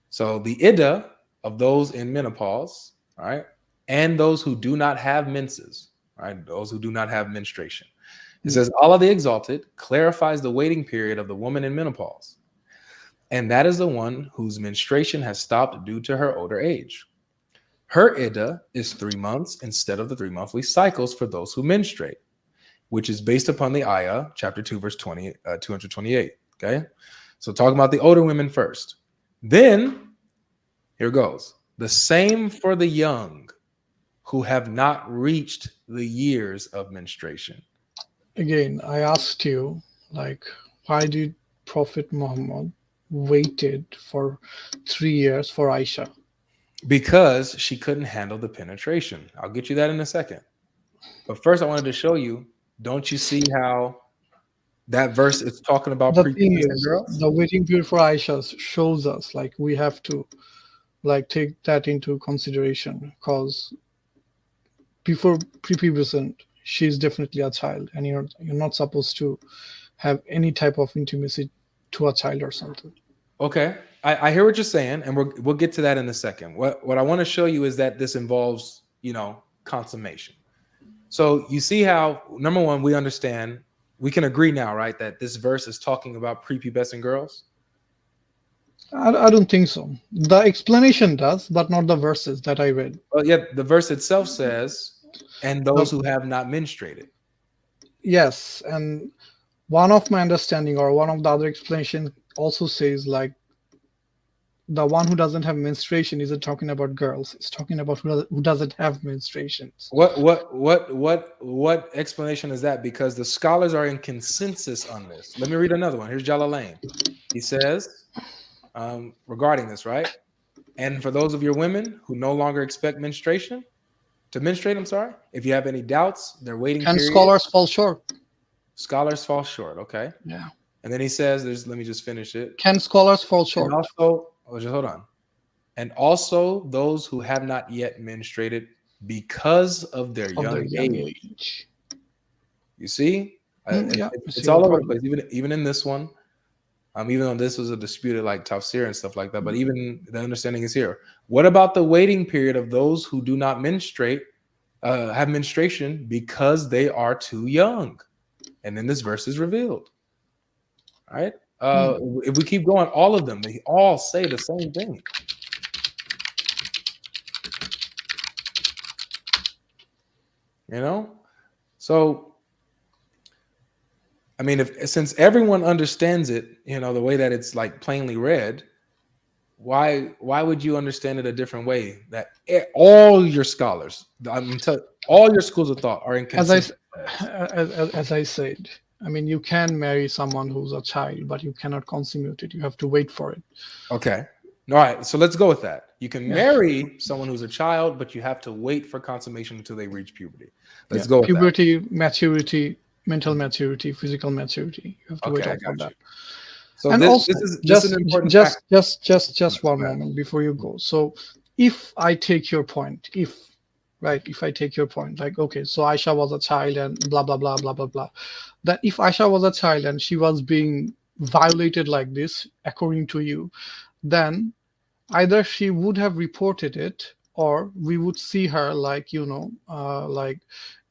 So the iddah of those in menopause, right, and those who do not have menses, right, those who do not have menstruation. It says Allah the Exalted clarifies the waiting period of the woman in menopause, and that is the one whose menstruation has stopped due to her older age. Her iddah is 3 months instead of the 3 monthly cycles for those who menstruate, which is based upon the ayah, chapter 2, verse 228. Okay, so talking about the older women first. Then here goes. The same for the young who have not reached the years of menstruation. Again, I asked you, like, why did Prophet Muhammad waited for 3 years for Aisha? Because she couldn't handle the penetration. I'll get you that in a second. But first, I wanted to show you, don't you see how that verse is talking about the thing is, the waiting period for Aisha shows us like we have to take that into consideration, because before prepubescent, she's definitely a child, and you're not supposed to have any type of intimacy to a child or something. Okay, I hear what you're saying, and we'll get to that in a second. What I want to show you is that this involves consummation. So you see how, number one, we understand, we can agree now, right, that this verse is talking about prepubescent girls? I don't think so. The explanation does, but not the verses that I read. Well, yeah, the verse itself says, and those who have not menstruated. yes, and one of my understanding or one of the other explanation also says like the one who doesn't have menstruation isn't talking about girls. It's talking about who doesn't have menstruations. What explanation is that? Because the scholars are in consensus on this. Let me read another one. Here's Jalalain. He says regarding this, right? And for those of your women who no longer expect to menstruate, I'm sorry, if you have any doubts, their waiting And period. scholars fall short. Scholars fall short. Okay. Yeah. And then he says, let me just finish it. Can scholars fall short? And also, just hold on. And also those who have not yet menstruated because of their young age. You see? Yeah, it's all over the place. Even in this one, even though this was a disputed like tafsir and stuff like that, but even the understanding is here. What about the waiting period of those who do not menstruate, have menstruation because they are too young? And then this verse is revealed. All right. If we keep going, all of them, they all say the same thing. You know? So I mean, since everyone understands it, you know, the way that it's like plainly read, why would you understand it a different way? That all your scholars, all your schools of thought are in consensus. As I said, I mean, you can marry someone who's a child, but you cannot consummate it. You have to wait for it. Okay. All right. So let's go with that. You can marry someone who's a child, but you have to wait for consummation until they reach puberty. Let's go with puberty, maturity, mental maturity, physical maturity. You have to wait for that. So and this also, is an important fact. just one moment before you go. So if I take your point, if I take your point, like, okay, so Aisha was a child and blah, blah, blah, blah, blah, blah. That if Aisha was a child and she was being violated like this, according to you, then either she would have reported it or we would see her like, like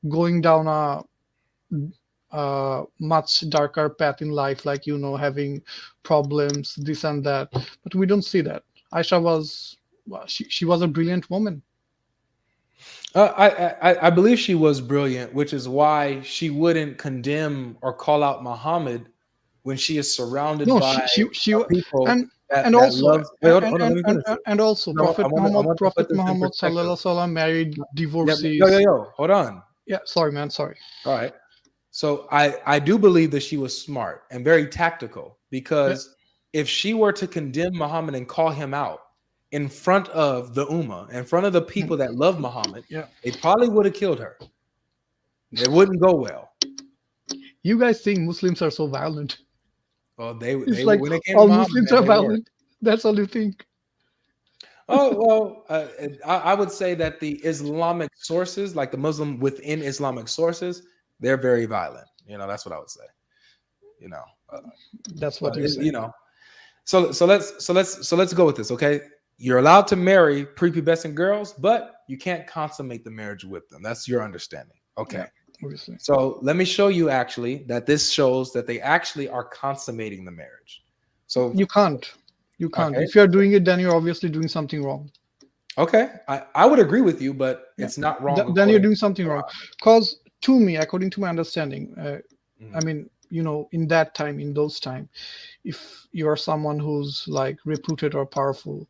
going down a much darker path in life, like, having problems, this and that. But we don't see that. Aisha was, she was a brilliant woman. I believe she was brilliant, which is why she wouldn't condemn or call out Muhammad when she is surrounded by people and also Prophet Muhammad sallallahu alaihi wasallam married divorcees. Yo, hold on. Yeah, sorry, man. Sorry. All right. So I do believe that she was smart and very tactical, because if she were to condemn Muhammad and call him out in front of the Ummah, in front of the people that love Muhammad, they probably would have killed her. It wouldn't go well. You guys think Muslims are so violent? Well, they like when it came all to Muhammad, Muslims are violent. That's all you think. Oh, well, I would say that the Islamic sources, like the Muslim within Islamic sources, they're very violent. You know, that's what I would say. You know, that's what you say. You know, so let's go with this. Okay, you're allowed to marry prepubescent girls, but you can't consummate the marriage with them. That's your understanding. Okay. Yeah, obviously. So let me show you actually that this shows that they actually are consummating the marriage. So you can't. Okay. If you're doing it, then you're obviously doing something wrong. Okay, I would agree with you, but it's not wrong. Then you're doing something wrong. Because to me, according to my understanding, I mean, in that time, in those time, if you're someone who's like reputed or powerful,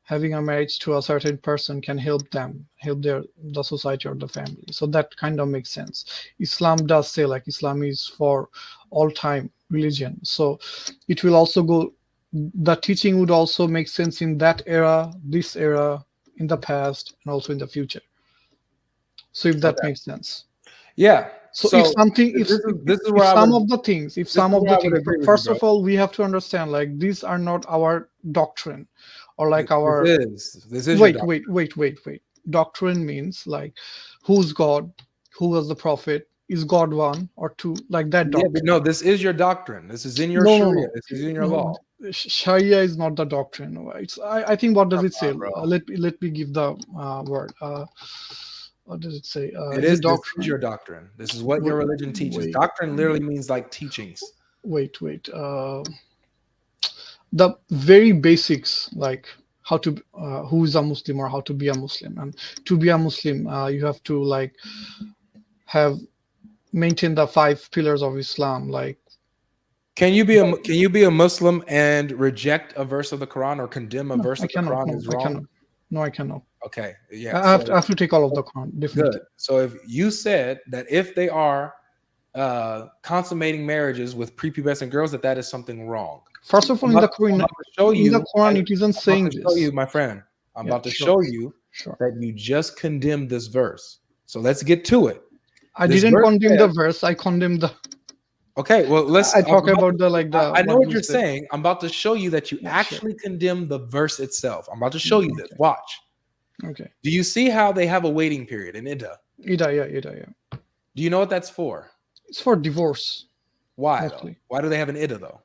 having a marriage to a certain person can help them, help the society or the family. So that kind of makes sense. Islam does say like Islam is for all time religion. So it will also go, the teaching would also make sense in that era, this era, in the past, and also in the future. So if that makes sense. Yeah. So if something, if some of the things, first of all, we have to understand like these are not our doctrine, or like our. This is wait. Doctrine means like who's God, who was the prophet, is God one or two, like that doctrine. Yeah, but no, this is your doctrine. This is in your Sharia. This is in your law. Sharia is not the doctrine. It's I think, what does it say? Let me give the word. What does it say? This is your doctrine. This is what your religion teaches. Doctrine literally means like teachings. Wait. The very basics, like how to who is a Muslim or how to be a Muslim. And to be a Muslim, you have to like have maintain the 5 pillars of Islam. Like, Can you be a Muslim and reject a verse of the Quran or condemn a no, verse I of the cannot. Quran No, as I wrong? cannot. No, I cannot. Okay, yeah. I have to take all of the Quran. Definitely. Good. So if you said that if they are consummating marriages with prepubescent girls, that is something wrong. First of all, I'm in the about to Quran, show you. it isn't saying to show you, this. my friend. I'm Yeah, about to sure. show you Sure. that you just condemned this verse. So let's get to it. I This didn't verse condemn the says- verse. I condemned the. Okay, well, I talk about the like the. I know what you you're said. saying. I'm about to show you that you Yeah, actually condemn the verse itself. I'm about to show you this. Okay. Watch. Okay. Do you see how they have a waiting period in Idda? Ida. Do you know what that's for? It's for divorce. Why? Mostly. Though? Why do they have an Idda though?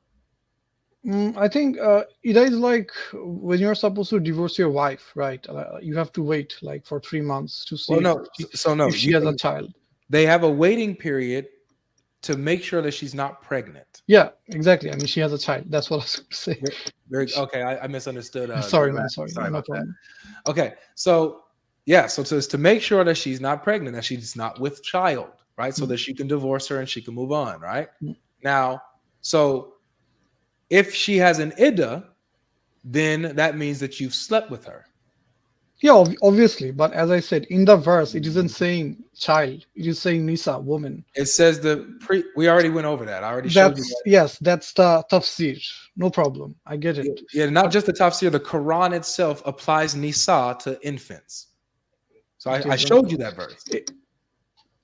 I think Ida is like when you're supposed to divorce your wife, right? You have to wait like for 3 months to see if she has a child. They have a waiting period to make sure that she's not pregnant. Yeah, exactly. I mean, she has a child. That's what I was going to say. Okay, I misunderstood. Sorry, man. Sorry about no that. problem. Okay, so yeah, so it's to make sure that she's not pregnant, that she's not with child, right? So that she can divorce her and she can move on, right? Now, so if she has an Idda, then that means that you've slept with her. Yeah, obviously. But as I said, in the verse, it isn't saying child. It is saying Nisa, woman. It says we already went over that. I already showed you that. Yes, that's the tafsir. No problem. I get it. Yeah, not just the tafsir. The Quran itself applies Nisa to infants. So I showed you that verse.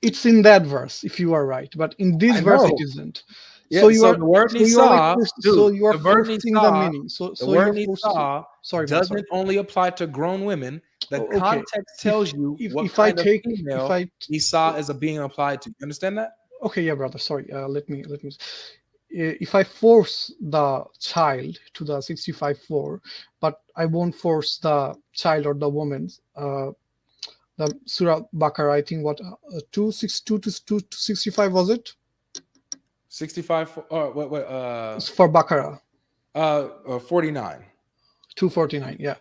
It's in that verse, if you are right. But in this verse, it isn't. Yeah, so you are the word Nisa, so you are the word forcing Nisa, the meaning. So the word Nisa doesn't only apply to grown women. The context tells you what kind of female Nisa is being applied to. You understand that? Okay, yeah, brother. Sorry. Let me. If I force the child to the 65:4, but I won't force the child or the woman. The Surah Baqarah, I think, what 262 to 265 was it? 65 for for Baqarah. 49. 249, yeah.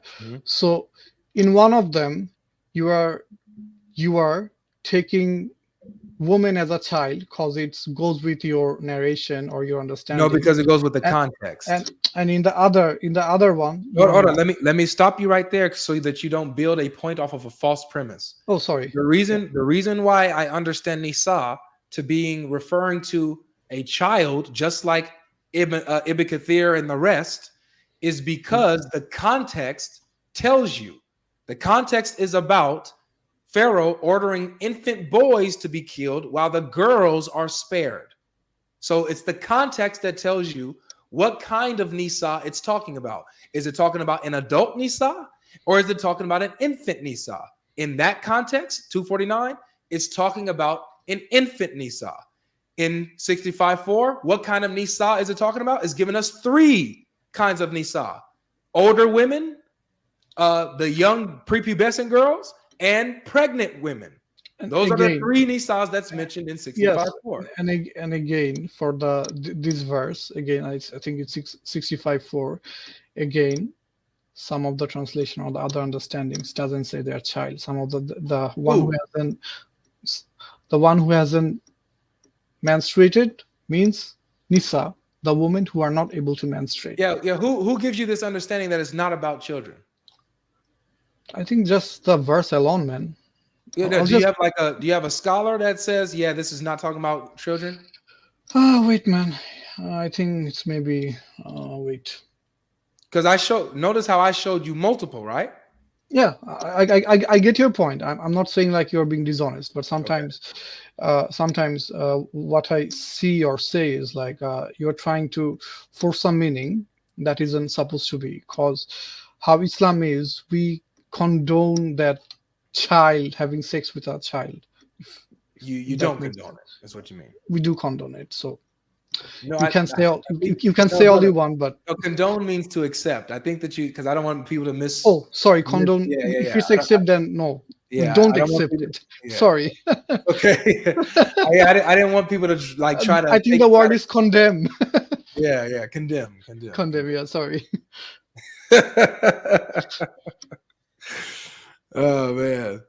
So in one of them, you are taking woman as a child because it goes with your narration or your understanding. No, because it goes with the context. And in the other one. Hold on. Let me stop you right there so that you don't build a point off of a false premise. Oh, sorry. The reason why I understand Nisa to being referring to a child, just like Ibn Kathir and the rest, is because the context tells you. The context is about Pharaoh ordering infant boys to be killed while the girls are spared. So it's the context that tells you what kind of Nisa it's talking about. Is it talking about an adult Nisa or is it talking about an infant Nisa? In that context, 249, it's talking about an infant Nisa. In 65:4, what kind of Nisa is it talking about? It's giving us 3 kinds of Nisa. Older women, the young prepubescent girls, and pregnant women. Those are the 3 Nisas that's mentioned in 65:4. Yes, and again, for this verse, again, I think it's 65:4. Again, some of the translation or the other understandings doesn't say their child. Some of the one who hasn't menstruated means Nisa, the women who are not able to menstruate. Yeah. Who gives you this understanding that it's not about children? I think just the verse alone, man. Yeah, do you have a scholar that says, yeah, this is not talking about children? Oh, wait, man. I think it's maybe wait. Because notice how I showed you multiple, right? Yeah, I get your point. I'm not saying like you're being dishonest, but sometimes what I see or say is like you're trying to force some meaning that isn't supposed to be. Because how Islam is, we condone that child having sex with a child. You don't condone it. That's what you mean. We do condone it. So no, you can say all you want, but condone means to accept. I think that because I don't want people to miss. Oh, sorry, condone. If it's accept, then no. Yeah, don't accept it. Yeah. Sorry. Okay. I didn't want people to like try to. I think the word is condemn. Yeah, condemn. Condemn. Yeah, sorry. Oh man.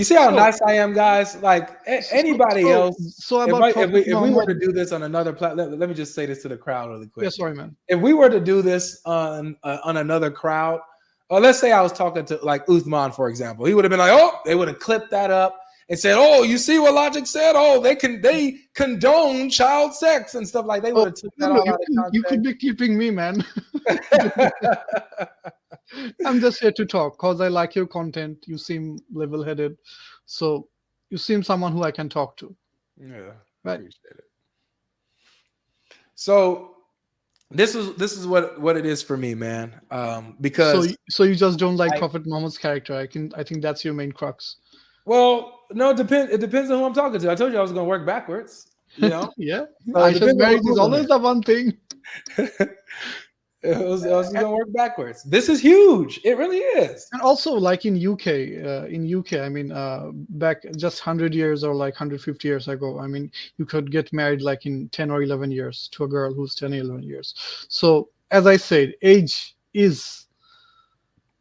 You see how So- nice I am, guys? Like anybody else. So If, about I, if, Prophet we, if we were Muhammad. to do this on another platform, let me just say this to the crowd really quick. Yeah, sorry, man. If we were to do this on another crowd, or let's say I was talking to like Uthman, for example, he would have been like, oh, they would have clipped that up and said, oh, you see what Logic said? Oh, they condone child sex and stuff like they would have took that all out of you could be clipping me, man. I'm just here to talk because I like your content. You seem level-headed, so you seem someone who I can talk to. Yeah, Right. appreciate it. So this is what it is for me, man. Because So you just don't like I- Prophet Muhammad's character. I think that's your main crux. well, no, it depends on who I'm talking to. I told you I was gonna work backwards. You know, Yeah, So it Aisha's depends on marriage who's is on always the one thing. I was gonna work backwards. This is huge. It really is. And also, like in UK, I mean, back just 100 years or like 150 years ago, I mean, you could get married like in 10 or 11 years to a girl who's 10 or 11 years. So, as I said, age is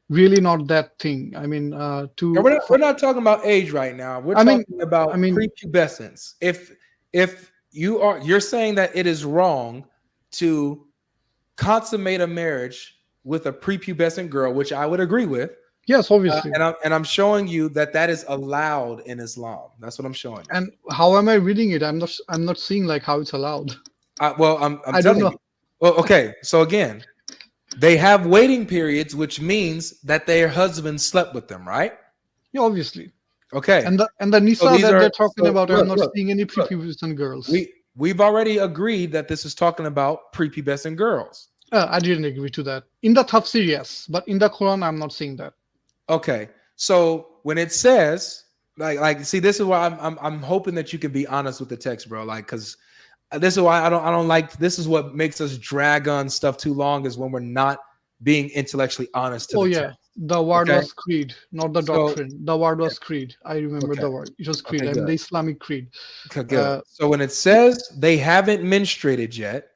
really not that thing. I mean, And we're not talking about age right now. We're talking about prepubescence. If you're saying that it is wrong to consummate a marriage with a prepubescent girl, which I would agree with. Yes, obviously. And I'm showing you that is allowed in Islam. That's what I'm showing you. And how am I reading it? I'm not seeing like how it's allowed. I'm I don't telling know. you. Well, okay. So again, they have waiting periods, which means that their husband slept with them, right? Yeah, obviously. Okay. And the Nisa So these that are- they're talking so about, look, I'm not look, seeing any prepubescent girls. We've already agreed that this is talking about prepubescent girls. I didn't agree to that. In the Tafsir, yes, but in the Quran, I'm not seeing that. Okay. So when it says like see, this is why I'm hoping that you can be honest with the text, bro. Like, because this is why I don't like, this is what makes us drag on stuff too long, is when we're not being intellectually honest to the text. The word Okay. was creed, not the So- doctrine. The word was creed. I remember Okay. the word. It was creed. Okay, I mean, good. the Islamic creed. Okay, good. So when it says they haven't menstruated yet,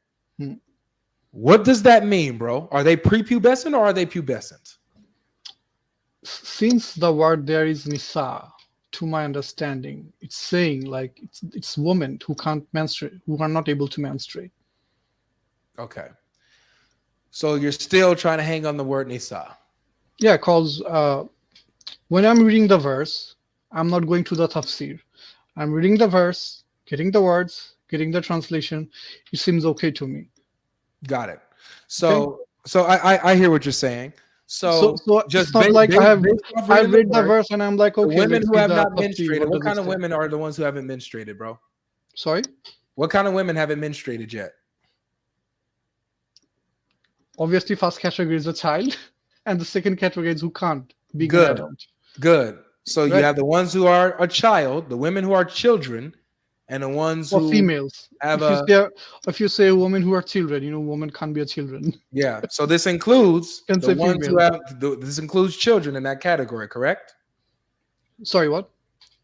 what does that mean, bro? Are they prepubescent or are they pubescent? Since the word there is Nisa, to my understanding, it's saying like it's women who can't menstruate, who are not able to menstruate. Okay. So you're still trying to hang on the word Nisa. Yeah, because when I'm reading the verse, I'm not going to the tafsir. I'm reading the verse, getting the words, getting the translation. It seems okay to me. Got it. So I hear what you're saying. So just it's not like I've read the verse, verse and I'm like, okay, the women let's who see have the not tafsir, menstruated, what does kind it of say? women are the ones who haven't menstruated, bro? Sorry? What kind of women haven't menstruated yet? Obviously, first category is a child, and the second category is who can't be Good. an adult. Good. So you Right. have the ones who are a child, the women who are children, and the ones Or who females. have If you say women who are children, women can't be a children. yeah. So this includes Can the say ones who female. this includes children in that category, correct? Sorry, what?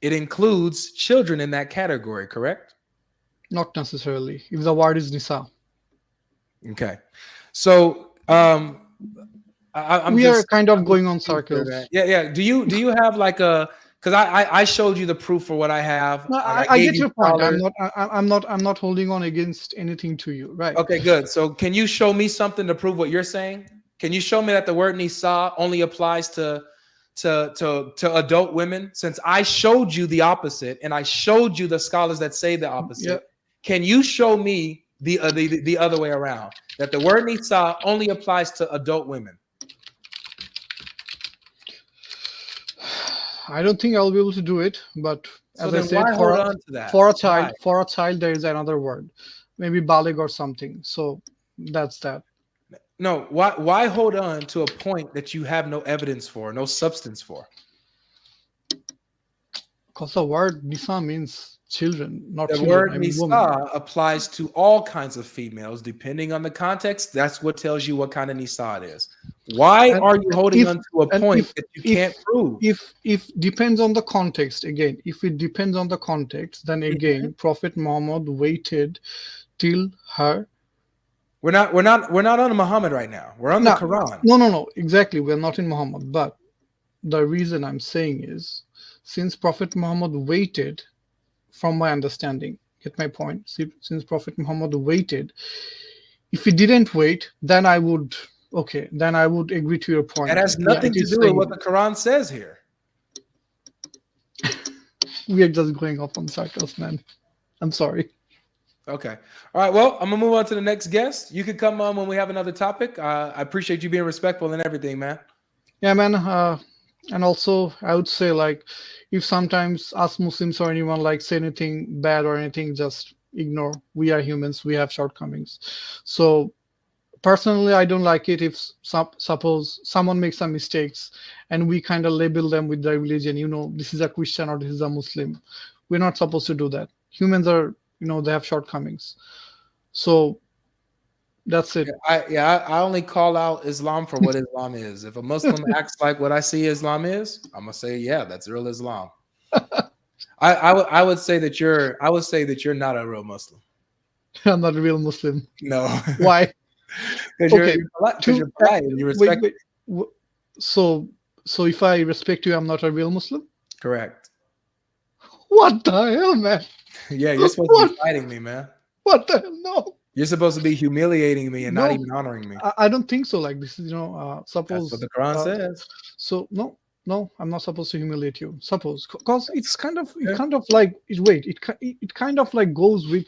It includes children in that category, correct? Not necessarily. If the word is Nisa. Okay. So I'm We just are kind of going on circles. Yeah. Do you have like a, because I showed you the proof for what I have. No, Like, I gave get you your point. colors. I'm not holding on against anything to you, right? Okay, good. So can you show me something to prove what you're saying? Can you show me that the word Nisa only applies to adult women? Since I showed you the opposite, and I showed you the scholars that say the opposite. Yeah. Can you show me the other way around, that the word Nisa only applies to adult women? I don't think I'll be able to do it, but So as I then said, why hold on to that? for a Why? child, there is another word, maybe balig or something. So that's that. No, why hold on to a point that you have no evidence for, no substance for? Because the word Nisa means children, not The children. word I mean Nisa women. applies to all kinds of females, depending on the context. That's what tells you what kind of Nisa it is. Why And are you holding on to a and point that you can't prove? If depends on the context, again, if it depends on the context, then again, Prophet Muhammad waited till her. We're not on Muhammad right now. We're on the Quran. No, exactly. We're not in Muhammad. But the reason I'm saying is, since Prophet Muhammad waited, from my understanding, get my point. Since Prophet Muhammad waited, if he didn't wait, then I would agree to your point. That has Yeah, nothing it to is do with saying what the Quran says here. we are just going off on circles, man. I'm sorry. Okay. All right. Well, I'm gonna move on to the next guest. You could come on when we have another topic. I appreciate you being respectful and everything, man. Yeah, man. And also, I would say, like, if sometimes us Muslims or anyone like say anything bad or anything, just ignore. We are humans. We have shortcomings. So personally, I don't like it if suppose someone makes some mistakes and we kind of label them with their religion. This is a Christian or this is a Muslim. We're not supposed to do that. Humans are, they have shortcomings. So that's it. I only call out Islam for what Islam is. If a Muslim acts like what I see Islam is, I'm gonna say, yeah, that's real Islam. I would say that you're not a real Muslim. I'm not a real Muslim. No. Why? Because you're polite and you respect. Wait. So if I respect you, I'm not a real Muslim? Correct. What the hell, man? Yeah, you're supposed to be fighting me, man. What the hell? No. You're supposed to be humiliating me and No, not even honoring me. I don't think so. Like, this is, suppose. That's what the Quran says. So no, I'm not supposed to humiliate you. Suppose, because it's kind of like it kind of like goes with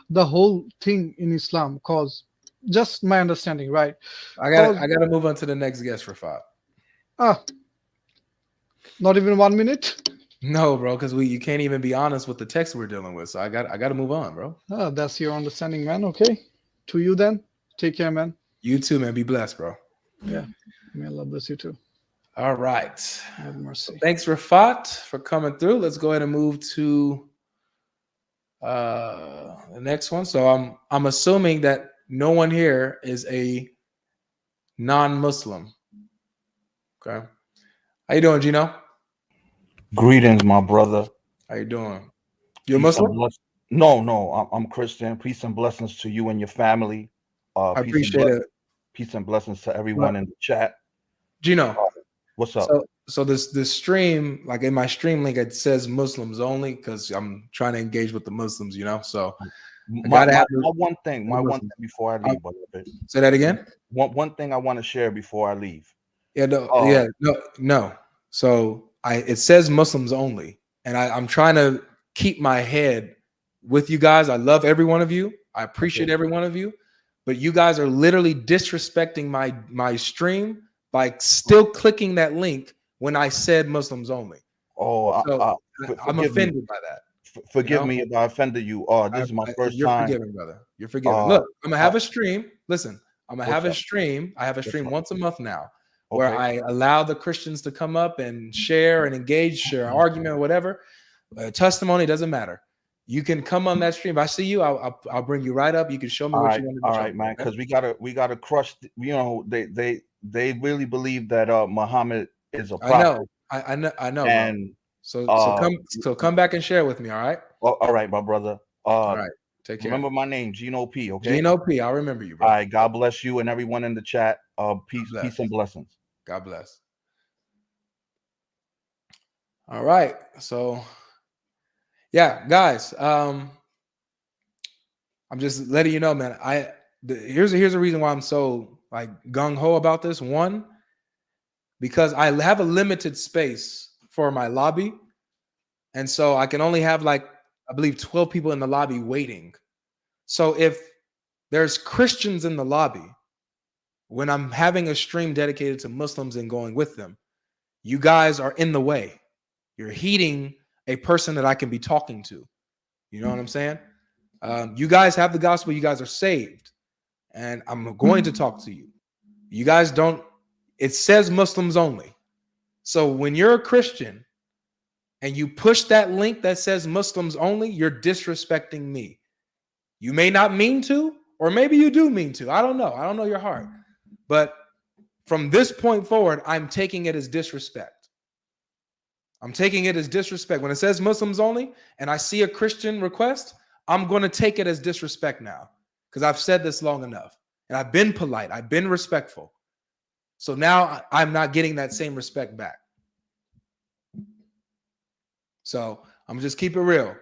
the whole thing in Islam. Cause just my understanding, right? I gotta move on to the next guest, Rafat. Not even 1 minute. No, bro, because you can't even be honest with the text we're dealing with. So I got to move on, bro. That's your understanding, man. Okay, to you then. Take care, man. You too, man. Be blessed, bro. Yeah, may Allah bless you too. All right. Have mercy. Thanks, Rafat, for coming through. Let's go ahead and move to the next one. So I'm assuming that no one here is a non-Muslim. Okay. How you doing, Gino? Greetings, my brother. How you doing? You're a Muslim? No, I'm Christian. Peace and blessings to you and your family. I appreciate it. Peace and blessings to everyone in the chat. Gino, what's up? So this stream, like in my stream link, it says Muslims only because I'm trying to engage with the Muslims, So my one thing before I leave, brother. Say that again. One thing I want to share before I leave. No. So it says Muslims only, and I'm trying to keep my head with you guys. I love every one of you. I appreciate every one of you, but you guys are literally disrespecting my stream by still clicking that link when I said Muslims only. I'm offended by that. Forgive me if I offended you. This is my first you're time. You're forgiven, brother. You're forgiven. Look, I'm gonna have a stream. Listen, I'm gonna have a stream. I have a stream once a month now, where I allow the Christians to come up and share and engage, share an argument or whatever. Testimony doesn't matter. You can come on that stream. If I see you, I'll bring you right up. You can show me what you want to do. All right, man. Because we gotta crush. They really believe that Muhammad is a prophet. I know. And so come back and share with me. All right. All right, my brother. All right. Take care. Remember my name, Gino P. Okay. Gino P. I'll remember you, bro. All right. God bless you and everyone in the chat. Peace and blessings. God bless. All right. So, yeah, guys. I'm just letting you know, man. Here's a reason why I'm so like gung ho about this. One, because I have a limited space for my lobby, and so I can only have I believe 12 people in the lobby waiting. So if there's Christians in the lobby, when I'm having a stream dedicated to Muslims and going with them, you guys are in the way. You're heeding a person that I can be talking to. You know what I'm saying? You guys have the gospel. You guys are saved. And I'm going to talk to you. You guys don't. It says Muslims only. So when you're a Christian and you push that link that says Muslims only, you're disrespecting me. You may not mean to, or maybe you do mean to. I don't know. I don't know your heart. But from this point forward, I'm taking it as disrespect. I'm taking it as disrespect. When it says Muslims only and I see a Christian request, I'm going to take it as disrespect now because I've said this long enough and I've been polite. I've been respectful. So now I'm not getting that same respect back. So I'm gonna just keep it real.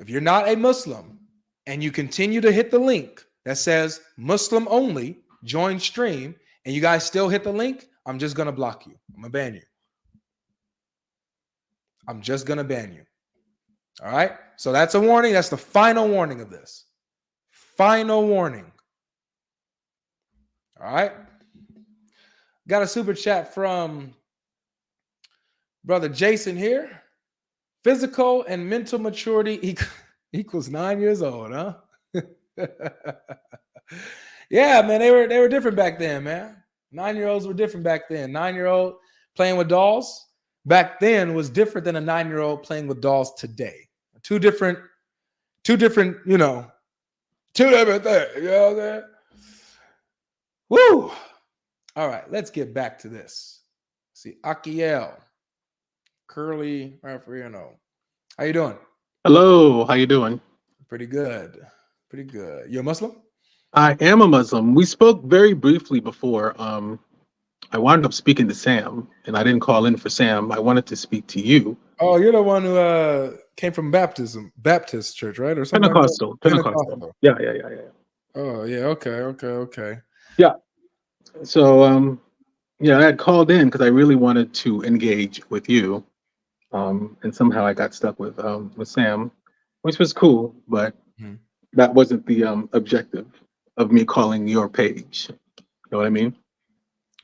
If you're not a Muslim and you continue to hit the link that says Muslim only, join stream, and you guys still hit the link, I'm just gonna block you. I'm gonna ban you. I'm just gonna ban you. All right. So that's a warning. That's the final warning of this. Final warning. All right. Got a super chat from brother Jason here. Physical and mental maturity equals 9 years old, huh? Yeah, man, they were different back then, man. 9-year-olds were different back then. 9-year-old playing with dolls back then was different than a 9-year-old playing with dolls today. Two different, two different things. You know what I'm saying? Woo! All right, let's get back to this. See, Akiel, Curly Raffarino. How you doing? Hello, how you doing? Pretty good. Pretty good. You a Muslim? I am a Muslim. We spoke very briefly before. I wound up speaking to Sam, and I didn't call in for Sam. I wanted to speak to you. Oh, you're the one who came from Baptist church, right? Or something Pentecostal. like that? Pentecostal. Yeah. Oh, yeah. Okay. Yeah. So, yeah, I had called in because I really wanted to engage with you. And somehow I got stuck with Sam, which was cool, but that wasn't the objective of me calling your page. You know what I mean?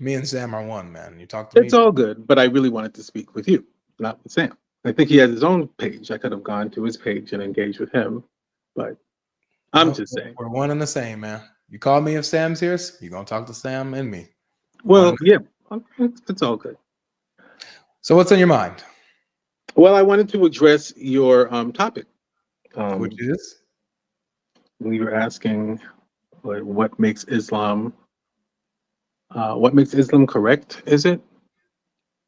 Me and Sam are one, man. You talk to me. It's all good, but I really wanted to speak with you, not with Sam. I think he has his own page. I could have gone to his page and engaged with him, but I'm just saying. We're one and the same, man. You call me if Sam's here, you're going to talk to Sam and me. Well, yeah, it's all good. So what's on your mind? Well, I wanted to address your topic. Which is? We were asking what makes Islam correct, is it?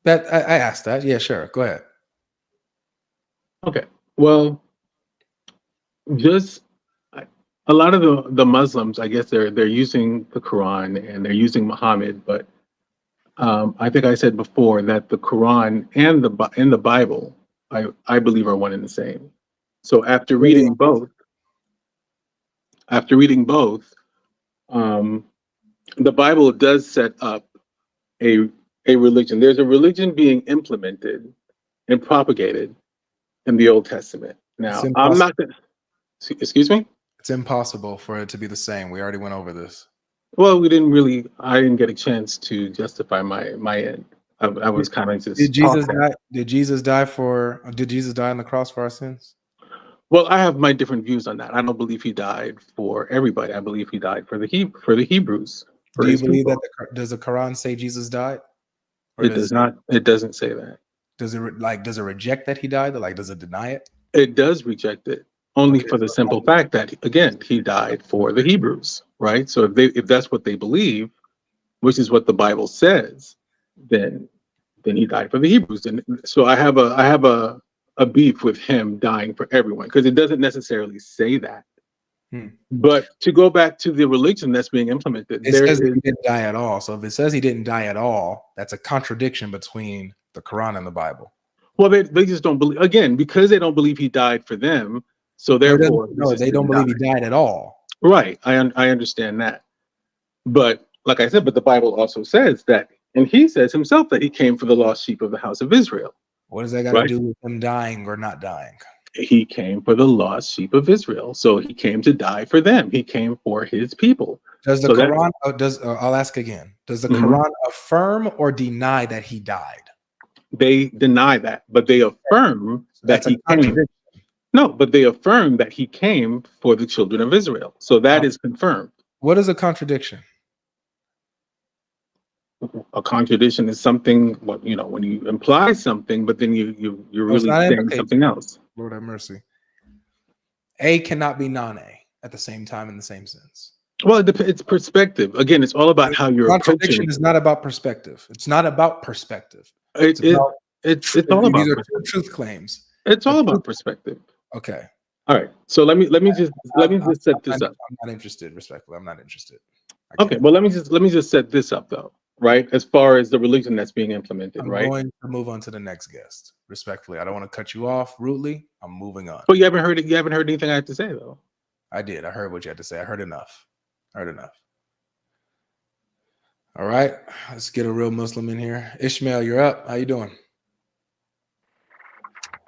That I asked that. Yeah, sure. Go ahead. Okay. Well, just a lot of the Muslims, I guess they're using the Quran and they're using Muhammad, but I think I said before that the Quran and the Bible, I believe, are one and the same. So after reading both, the Bible does set up a religion. There's a religion being implemented and propagated in the Old Testament. Now, I'm not going to, excuse me? It's impossible for it to be the same. We already went over this. Well, I didn't get a chance to justify my end. I was kind of just. Did Jesus die? Did Jesus die on the cross for our sins? Well, I have my different views on that. I don't believe he died for everybody. I believe he died for the Hebrews. Do you believe that does the Quran say Jesus died? It does not. It doesn't say that. Does it reject that he died? Like, does it deny it? It does reject it, only for the simple fact that, again, he died for the Hebrews, right? So if that's what they believe, which is what the Bible says, then he died for the Hebrews. And so I have a beef with him dying for everyone, because it doesn't necessarily say that. But to go back to the religion that's being implemented, it says he didn't die at all. So if it says he didn't die at all, that's a contradiction between the Quran and the Bible. Well, they just don't believe, again, because they don't believe he died for them. So therefore, no, they don't believe he died at all. Right. I understand that. But like I said, but the Bible also says that, and he says himself that he came for the lost sheep of the house of Israel. What does that got to do with him dying or not dying? He came for the lost sheep of Israel. So he came to die for them. He came for his people. Does the Quran, I'll ask again, does the Quran affirm or deny that he died? They deny that, but they affirm that he came. No, but they affirm that he came for the children of Israel. So that is confirmed. What is a contradiction? A contradiction is something, when you imply something, but then you're really saying something else. Lord have mercy. A cannot be non-A at the same time in the same sense. Well, it's perspective. Again, it's all about how you're contradiction is not about perspective. It's not about perspective. It's all about these are two truth claims. It's all about perspective. Okay. All right. So let me just set this up. I'm not interested. Respectfully, I'm not interested. Okay. Well, let me just set this up though. right? As far as the religion that's being implemented, I'm right? going to move on to the next guest. Respectfully, I don't want to cut you off rudely. I'm moving on. But you haven't heard it. You haven't heard anything I had to say though. I did. I heard what you had to say. I heard enough. Heard enough. All right, let's get a real Muslim in here. Ishmael, you're up. How you doing?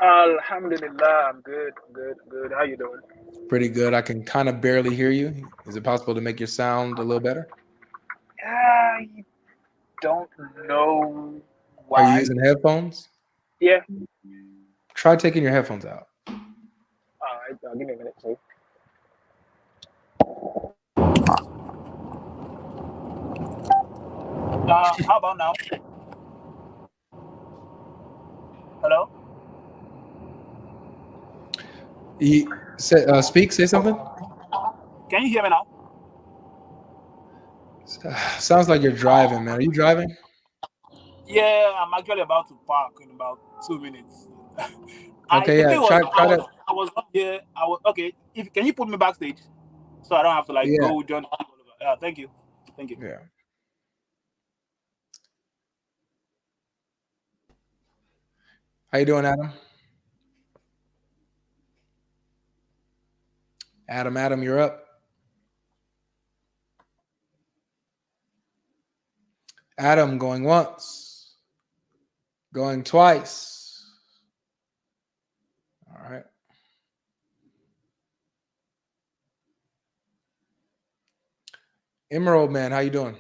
Alhamdulillah, I'm good, good. How you doing? Pretty good. I can kind of barely hear you. Is it possible to make your sound a little better? I don't know Are you why. using headphones? Yeah. Try taking your headphones out. All right, give me a minute, please. How about now? Hello? Speak. Say something. Can you hear me now? Sounds like you're driving, man. Are you driving? Yeah, I'm actually about to park in about 2 minutes. Okay, yeah. Try to. I was up here. Okay. Can you put me backstage so I don't have to Yeah. go join? Yeah, thank you. Yeah. How you doing, Adam? Adam, you're up. Adam going once, going twice. All right. Emerald man, how you doing?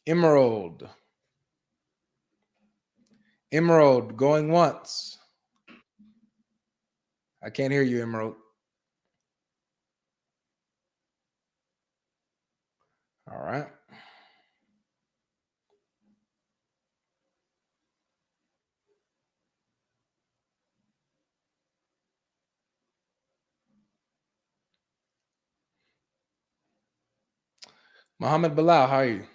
Emerald going once. I can't hear you, Emerald. All right. Mohammed Bilal, how are you?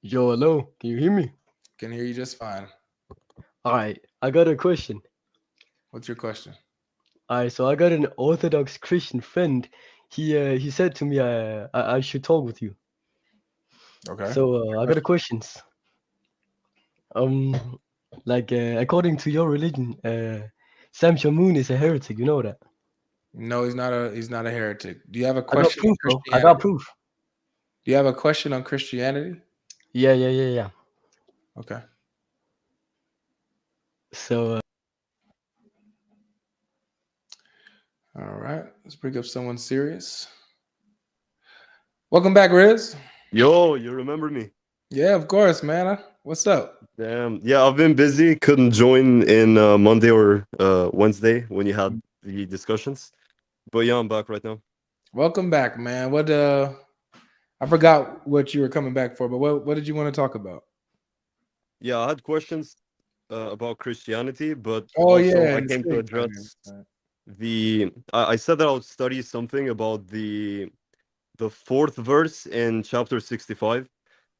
Yo, hello. Can you hear me? Can hear you just fine. All right. I got a question. What's your question? All right. So I got an Orthodox Christian friend. He said to me I should talk with you. Okay. So I got a questions. According to your religion, Sam Shamoon is a heretic. You know that? No, he's not a heretic. Do you have a I got question on proof, bro. I Christianity? got proof. Do you have a question on Christianity? Yeah. Okay. So All right. Let's bring up someone serious. Welcome back, Riz. Yo, you remember me? Yeah, of course, man. What's up? Damn. Yeah, I've been busy. Couldn't join in Monday or Wednesday when you had the discussions. But yeah, I'm back right now. Welcome back, man. I forgot what you were coming back for, but what did you want to talk about? Yeah, I had questions about Christianity, but Oh, also yeah, I and came to speak. address I said that I would study something about the fourth verse in chapter 65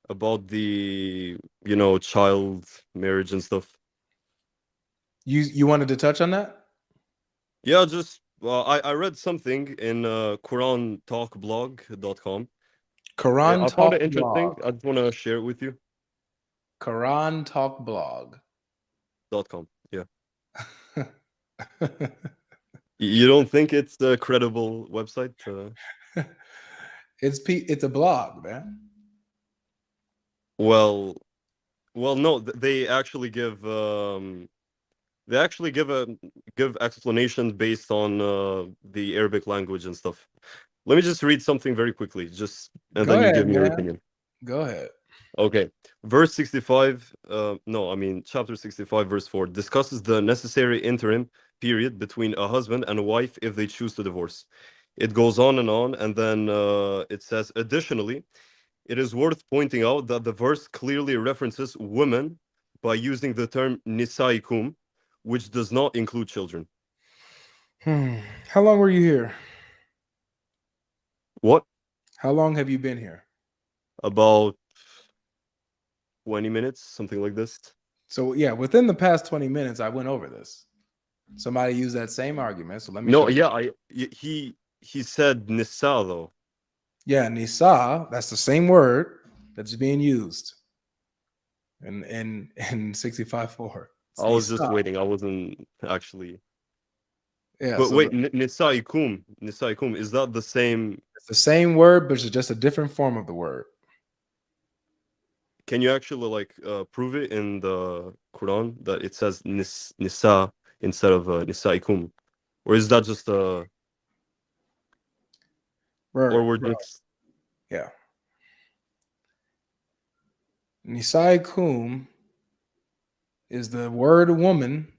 about the child marriage and stuff. You wanted to touch on that? Yeah, just I read something in QuranTalkBlog.com. Quran I Talk found it interesting. Blog. I just want to share it with you. Quran Talk Blog. .com. Yeah. You don't think it's a credible website? It's a blog, man. Well, no. They actually give give explanations based on the Arabic language and stuff. Let me just read something very quickly, and Go then you ahead, give me your man. opinion. Go ahead. Okay. Verse 65, chapter 65, verse 4 discusses the necessary interim period between a husband and a wife if they choose to divorce. It goes on, and then it says, additionally, it is worth pointing out that the verse clearly references women by using the term nisaikum, which does not include children. How long were you here? What? How long have you been here? About 20 minutes, something like this. So yeah, within the past 20 minutes, I went over this. Somebody used that same argument. So let me. No, yeah, he said nisa though. Yeah, Nisa, that's the same word that's being used in 65:4. It's I was just Nisa. waiting. I wasn't actually. Yeah, But so wait, Nisaikum. Nisaikum, is that the same? it's the same word, but it's just a different form of the word. Can you actually like prove it in the Quran that it says Nisa instead of Nisaikum? Or is that just or we're just Yeah. Nisaikum is the word woman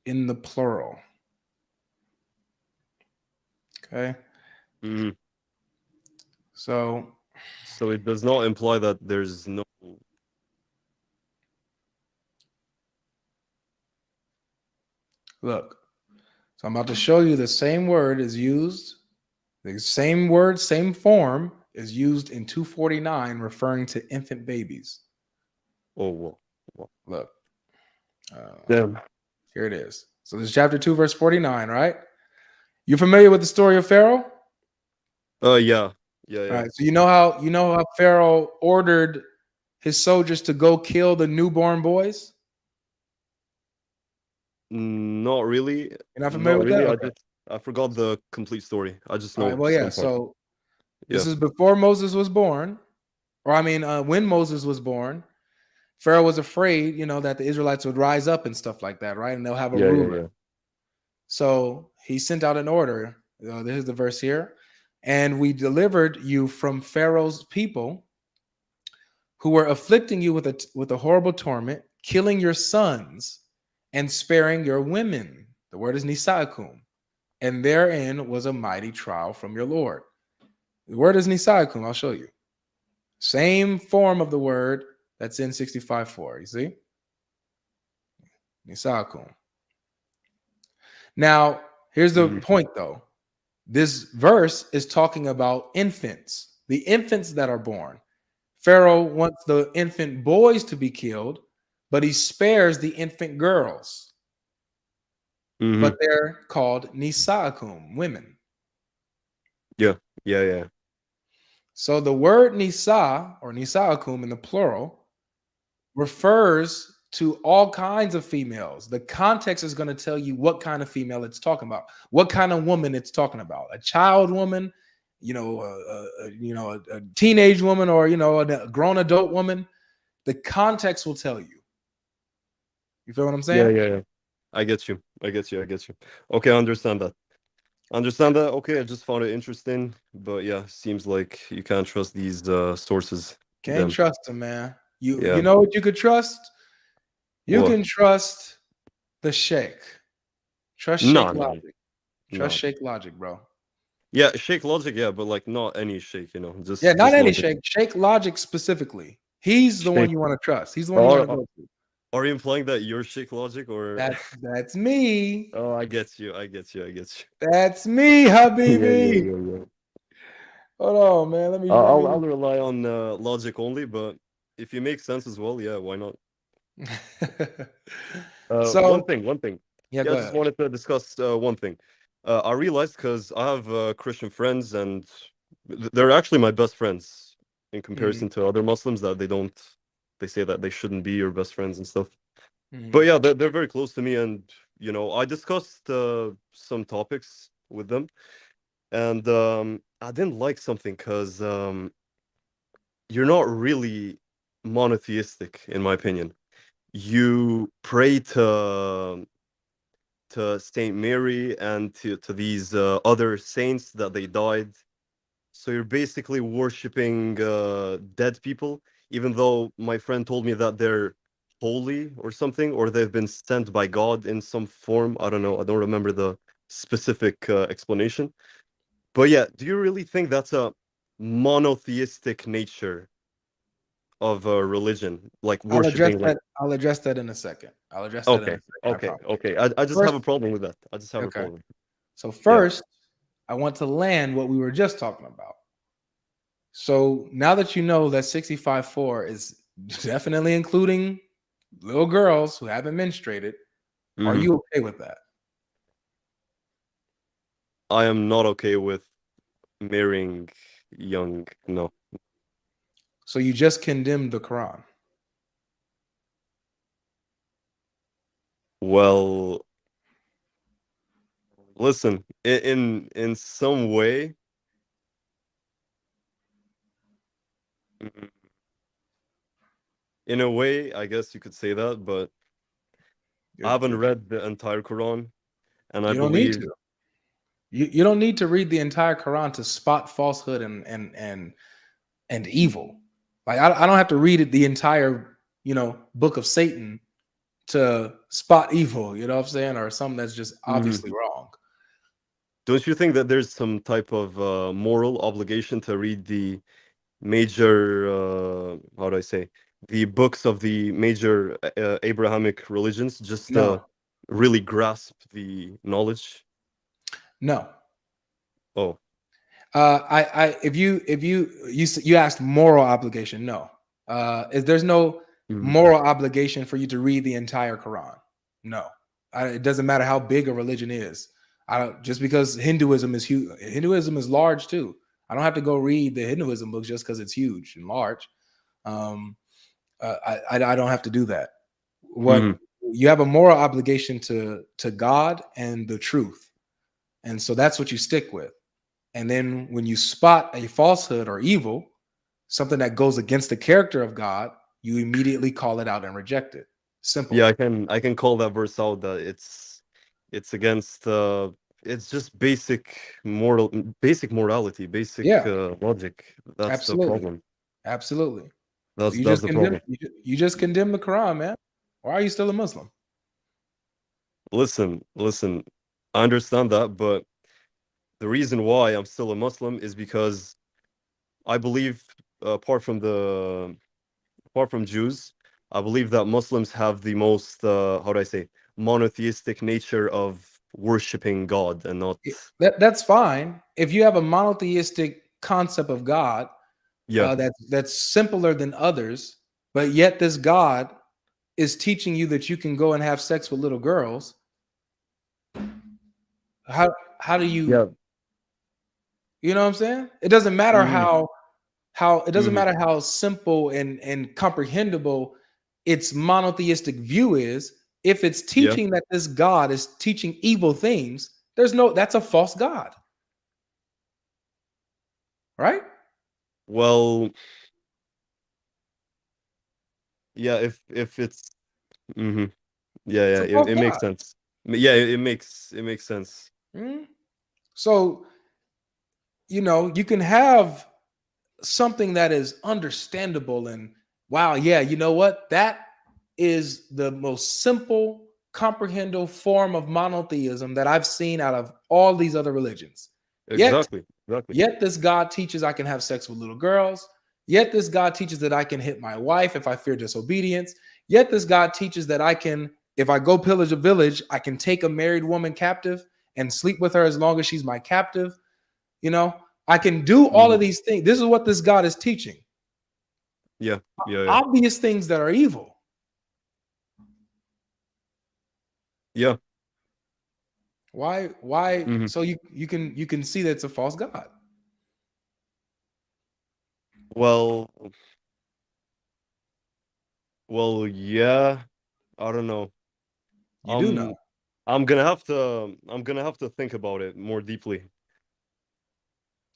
in the plural. Okay. Mhm. So it does not imply that there's no look. So I'm about to show you the same word is used, the same word, same form is used in 249 referring to infant babies. well. Look. Damn. Here it is. So this is chapter 2, verse 49, right? You familiar with the story of Pharaoh? Yeah. All right. So you know how Pharaoh ordered his soldiers to go kill the newborn boys? Not really. You're not familiar with that? Okay. I forgot the complete story. I just All know right. Well, yeah. some part. So this is before Moses was born, or I mean, when Moses was born, Pharaoh was afraid, that the Israelites would rise up and stuff like that, right? And they'll have a ruler. Yeah. So he sent out an order. This is the verse here. And we delivered you from Pharaoh's people who were afflicting you with a horrible torment, killing your sons and sparing your women. The word is nisaikum. And therein was a mighty trial from your Lord. The word is nisaikum. I'll show you. Same form of the word that's in 65:4. You see? Nisaikum. Now, here's the point, though. This verse is talking about infants, the infants that are born. Pharaoh wants the infant boys to be killed, but he spares the infant girls. But they're called nisaikum, women. Yeah. So the word nisa or nisaikum in the plural refers to all kinds of females. The context is going to tell you what kind of female it's talking about, what kind of woman it's talking about. A child woman, a teenage woman, or a grown adult woman. The context will tell you. You feel what I'm saying? Yeah. I get you. Okay, I understand that. Okay, I just found it interesting, but yeah, seems like you can't trust these sources. Can't trust them, man. You Yeah. know what you could trust? You What? can trust the Sheikh. Trust No, Sheikh no, Logic. Trust no. Sheikh Logic, bro. Yeah, Sheikh Logic, yeah, but like not any Sheikh, just Yeah, not just any Logic. Sheikh. Sheikh Logic specifically. He's the one Sheikh- you want to trust. He's the one you want to go to. Are you implying that you're Sheikh Logic or? That's me. Oh, I get you. That's me, Habibi. Yeah. Hold on, man. Let me. I'll rely on logic only, but if you make sense as well, yeah, why not? One thing. Yeah, I go just ahead. wanted to discuss one thing. I realized because I have Christian friends, and they're actually my best friends in comparison to other Muslims that they say that they shouldn't be your best friends and stuff. But yeah, they're very close to me, and I discussed some topics with them, and I didn't like something because you're not really monotheistic, in my opinion. You pray to Saint Mary and to these other saints that they died. So you're basically worshiping dead people, even though my friend told me that they're holy or something, or they've been sent by God in some form. I don't know. I don't remember the specific explanation. But yeah, do you really think that's a monotheistic nature of a religion, like worshiping? I'll address that in a second. Okay. I just have a problem with that. So first, I want to land what we were just talking about. So now that you know that 65:4 is definitely including little girls who haven't menstruated, are you okay with that? I am not okay with marrying young. No. So you just condemned the Quran. Well, listen, in some way, mm, in a way, I guess you could say that, but I haven't read the entire Quran, and I You don't need believe to. You don't need to read the entire Quran to spot falsehood and evil. Like I don't have to read it the entire, book of Satan to spot evil, you know what I'm saying? Or something that's just obviously wrong. don't you think that there's some type of moral obligation to read the major, how do I say, the books of the major Abrahamic religions just to No. really grasp the knowledge? No. Oh, If you asked moral obligation, no. There's no moral obligation for you to read the entire Quran. No. It doesn't matter how big a religion is. Just because Hinduism is huge. Hinduism is large too. I don't have to go read the Hinduism books just because it's huge and large. I don't have to do that. What you have a moral obligation to God and the truth, and so that's what you stick with. And then when you spot a falsehood or evil, something that goes against the character of God, you immediately call it out and reject it. Simple. yeah, I can call that verse out that it's against it's just basic morality, basic logic. That's Absolutely. the problem. Absolutely. That's You the just problem. you just condemn the Quran, man. Why are you still a Muslim? Listen, I understand that, but the reason why I'm still a Muslim is because I believe, apart from Jews, I believe that Muslims have the most, how do I say, monotheistic nature of worshiping God and not. That's fine. If you have a monotheistic concept of God, Yeah, that's simpler than others, but yet this God is teaching you that you can go and have sex with little girls. How do you? yeah. You know what I'm saying? It doesn't matter Mhm. how it doesn't matter how simple and comprehensible its monotheistic view is. If it's Yeah. teaching that this God is teaching evil things, that's a false God. Right? Well, yeah. If it's, yeah, It's a false it makes God. sense. Yeah, it makes sense. Mhm. So, you can have something that is understandable and wow, yeah, you know what? That is the most simple, comprehensible form of monotheism that I've seen out of all these other religions. Exactly. Yet this God teaches I can have sex with little girls. Yet this God teaches that I can hit my wife if I fear disobedience. Yet this God teaches that I can, if I go pillage a village, I can take a married woman captive and sleep with her as long as she's my captive. I can do all of these things. This is what this God is teaching. Yeah. Obvious things that are evil. Yeah. Why? So you can see that it's a false God. Well, yeah. I don't know. You do know. I'm gonna have to think about it more deeply.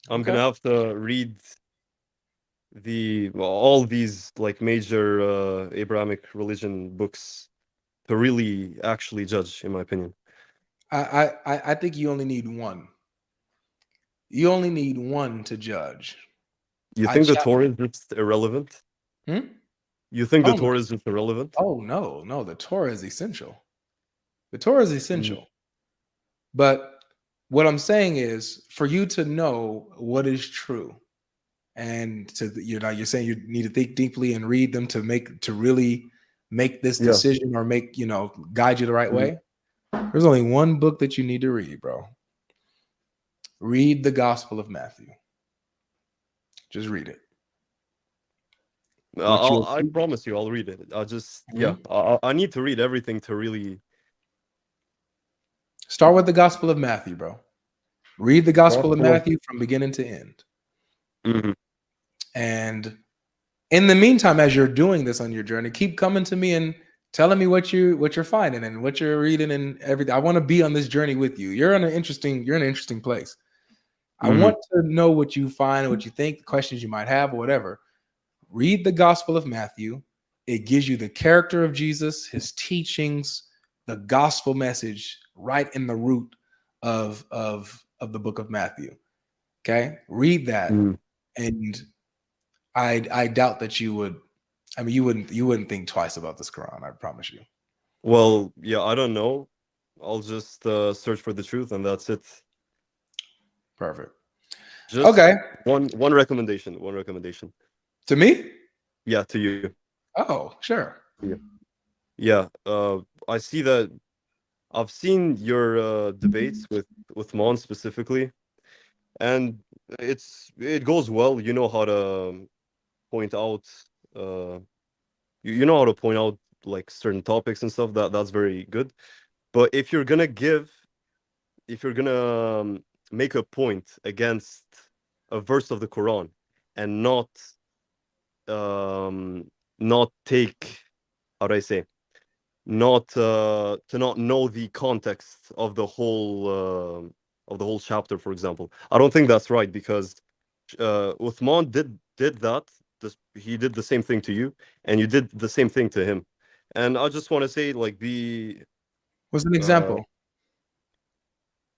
I'm Okay. gonna have to read all these like major Abrahamic religion books to really actually judge, in my opinion. I think you only need one. You only need one to judge. You I think the challenge- Torah is just irrelevant? You think the Torah is just irrelevant? Oh no, the Torah is essential. The Torah is essential. But what I'm saying is for you to know what is true, and you're saying you need to think deeply and read them to really make this decision or guide you the right way. There's only one book that you need to read, bro. Read the Gospel of Matthew. Just read it. I promise you, I'll read it. I need to read everything to really start with the Gospel of Matthew, bro. Read the Gospel of Matthew from beginning to end. Mhm. And in the meantime, as you're doing this on your journey, keep coming to me and telling me what you're finding and what you're reading and everything. I want to be on this journey with you. You're in an interesting place. I Mhm. want to know what you find, what you think, questions you might have, or whatever. Read the Gospel of Matthew. It gives you the character of Jesus, his teachings, the gospel message right in the root of the book of Matthew. Okay, read that, Mhm. and I doubt that you would. I mean, you wouldn't think twice about this Quran. I promise you. Well, yeah, I don't know. I'll just search for the truth, and that's it. Perfect. Just Okay, one recommendation. One recommendation. to me. Yeah, to you. Oh, sure. Yeah. Yeah. I see that. I've seen your debates with Mon specifically, and it goes well. You know how to point out. Uh, you know how to point out like certain topics and stuff. That's very good. But if you're gonna make a point against a verse of the Quran and not take, how do I say, not to not know the context of the whole chapter, for example, I don't think that's right, because Uthman did that. He did the same thing to you, and you did the same thing to him. And I just want to say, like, be What's an uh, example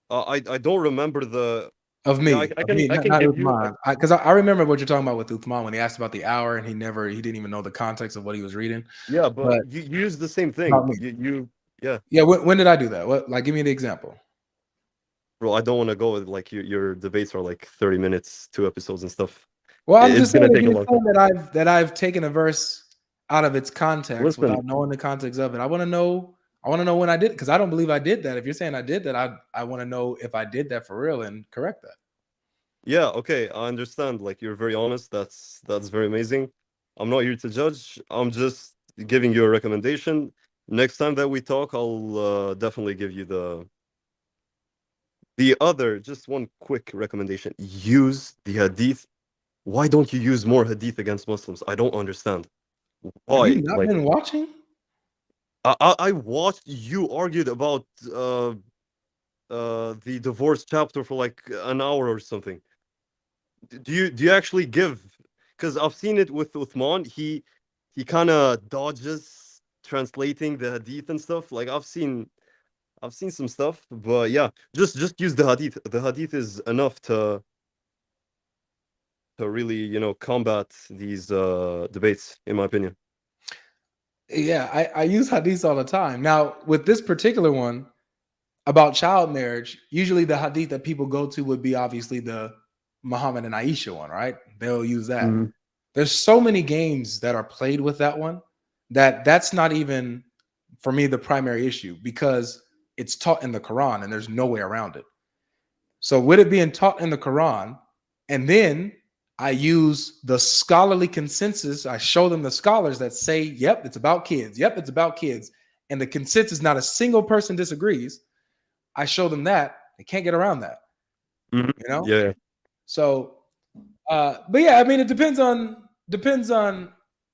I don't remember the. of Yeah, me? I Of me, can not give you. Uthman. Because I remember what you're talking about with Uthman when he asked about the hour and he didn't even know the context of what he was reading. Yeah, but But you use the same about thing. me. Yeah. Yeah. When did I do that? What? Like, give me the example. Bro, I don't want to go with like your debates are like 30 minutes, 2 episodes and stuff. Well, I'm It's just saying gonna if take a you're long time. saying that I've taken a verse out of its context Listen, without knowing the context of it, I want to know. I want to know when I did, because I don't believe I did that. If you're saying I did that, I want to know if I did that for real and correct that. yeah, okay, I understand. Like, you're very honest. That's very amazing. I'm not here to judge. I'm just giving you a recommendation. Next time that we talk, I'll definitely give you the other. Just one quick recommendation: use the hadith. Why don't you use more hadith against Muslims? I don't understand. Have you Why? not Like, been watching? I watched you argued about the divorce chapter for like an hour or something. Do you actually give? Because I've seen it with Uthman. He kind of dodges translating the hadith and stuff. Like, I've seen some stuff, but yeah, just use the hadith. The hadith is enough to really, combat these debates, in my opinion. Yeah, I use hadiths all the time. Now, with this particular one about child marriage, usually the hadith that people go to would be obviously the Muhammad and Aisha one, right? They'll use that. Mhm. There's so many games that are played with that one that's not even for me the primary issue, because it's taught in the Quran and there's no way around it. So with it being taught in the Quran, and then I use the scholarly consensus, I show them the scholars that say, yep, it's about kids. Yep, it's about kids. And the consensus, not a single person disagrees. I show them that. They can't get around that. Mhm. You know? Yeah. So but yeah, I mean it depends on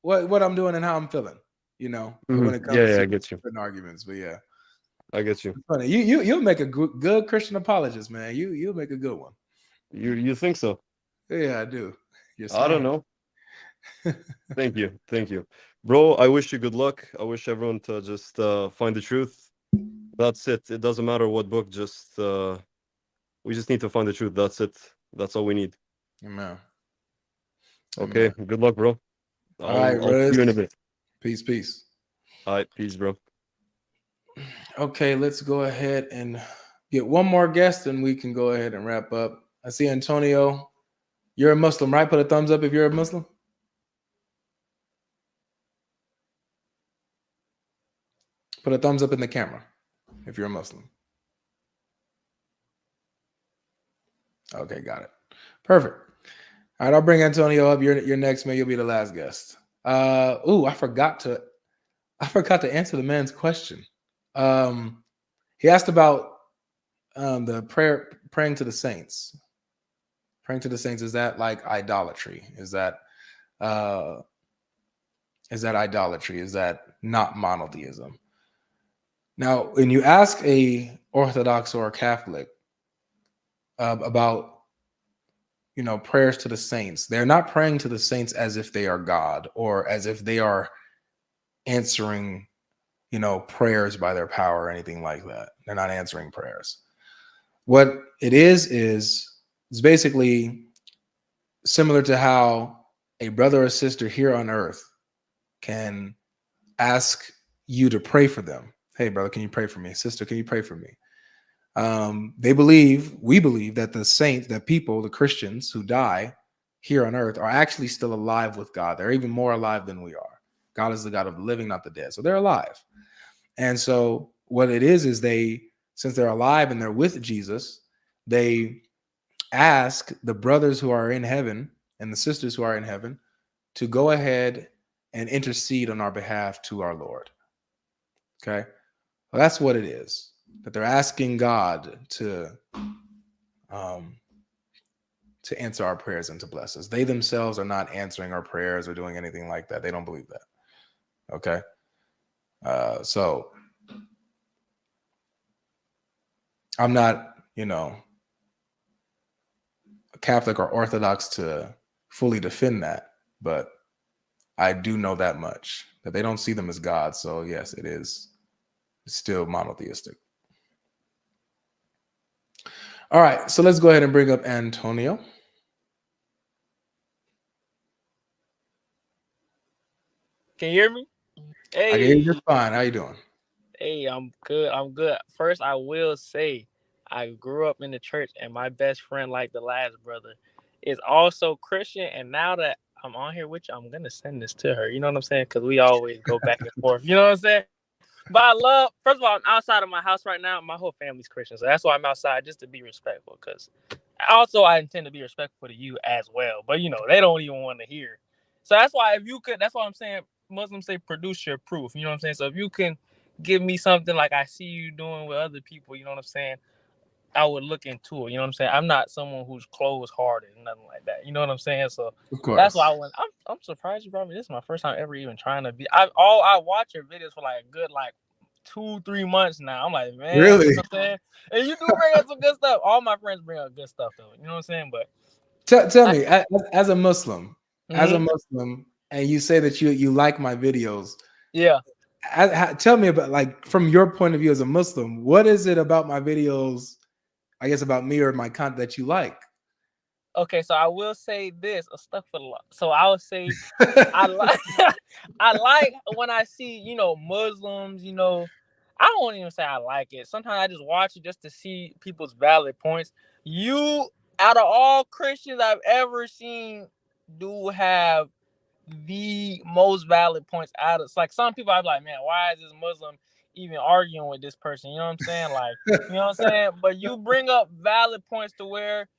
what I'm doing and how I'm feeling, when it comes Yeah, to I get you. certain arguments. But yeah. I get you. It's funny. You'll make a good Christian apologist, man. You'll make a good one. You think so? Yeah, I do. You're I don't smart. know. Thank you, bro. I wish you good luck. I wish everyone to just find the truth. That's it. It doesn't matter what book. Just we just need to find the truth. That's it. That's all we need. Amen. Okay. Amen. Good luck, bro. All right, I'll see you in a Riz. bit. Peace. All right, peace, bro. Okay, let's go ahead and get one more guest, and we can go ahead and wrap up. I see Antonio. You're a Muslim, right? Put a thumbs up if you're a Muslim. Put a thumbs up in the camera if you're a Muslim. Okay, got it. Perfect. All right, I'll bring Antonio up. You're next, man. You'll be the last guest. I forgot to answer the man's question. He asked about the praying to the saints. Praying to the saints, is that like idolatry? Is that idolatry? Is that not monotheism? Now, when you ask a Orthodox or a Catholic about, you know, prayers to the saints, they're not praying to the saints as if they are God or as if they are answering, you know, prayers by their power or anything like that. They're not answering prayers. What it is basically similar to how a brother or sister here on earth can ask you to pray for them. Hey, brother, can you pray for me? Sister, can you pray for me? We believe that the saints, that people, the Christians who die here on earth are actually still alive with God. They're even more alive than we are. God is the God of the living, not the dead. So they're alive. And so what it is since they're alive and they're with Jesus, they ask the brothers who are in heaven and the sisters who are in heaven to go ahead and intercede on our behalf to our Lord. Okay? Well, that's what it is. That they're asking God to answer our prayers and to bless us. They themselves are not answering our prayers or doing anything like that. They don't believe that. Okay? So I'm not, you know, a Catholic or Orthodox to fully defend that, but I do know that much, that they don't see them as God. So yes, it is still monotheistic. All right, so let's go ahead and bring up Antonio. Can you hear me? I can hear you Hey, just fine. How you doing? hey, I'm good. I'm good. First, I will say I grew up in the church, and my best friend, like the last brother, is also Christian. And now that I'm on here with you, I'm gonna send this to her. You know what I'm saying? Because we always go back and forth. You know what I'm saying? But I love. First of all, I'm outside of my house right now. My whole family's Christian, so that's why I'm outside, just to be respectful. Because also I intend to be respectful to you as well. But you know they don't even want to hear. So that's why if you could, that's why I'm saying Muslims say produce your proof. You know what I'm saying? So if you can give me something like I see you doing with other people, you know what I'm saying? I would look into it. You know what I'm saying? I'm not someone who's closed hearted and nothing like that. You know what I'm saying? So Of course. that's why I went. I'm surprised you brought me. This is my first time ever even trying to be. I watch your videos for like a good 2-3 months now. I'm like, man, Really? you know what I'm saying? And you do bring up some good stuff. All my friends bring up good stuff though. You know what I'm saying? But Tell me, as a Muslim, and you say that you like my videos. Yeah. Tell me about, like, from your point of view as a Muslim, what is it about my videos, I guess about me or my content, that you like? Okay, so I will say this, astaghfirullah. So I would say I like I like when I see, Muslims, I don't even say I like it. Sometimes I just watch it just to see people's valid points. You, out of all Christians I've ever seen, do have the most valid points out of. It's like some people I'm like, man, why is this Muslim even arguing with this person? You know what I'm saying? Like, you know what I'm saying? But you bring up valid points to where,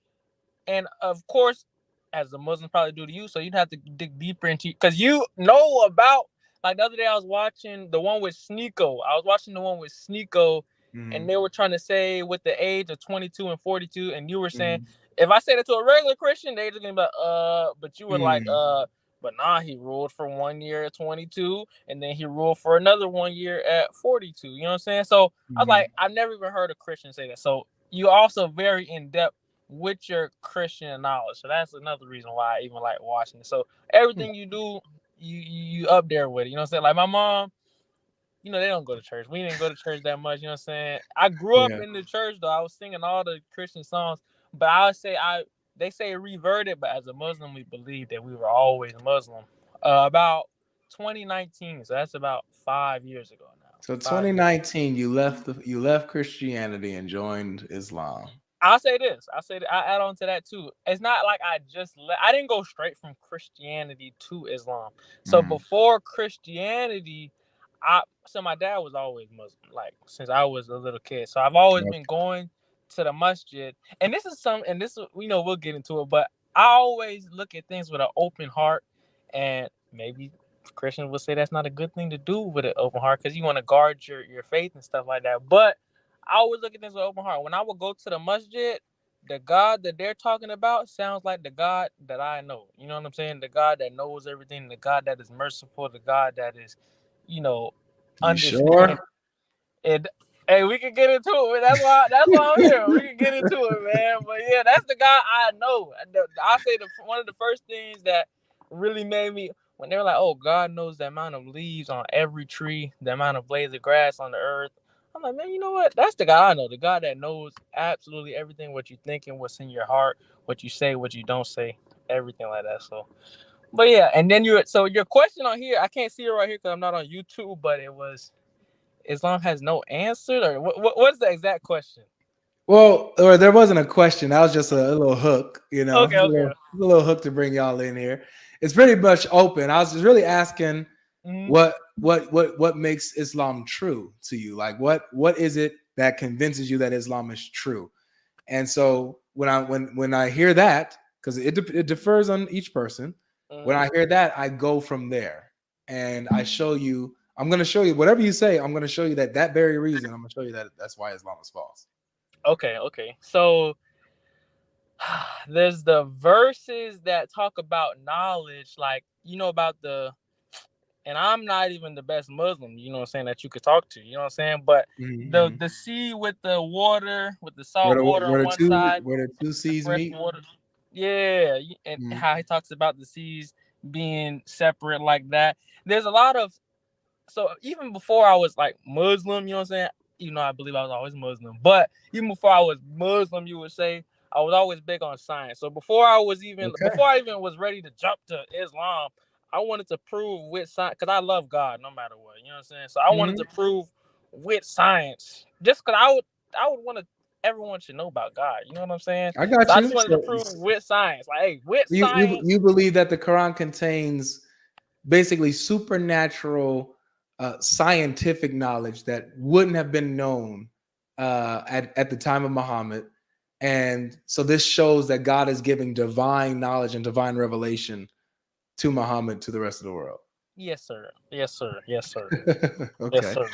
and of course, as the Muslims probably do to you, so you'd have to dig deeper into, because you know about, like the other day I was watching the one with Sneeko. And they were trying to say with the age of 22 and 42, and you were saying, if I say that to a regular Christian, they're just gonna be like, but you were like, but nah, he ruled for 1 year at 22, and then he ruled for another 1 year at 42. You know what I'm saying? So I was like, I've never even heard a Christian say that. So you also very in depth with your Christian knowledge. So that's another reason why I even like watching it. So everything you do, you up there with it. You know what I'm saying? Like my mom, they don't go to church. We didn't go to church that much. You know what I'm saying? I grew up in the church though. I was singing all the Christian songs, but I would say they say reverted, but as a Muslim, we believe that we were always Muslim. About 2019, so that's about 5 years ago now. So 2019, you left Christianity and joined Islam. I'll say this. I add on to that too. It's not like I didn't go straight from Christianity to Islam. So before Christianity, so my dad was always Muslim, like since I was a little kid. So I've always been going to the masjid. And we'll get into it, but I always look at things with an open heart, and maybe Christians will say that's not a good thing to do with an open heart, because you want to guard your faith and stuff like that. But I always look at things with open heart. When I would go to the masjid, the God that they're talking about sounds like the God that I know. You know what I'm saying? The God that knows everything, the God that is merciful, the God that is, you know, You understand sure? it. Hey, we can get into it. That's why I'm here. We can get into it, man. But yeah, that's the guy I know. I say one of the first things that really made me when they were like, "Oh, God knows the amount of leaves on every tree, the amount of blades of grass on the earth." I'm like, man, you know what? That's the guy I know. The guy that knows absolutely everything, what you're thinking, what's in your heart, what you say, what you don't say, everything like that. So, but yeah, and then so your question on here, I can't see it right here because I'm not on YouTube, but it was Islam has no answer, or what's the exact question? Well, or there wasn't a question. That was just a little hook, you know, Okay. a little hook to bring y'all in here. It's pretty much open. I was just really asking what makes Islam true to you? Like what is it that convinces you that Islam is true? And so when I hear that, because it differs on each person, when I hear that, I go from there and I show you. I'm going to show you whatever you say. I'm going to show you that very reason. I'm going to show you that that's why Islam is false. Okay. So there's the verses that talk about knowledge, like about and I'm not even the best Muslim, you know what I'm saying, that you could talk to, you know what I'm saying? But the sea with the water, with the salt water on one side, where the two seas fresh meet. water. Yeah, and how he talks about the seas being separate like that. There's a lot of so even before I was like Muslim, you know what I'm saying? I believe I was always Muslim. But even before I was Muslim, you would say I was always big on science. So before I even was ready to jump to Islam, I wanted to prove with science because I love God no matter what. You know what I'm saying? So I wanted to prove with science, just because I would want to. Everyone should know about God. You know what I'm saying? I got so you. I just wanted to prove with science, like, hey, with science. You believe that the Quran contains basically supernatural scientific knowledge that wouldn't have been known at the time of Muhammad. And so this shows that God is giving divine knowledge and divine revelation to Muhammad, to the rest of the world. Yes, sir. Yes, sir. Yes, sir. Okay. Yes, sir.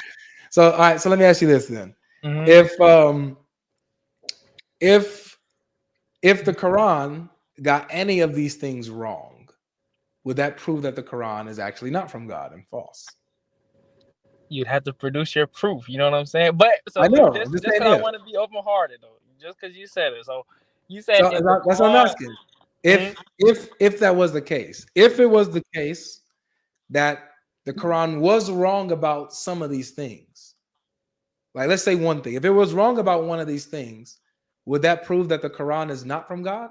So, all right. So let me ask you this then. If the Quran got any of these things wrong, would that prove that the Quran is actually not from God and false? You'd have to produce your proof. You know what I'm saying? But so I know. just because I want to be open-hearted though, just because you said it. So you said So that's what I'm asking. If that was the case, if it was the case that the Quran was wrong about some of these things, like let's say one thing, if it was wrong about one of these things, would that prove that the Quran is not from God?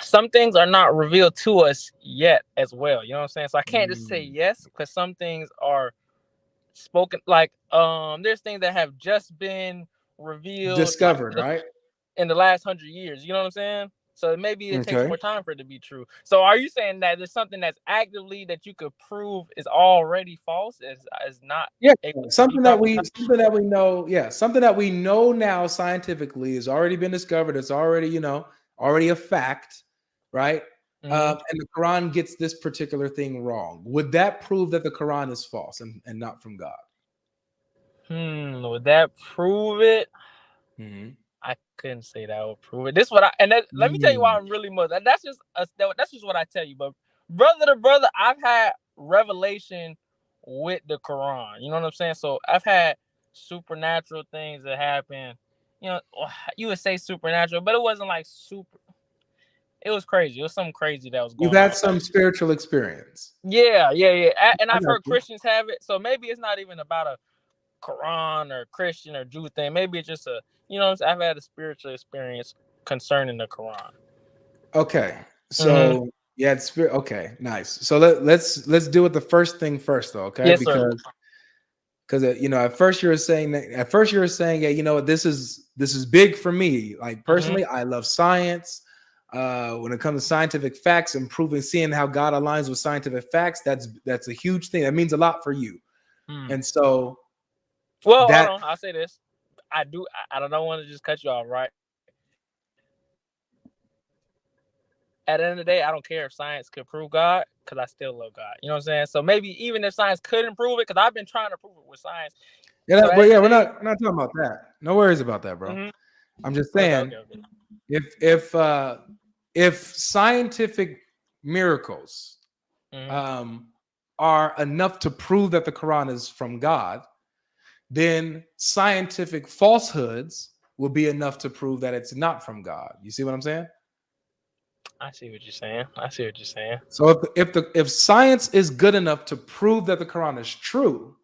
Some things are not revealed to us yet as well. You know what I'm saying? So I can't just say yes because some things are spoken. Like there's things that have just been revealed, discovered, right? In the last 100 years. You know what I'm saying? So maybe it takes Okay. more time for it to be true. So are you saying that there's something that's actively that you could prove is already false? Is not? Yeah, something that we know. Yeah, something that we know now scientifically has already been discovered. It's already already a fact, right? And the Quran gets this particular thing wrong. Would that prove that the Quran is false and not from God? Would that prove it? I couldn't say that would prove it. This is what let me tell you why I'm really Muslim. That's just what I tell you. But brother to brother, I've had revelation with the Quran. You know what I'm saying? So I've had supernatural things that happen. You would say supernatural, but it wasn't like super. It was crazy. It was something crazy that was going on. You've had some spiritual experience. Yeah. And I've heard Christians have it. So maybe it's not even about a Quran or Christian or Jew thing. Maybe it's just I've had a spiritual experience concerning the Quran. Okay. So yeah, it's okay, nice. So let's deal with the first thing first though, okay? Yes, because at first you were saying yeah, this is big for me. Like personally, I love science. When it comes to scientific facts and seeing how God aligns with scientific facts, that's a huge thing. That means a lot for you. And so hold on, I'll say this. I don't want to just cut you off, right? At the end of the day, I don't care if science could prove God because I still love God. You know what I'm saying? So maybe even if science couldn't prove it, because I've been trying to prove it with science. Yeah, but yeah, we're not talking about that. No worries about that, bro. I'm just Okay, saying, okay. if scientific miracles are enough to prove that the Quran is from God, then scientific falsehoods will be enough to prove that it's not from God. You see what I'm saying? I see what you're saying. I see what you're saying. So if science is good enough to prove that the Quran is true,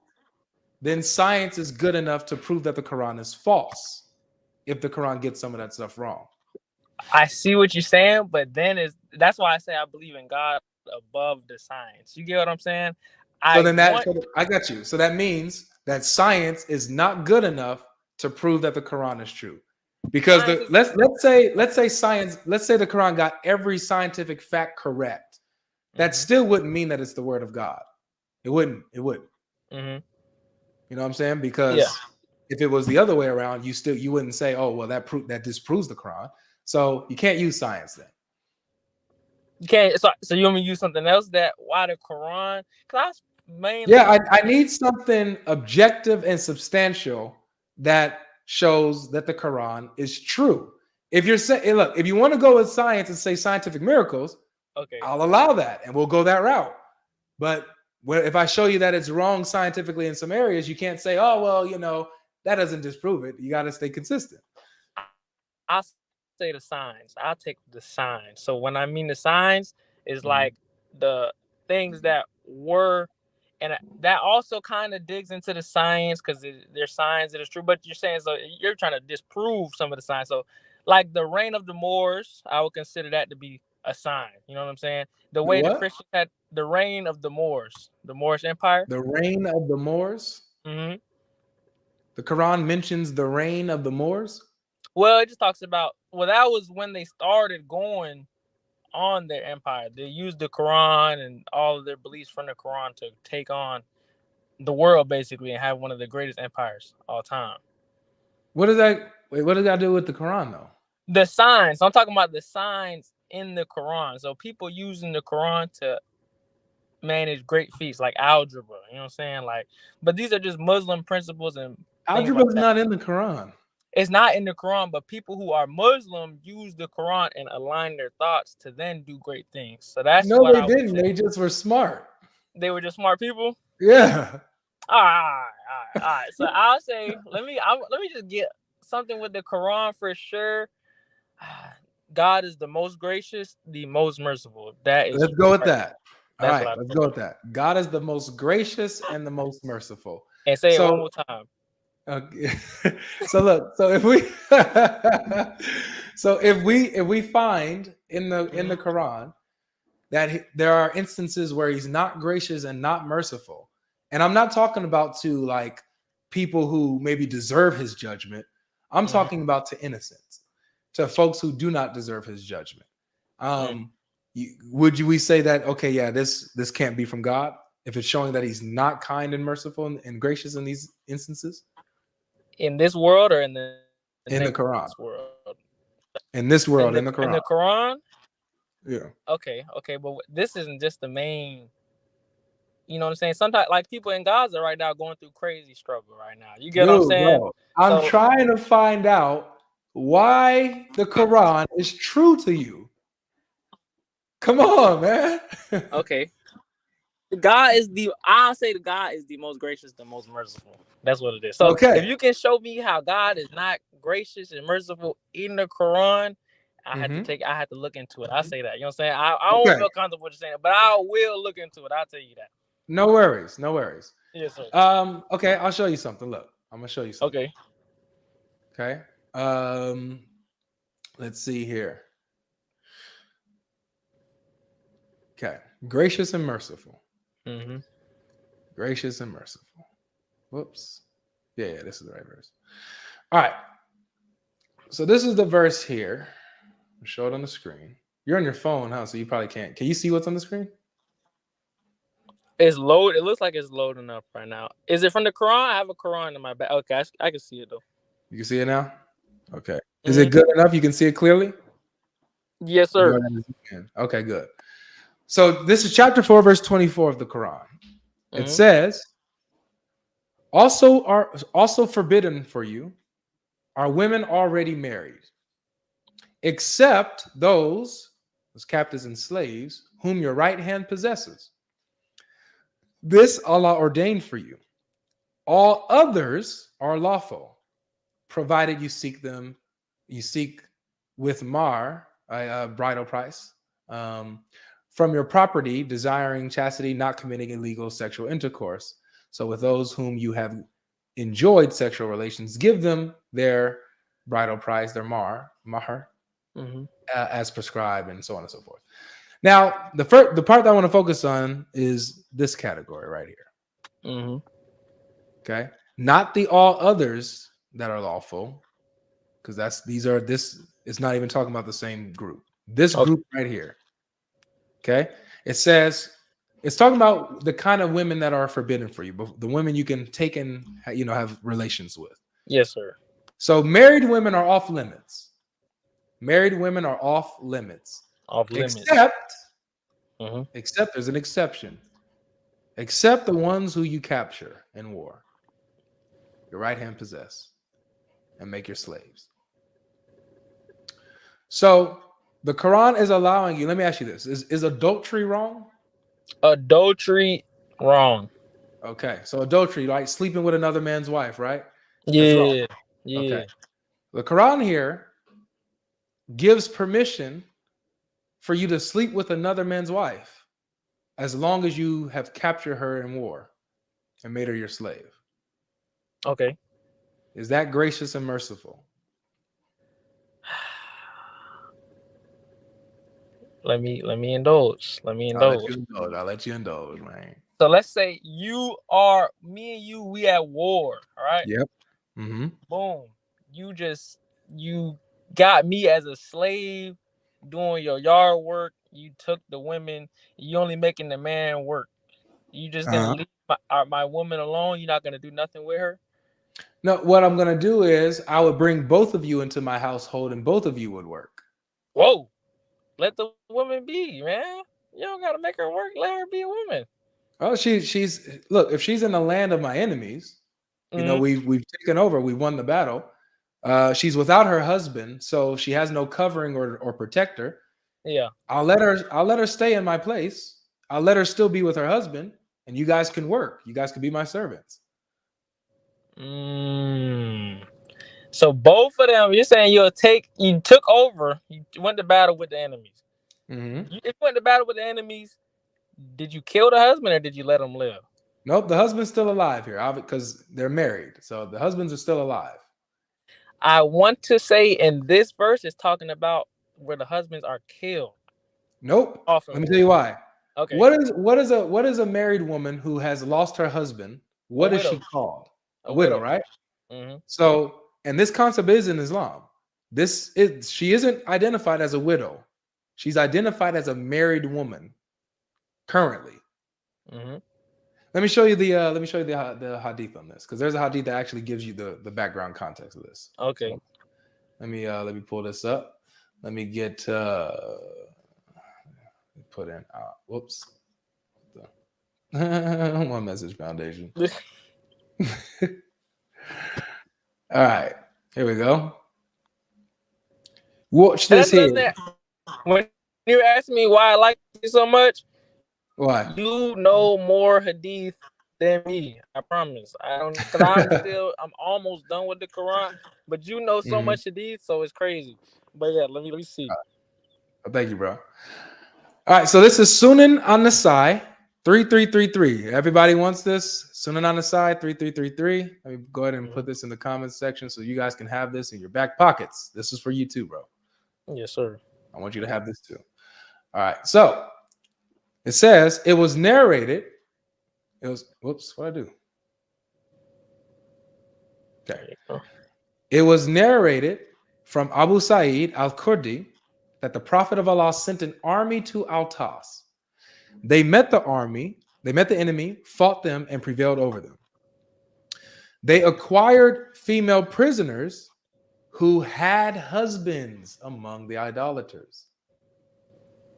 then science is good enough to prove that the Quran is false. If the Quran gets some of that stuff wrong. I see what you're saying, but then that's why I say I believe in God above the science. You get what I'm saying? I got you. So that means that science is not good enough to prove that the Quran is true. Because let's say the Quran got every scientific fact correct. That still wouldn't mean that it's the word of God. It wouldn't. Mm-hmm. You know what I'm saying? Because if it was the other way around, you wouldn't say, oh, well, that disproves the Quran. So you can't use science then. You can't. So you want me to use something else? Why the Quran? Because I need something objective and substantial that shows that the Quran is true. If you're saying, look, if you want to go with science and say scientific miracles, okay, I'll allow that and we'll go that route. But if I show you that it's wrong scientifically in some areas, you can't say, oh, well, that doesn't disprove it. You got to stay consistent. I'll say the signs. I'll take the signs. So when I mean the signs is like the things that were, and that also kind of digs into the science because there's signs that it's true. But you're saying, so you're trying to disprove some of the signs. So like the reign of the Moors, I would consider that to be a sign. You know what I'm saying? The way the Christians had the reign of the Moors, the Moorish Empire. The reign of the Moors? Mm-hmm. The Quran mentions the reign of the Moors? Well, it just talks about, that was when they started going on their empire. They used the Quran and all of their beliefs from the Quran to take on the world, basically, and have one of the greatest empires of all time. What does that do with the Quran, though? The signs. I'm talking about the signs in the Quran. So people using the Quran to manage great feats like algebra. You know what I'm saying? But these are just Muslim principles and algebra is not in the Quran. It's not in the Quran, but people who are Muslim use the Quran and align their thoughts to then do great things. So that's no, they didn't. They just were smart. They were just smart people. Yeah. All right. So I'll say, let me just get something with the Quran for sure. God is the most gracious, the most merciful. That is. Let's go with that. All right, let's go with that. God is the most gracious and the most merciful. And say it one more time. Okay. So look, if we find in the Quran that there are instances where he's not gracious and not merciful, and I'm not talking about to like people who maybe deserve his judgment. I'm talking about to innocents, to folks who do not deserve his judgment. Would we say that, okay, yeah, this can't be from God if it's showing that he's not kind and merciful and gracious in these instances? In this world or in the Quran? World? In this world, in the Quran. In the Quran? Yeah. Okay, but this isn't just the main. You know what I'm saying? Sometimes, like people in Gaza right now going through crazy struggle right now. You get what I'm saying? Bro, I'm trying to find out why the Quran is true to you. Come on, man. Okay. I'll say the God is the most gracious, the most merciful. That's what it is. So if you can show me how God is not gracious and merciful in the Quran, I had to look into it. I'll say that. You know what I'm saying? I don't feel comfortable with saying it, but I will look into it. I'll tell you that. No worries. Yes, sir. Okay, I'll show you something. Look, I'm gonna show you something. Okay. Let's see here. Okay. Gracious and merciful. Mm-hmm. Gracious and merciful. Whoops. Yeah, this is the right verse. All right. So this is the verse here. I'll show it on the screen. You're on your phone, huh? So you probably can't. Can you see what's on the screen? It's load. It looks like it's loading up right now. Is it from the Quran? I have a Quran in my back. Okay, I can see it though. You can see it now? Okay. Is it good enough? You can see it clearly? Yes, sir. Okay, good. So this is chapter 4, verse 24 of the Quran. It says, also forbidden for you are women already married, except those captives and slaves whom your right hand possesses. This Allah ordained for you. All others are lawful, provided you seek with mar, a bridal price, from your property, desiring chastity, not committing illegal sexual intercourse. So with those whom you have enjoyed sexual relations, give them their bridal price, their mahar, as prescribed, and so on and so forth. Now, the part that I want to focus on is this category right here. Okay, not the all others that are lawful, because this is not even talking about the same group. This group right here. Okay, it says it's talking about the kind of women that are forbidden for you, but the women you can take and have relations with. Yes, sir. So married women are off limits. Married women are off limits. Off limits. Except there's an exception. Except the ones who you capture in war. Your right hand possess and make your slaves. So the Quran is allowing you. Let me ask you this: Is adultery wrong? Adultery wrong. Okay, so adultery, like sleeping with another man's wife, right? Yeah. Okay. The Quran here gives permission for you to sleep with another man's wife as long as you have captured her in war and made her your slave. Okay. Is that gracious and merciful? Let me indulge. I'll let you indulge, man. So let's say me and you, we at war, all right? Yep. Boom. You got me as a slave doing your yard work. You took the women. You only making the man work. You just gonna leave my woman alone? You're not gonna do nothing with her? No, what I'm gonna do is I would bring both of you into my household and both of you would work. Whoa. Let the woman be, man. You don't gotta make her work. Let her be a woman. Oh, she's look, if she's in the land of my enemies, we've taken over, we won the battle. She's without her husband, so she has no covering or protector. Yeah. I'll let her stay in my place. I'll let her still be with her husband, and you guys can work. You guys can be my servants. So both of them, you're saying you took over, you went to battle with the enemies. If you went to battle with the enemies, did you kill the husband or did you let him live? Nope, the husband's still alive here, because they're married. So the husbands are still alive. I want to say in this verse, it's talking about where the husbands are killed. Nope. Let me tell you why. Okay. What is a married woman who has lost her husband? What is she called? A widow, right? So, and this concept is in Islam. She isn't identified as a widow. She's identified as a married woman currently. Let me show you the hadith on this, because there's a hadith that actually gives you the background context of this. Okay. So let me pull this up. Let me get put in. Whoops. One Message Foundation. All right, here we go. Watch this here. When you ask me why I like you so much, why? You know more hadith than me. I promise. I don't, because I'm almost done with the Quran, but you know so much hadith, so it's crazy. But yeah, let me see. Thank you, bro. All right, so this is Sunan an-Nasai 3333. Everybody wants this. Sunan an-Nasai 3333. Let me go ahead and put this in the comments section so you guys can have this in your back pockets. This is for you too, bro. Yes, sir. I want you to have this too. All right, so it says it was narrated. Whoops, what'd I do? Okay. It was narrated from Abu Sa'id al-Khudri that the Prophet of Allah sent an army to Al-Tas. They met the enemy, fought them, and prevailed over them. They acquired female prisoners who had husbands among the idolaters.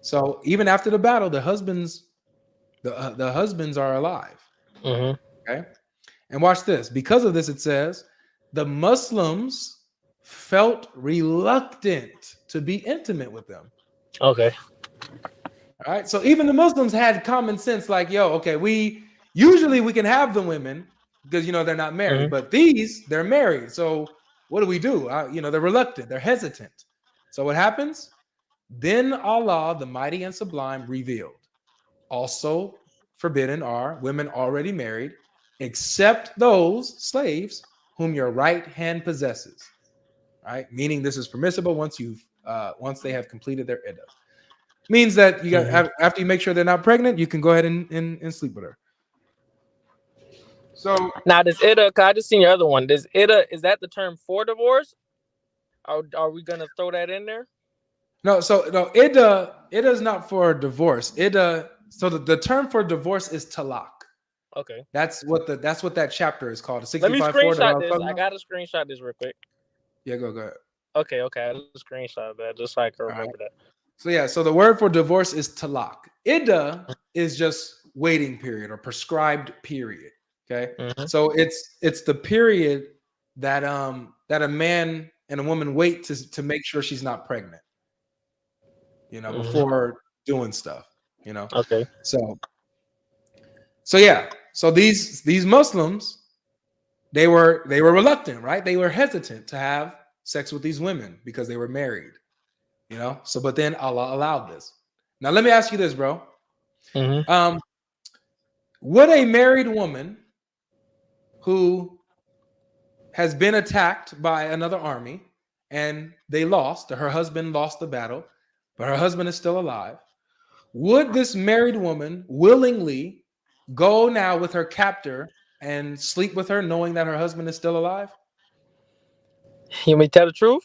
So even after the battle, the husbands are alive. Okay, and watch this. Because of this, it says the Muslims felt reluctant to be intimate with them. Okay. All right. So even the Muslims had common sense, like, yo, okay, we can have the women because they're not married, but they're married. So what do? They're reluctant, they're hesitant. So what happens? Then Allah, the Mighty and Sublime, revealed. Also forbidden are women already married, except those slaves whom your right hand possesses. Right? Meaning this is permissible once they have completed their iddah. Means that you got after you make sure they're not pregnant, you can go ahead and sleep with her. So now this iddah, cause I just seen your other one. This iddah, is that the term for divorce? Are we gonna throw that in there? No, iddah is not for divorce. Iddah, so the term for divorce is talaq. Okay. That's what that chapter is called. Let me screenshot this. I gotta screenshot this real quick. Yeah, go ahead. Okay, I just screenshot that just so I can remember that. So the word for divorce is talaq. Iddah is just waiting period or prescribed period. Okay, so it's the period that a man and a woman wait to make sure she's not pregnant. Before doing stuff. Okay. So yeah. So these Muslims, they were reluctant, right? They were hesitant to have sex with these women because they were married. So but then Allah allowed this. Now let me ask you this, bro. Would a married woman who has been attacked by another army and her husband lost the battle, but her husband is still alive, would this married woman willingly go now with her captor and sleep with her knowing that her husband is still alive? You may tell the truth?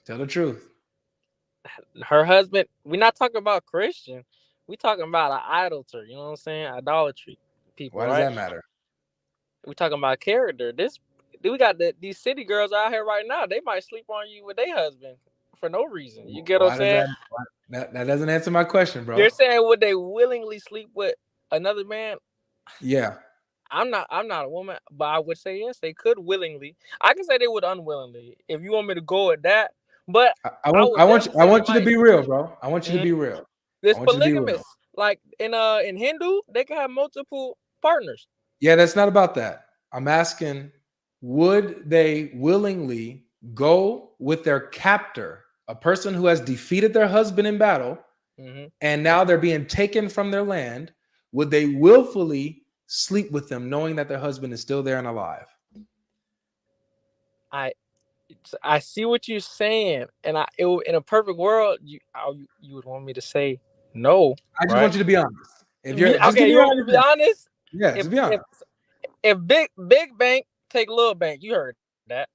Tell the truth. Her husband, we're not talking about Christian. We're talking about an idolater, you know what I'm saying? Idolatry people. Why does that matter? We're talking about character. We got these city girls out here right now. They might sleep on you with their husband for no reason. You get what I'm saying? That doesn't answer my question, bro. You're saying would they willingly sleep with another man? Yeah. I'm not a woman, but I would say yes, they could willingly. I can say they would unwillingly. If you want me to go at that, but I want you to be real, bro. I want you to be real. This polygamous, like in Hindu, they can have multiple partners. Yeah, that's not about that. I'm asking, would they willingly go with their captor, a person who has defeated their husband in battle, and now they're being taken from their land? Would they willfully sleep with them, knowing that their husband is still there and alive? I see what you're saying, and in a perfect world, you would want me to say no. I just want you to be honest. If you're you want me to be honest? Yeah, just be honest. If big bank take little bank, you heard that.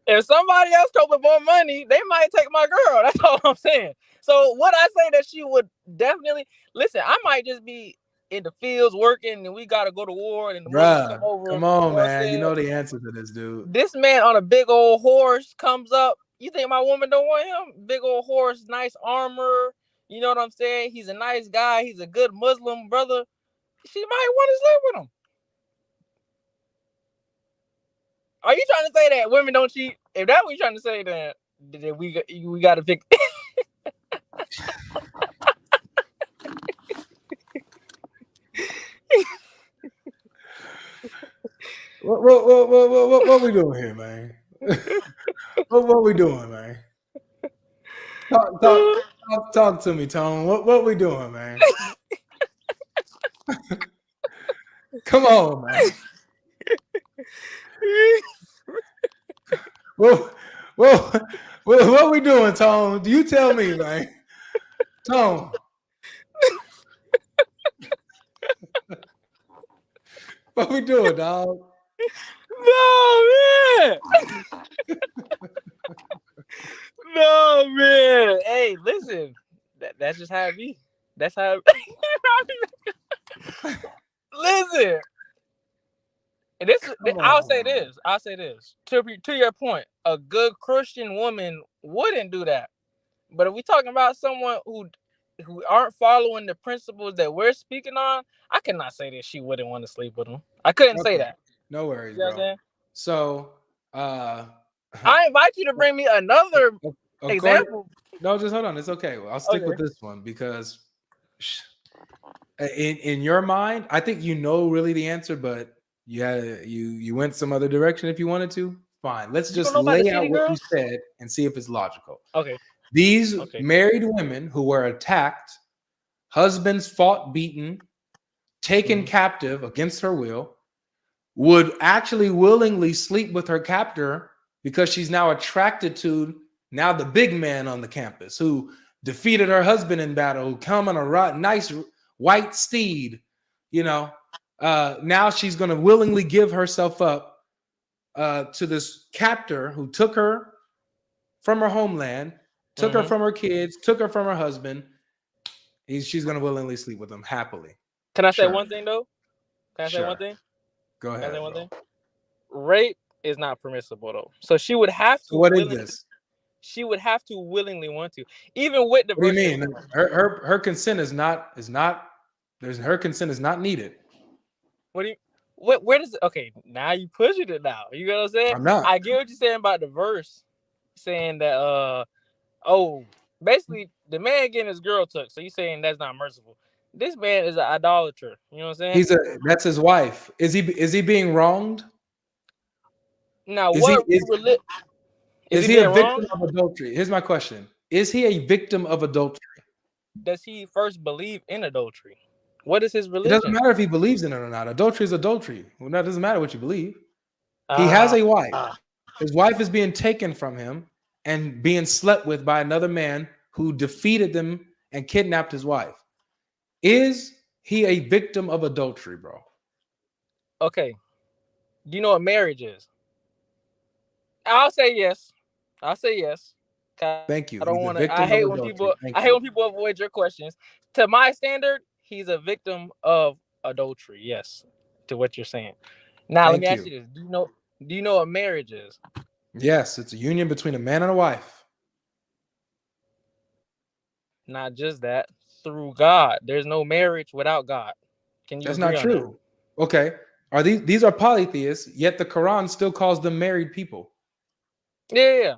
If somebody else come with more money, they might take my girl. That's all I'm saying. So would I say that she would definitely listen? I might just be in the fields working, and we gotta go to war, and the come over. Come on, man. You know the answer to this, dude. This man on a big old horse comes up. You think my woman don't want him? Big old horse, nice armor. You know what I'm saying? He's a nice guy. He's a good Muslim brother. She might want to sleep with him. Are you trying to say that women don't cheat? If that's what you're trying to say, then we got to pick. What we doing here, man? what we doing, man? Talk to me, Tone. What we doing, man? Come on, man. What we doing, Tone? Do you tell me, man? Tone. What we doing, dog? No, man. No, man. Hey, listen. That's just how it be. That's how listen. And I'll say this. To your point, a good Christian woman wouldn't do that. But if we're talking about someone who aren't following the principles that we're speaking on, I cannot say that she wouldn't want to sleep with him. I couldn't say that. No worries, You know bro. So Uh, I invite you to bring me another according, example. no, just hold on. It's okay. I'll stick with Okay. this one because in your mind, I think you know really the answer, but you went some other direction if you wanted to. Fine. Let's You just don't know about the lay out city what you girls? said and see if it's logical. Okay. These Okay. married women who were attacked, husbands fought, beaten, taken captive against her will, would actually willingly sleep with her captor because she's now attracted to now the big man on the campus who defeated her husband in battle, who come on a nice white steed, you know. Now she's going to willingly give herself up to this captor who took her from her homeland, took her from her kids, took her from her husband. She's going to willingly sleep with him happily. Can I say Sure. one thing though? Can I say one thing? Go Can I ahead, say one bro. thing? Rape is not permissible though. So she would have to So what is willingly, this? she would have to willingly want to. Even with the What do you verse. mean? Her consent is not her consent is not needed. What do you where does okay, now you pushing it now. You know what I'm saying? I'm not. I get what you're saying about the verse saying that oh, basically the man getting his girl took. So you saying that's not merciful. This man is an idolater. You know what I'm saying? That's his wife. Is he being wronged? Now Is what he is he a being victim wrong? of adultery? Here's my question. Is he a victim of adultery? Does he first believe in adultery? What is his It religion? doesn't matter if he believes in it or not. Adultery is adultery. Well, that doesn't matter what you believe. He has a wife. His wife is being taken from him and being slept with by another man who defeated them and kidnapped his wife. Is he a victim of adultery, bro? Okay. Do you know what marriage is? I'll say yes. I'll say yes. Thank you. I don't He's a want to. victim I of hate when adultery. people. Thank I hate you. when people avoid your questions. To my standard, he's a victim of adultery. Yes, to what you're saying. Now let me Thank ask you. you this: Do you know what marriage is? Yes, it's a union between a man and a wife. Not just that. Through God, there's no marriage without God. Can you That's agree not on that? true. Okay. Are these are polytheists, yet the Quran still calls them married people. Yeah.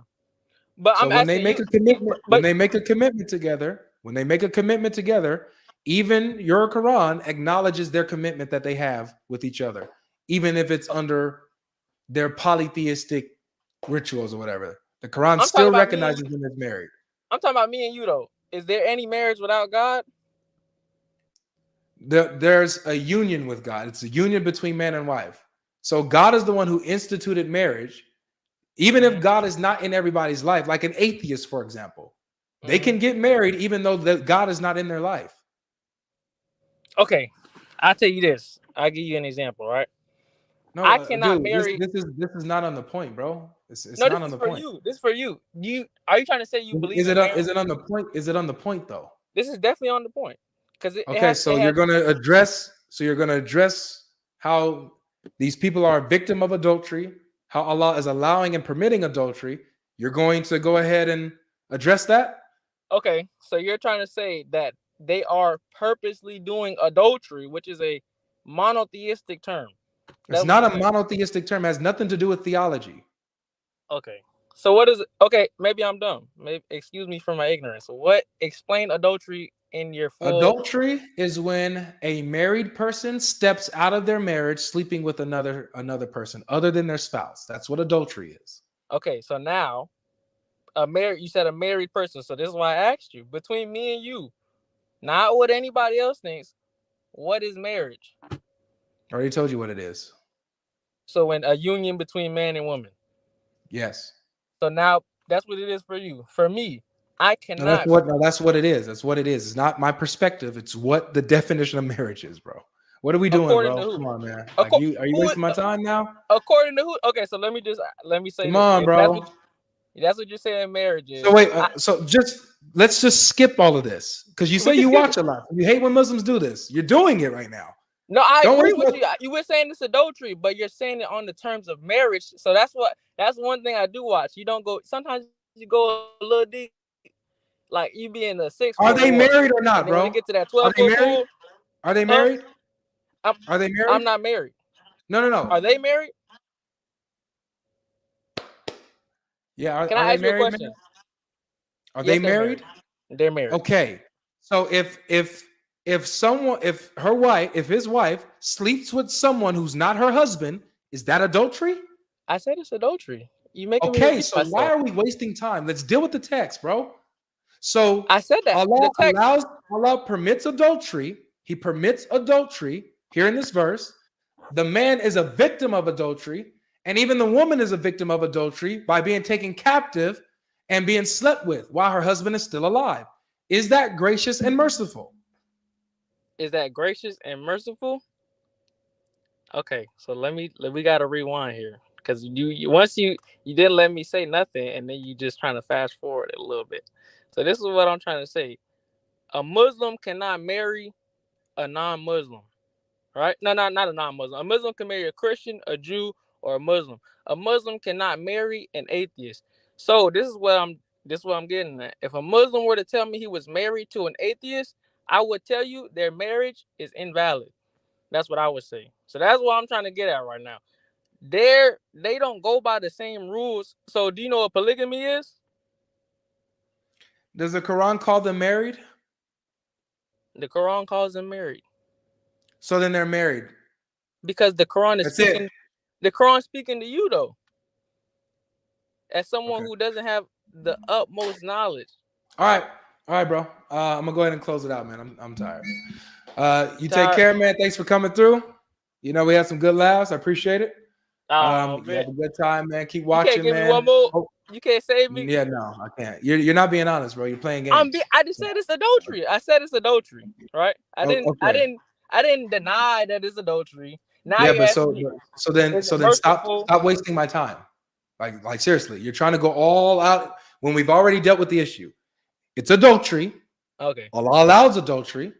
But So I'm when they asking make you. a commitment, But when they make a commitment together, even your Quran acknowledges their commitment that they have with each other, even if it's under their polytheistic rituals or whatever. The Quran I'm talking still about me and recognizes you. them as married. I'm talking about me and you though. Is there any marriage without God? There's a union with God. It's a union between man and wife. So God is the one who instituted marriage. Even if God is not in everybody's life, like an atheist, for example, they can get married even though God is not in their life. Okay, I'll tell you this. I'll give you an example, right? No, I cannot dude, marry. this is not on the point, bro. It's No, not this on is the for point. you. This is for you. Are you trying to say you believe Is in it marriage? on the point? Is it on the point though? This is definitely on the point because Okay, so you're gonna address how these people are a victim of adultery, how Allah is allowing and permitting adultery. You're going to go ahead and address that? Okay, so you're trying to say that they are purposely doing adultery, which is a monotheistic term. It's not a monotheistic term. It has nothing to do with theology. Okay. So what is it? Okay, maybe I'm dumb. Maybe excuse me for my ignorance. What explain adultery in your full? Adultery is when a married person steps out of their marriage, sleeping with another person other than their spouse. That's what adultery is. Okay, so now you said a married person. So this is why I asked you. Between me and you, not what anybody else thinks, what is marriage? I already told you what it is. So when a union between man and woman. Yes. So now that's what it is for you. For me, I cannot. That's what it is. That's what it is. It's not my perspective. It's what the definition of marriage is, bro. What are we doing, According bro? to who? Come on, man. Like are you wasting my time now? According to who? Okay, so let me say. Come on, bro. That's what you're saying. Marriage is. So wait. Let's just skip all of this because you say you watch a lot. You hate when Muslims do this. You're doing it right now. No, I agree with you. You were saying it's adultery, but you're saying it on the terms of marriage. So that's one thing I do watch. You don't go. Sometimes you go a little deep, like you be in the 6. Are they married or not, bro? When you get to that 12 Are they married? Are they married? Are they married? I'm not married. No. Are they married? Yeah, Can are I they ask you a married, question? man? Are Yes, they they're married? married. They're married. Okay. So if his wife sleeps with someone who's not her husband, is that adultery? I said it's adultery. You making me Okay, repeat so why myself. are we wasting time? Let's deal with the text, bro. So I said that. The text. Allah permits adultery. He permits adultery here in this verse. The man is a victim of adultery, and even the woman is a victim of adultery by being taken captive and being slept with while her husband is still alive. Is that gracious and merciful? Is that gracious and merciful? Okay, so we gotta rewind here because once you didn't let me say nothing and then you just trying to fast forward it a little bit. So this is what I'm trying to say. A Muslim cannot marry a non-Muslim, right? No, not a non-Muslim. A Muslim can marry a Christian, a Jew, or a Muslim. A Muslim cannot marry an atheist. So this is what I'm getting at. If a Muslim were to tell me he was married to an atheist, I would tell you their marriage is invalid. That's what I would say. So that's what I'm trying to get at right now. They don't go by the same rules. So do you know what polygamy is? Does the Quran call them married? The Quran calls them married. So then they're married. Because the Quran is That's speaking. it. The Quran speaking to you though. As someone Okay. who doesn't have the utmost knowledge. All right, bro. I'm gonna go ahead and close it out, man. I'm tired. You take Tired. care, man. Thanks for coming through. You know, we had some good laughs. I appreciate it. Oh, You have a man. good time, man. Keep You watching, can't give man. me one more. Oh, You can't save me. yeah, no, I can't. You're not being honest, bro. You're playing games. I just said it's adultery. I said it's adultery, right? I Okay. didn't deny that it's adultery. Now Yeah, you but ask me, so then is it stop merciful? wasting my time. Like seriously, you're trying to go all out when we've already dealt with the issue. It's adultery. Okay. Allah allows adultery.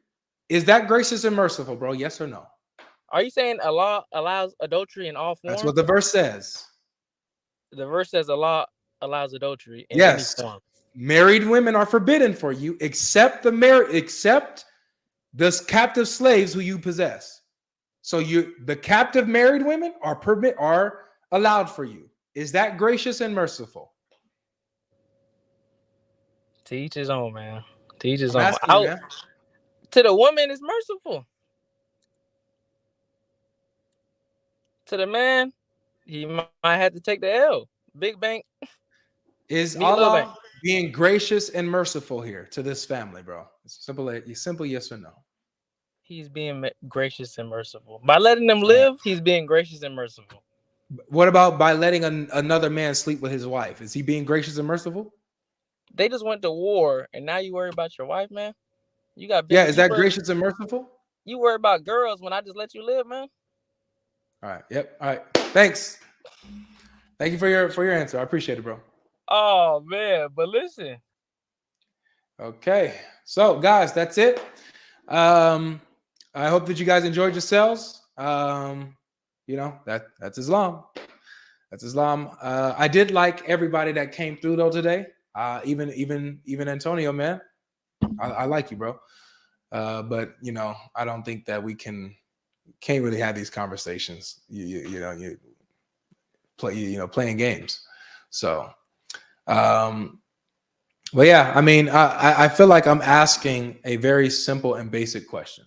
Is that gracious and merciful, bro? Yes or no? Are you saying Allah allows adultery in all forms? That's what the verse says. The verse says Allah allows adultery in Yes. any form. Married women are forbidden for you, except the captive slaves who you possess. So the captive married women are allowed for you. Is that gracious and merciful? To each his own, man. To each his I'm own. asking you, man. To the woman, it's merciful. To the man, he might have to take the L. Big bank. Is Meet Lil Bank. Allah being gracious and merciful here to this family, bro? It's simple yes or no. He's being gracious and merciful. By letting them live, he's being gracious and merciful. What about by letting another man sleep with his wife? Is he being gracious and merciful? They just went to war, and now you worry about your wife, man? You got Yeah, is that gracious and merciful? You worry about girls when I just let you live, man? All right. Yep. All right. Thanks. Thank you for your answer. I appreciate it, bro. Oh, man. But listen. Okay. So, guys, that's it. I hope that you guys enjoyed yourselves. You know, that's Islam. That's Islam. I did like everybody that came through though today. Even Antonio, man. I like you, bro. But you know, I don't think that we can't really have these conversations. You playing games. So, but yeah, I mean, I feel like I'm asking a very simple and basic question.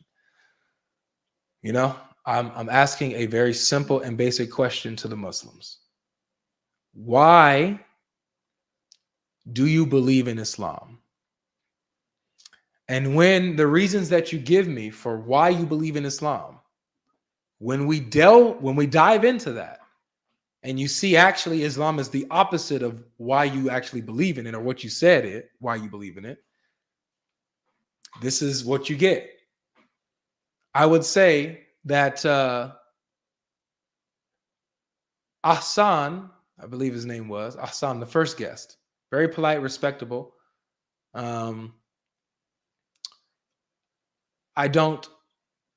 You know, I'm asking a very simple and basic question to the Muslims. Why do you believe in Islam? And when the reasons that you give me for why you believe in Islam, when we dive into that, and you see actually Islam is the opposite of why you actually believe in it or what you said why you believe in it, this is what you get. I would say that Ahsan, I believe his name was Ahsan, the first guest, very polite, respectable. I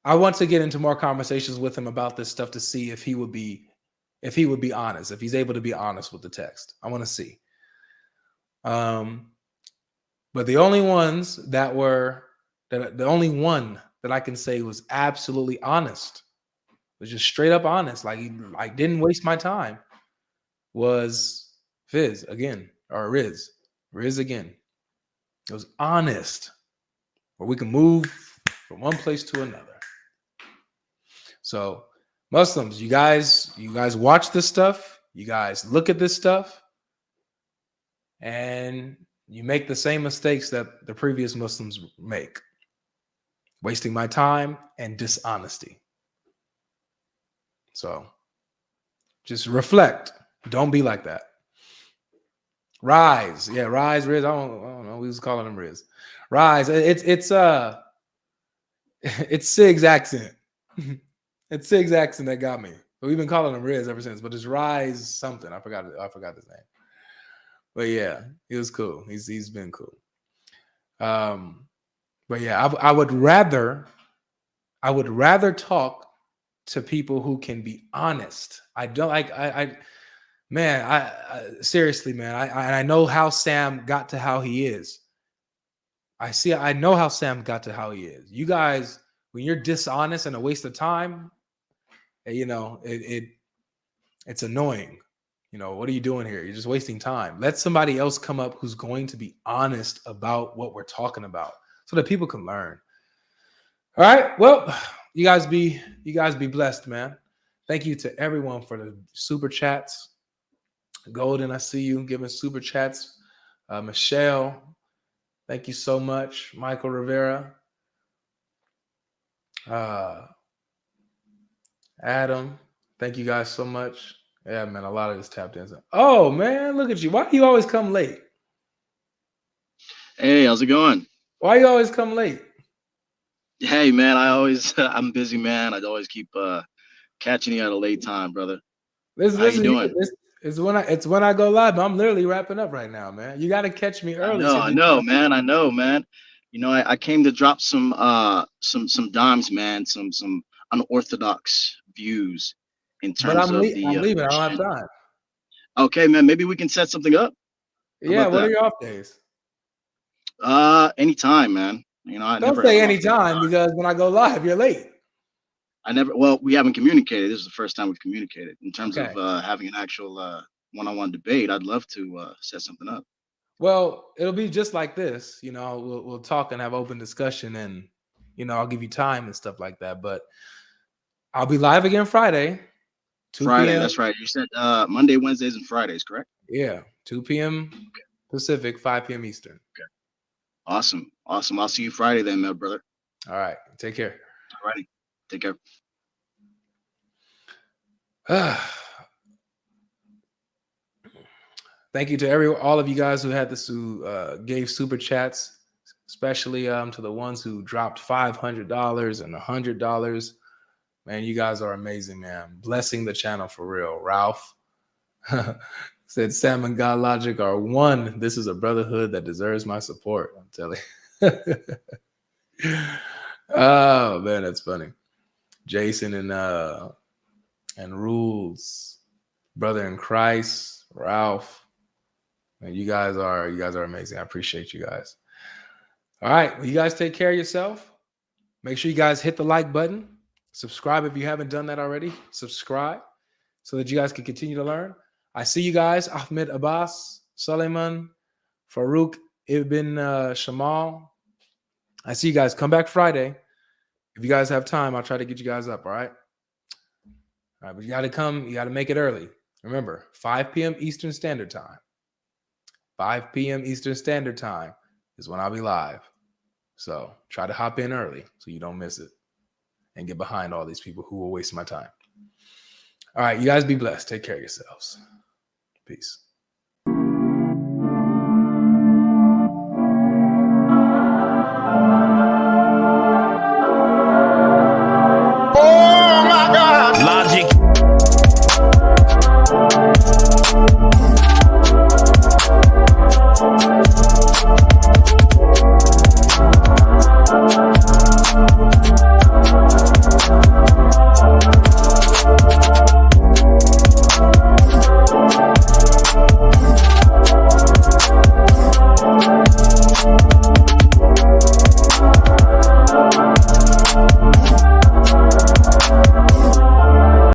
want to get into more conversations with him about this stuff to see if he would be honest, if he's able to be honest with the text. I want to see. But the only one that I can say was absolutely honest, was just straight up honest, like didn't waste my time, was Fizz again, or Riz again. It was honest, where we can move from one place to another. So Muslims, you guys watch this stuff, you guys look at this stuff, and you make the same mistakes that the previous Muslims make. Wasting my time and dishonesty. So just reflect. Don't be like that. Rise. Yeah, Rise, Riz. I don't know. We was calling him Riz. Rise. It's Sig's accent. It's Sig's accent that got me. But we've been calling him Riz ever since. But it's Rise something. I forgot his name. But yeah, he was cool. He's been cool. But yeah, I would rather talk to people who can be honest. I don't like man, seriously, man. I know how Sam got to how he is. I know how Sam got to how he is. You guys, when you're dishonest and a waste of time, you know, it's annoying. You know, what are you doing here? You're just wasting time. Let somebody else come up who's going to be honest about what we're talking about so that people can learn. All right. Well, you guys be blessed, man. Thank you to everyone for the super chats. Golden, I see you giving super chats. Michelle, thank you so much. Michael Rivera. Adam, thank you guys so much. Yeah, man, a lot of this tapped in. Oh, man, look at you. Why do you always come late? Hey, how's it going? Why you always come late? Hey, man, I'm busy, man. I'd always keep catching you at a late time, brother. How you doing? It's when I go live. I'm literally wrapping up right now, man. You got to catch me early. I know, man. You know, I came to drop some dimes, man, some unorthodox views in terms but I'm of leaving. I don't have time. Okay, man, maybe we can set something up. Yeah, what are your off days? Anytime, man. You know, don't say anytime because when I go live, you're late. Well, we haven't communicated. This is the first time we've communicated in terms of having an actual one-on-one debate. I'd love to set something up. Well, it'll be just like this. You know, we'll talk and have open discussion, and you know, I'll give you time and stuff like that. But I'll be live again Friday. 2 Friday, p.m. That's right. You said Monday, Wednesdays, and Fridays, correct? Yeah, 2 p.m. Pacific, 5 p.m. Eastern. Okay. Awesome. I'll see you Friday then, my brother. All right. Take care. All righty. Take care. Thank you to all of you guys who had this, who gave super chats, especially to the ones who dropped $500 and $100. Man, you guys are amazing, man. Blessing the channel for real. Ralph said Sam and God Logic are one. This is a brotherhood that deserves my support. I'm telling you. Oh man, that's funny. Jason and Rules, brother in Christ, Ralph. Man, you guys are amazing. I appreciate you guys. All right, well, you guys take care of yourself. Make sure you guys hit the like button. Subscribe if you haven't done that already. Subscribe so that you guys can continue to learn. I see you guys. Ahmed Abbas, Suleiman, Farouk Ibn Shamal. I see you guys. Come back Friday. If you guys have time, I'll try to get you guys up. All right. All right, but you got to come. You got to make it early. Remember, 5 p.m. Eastern Standard Time. 5 p.m. Eastern Standard Time is when I'll be live. So try to hop in early so you don't miss it and get behind all these people who will waste my time. All right, you guys be blessed. Take care of yourselves. Peace.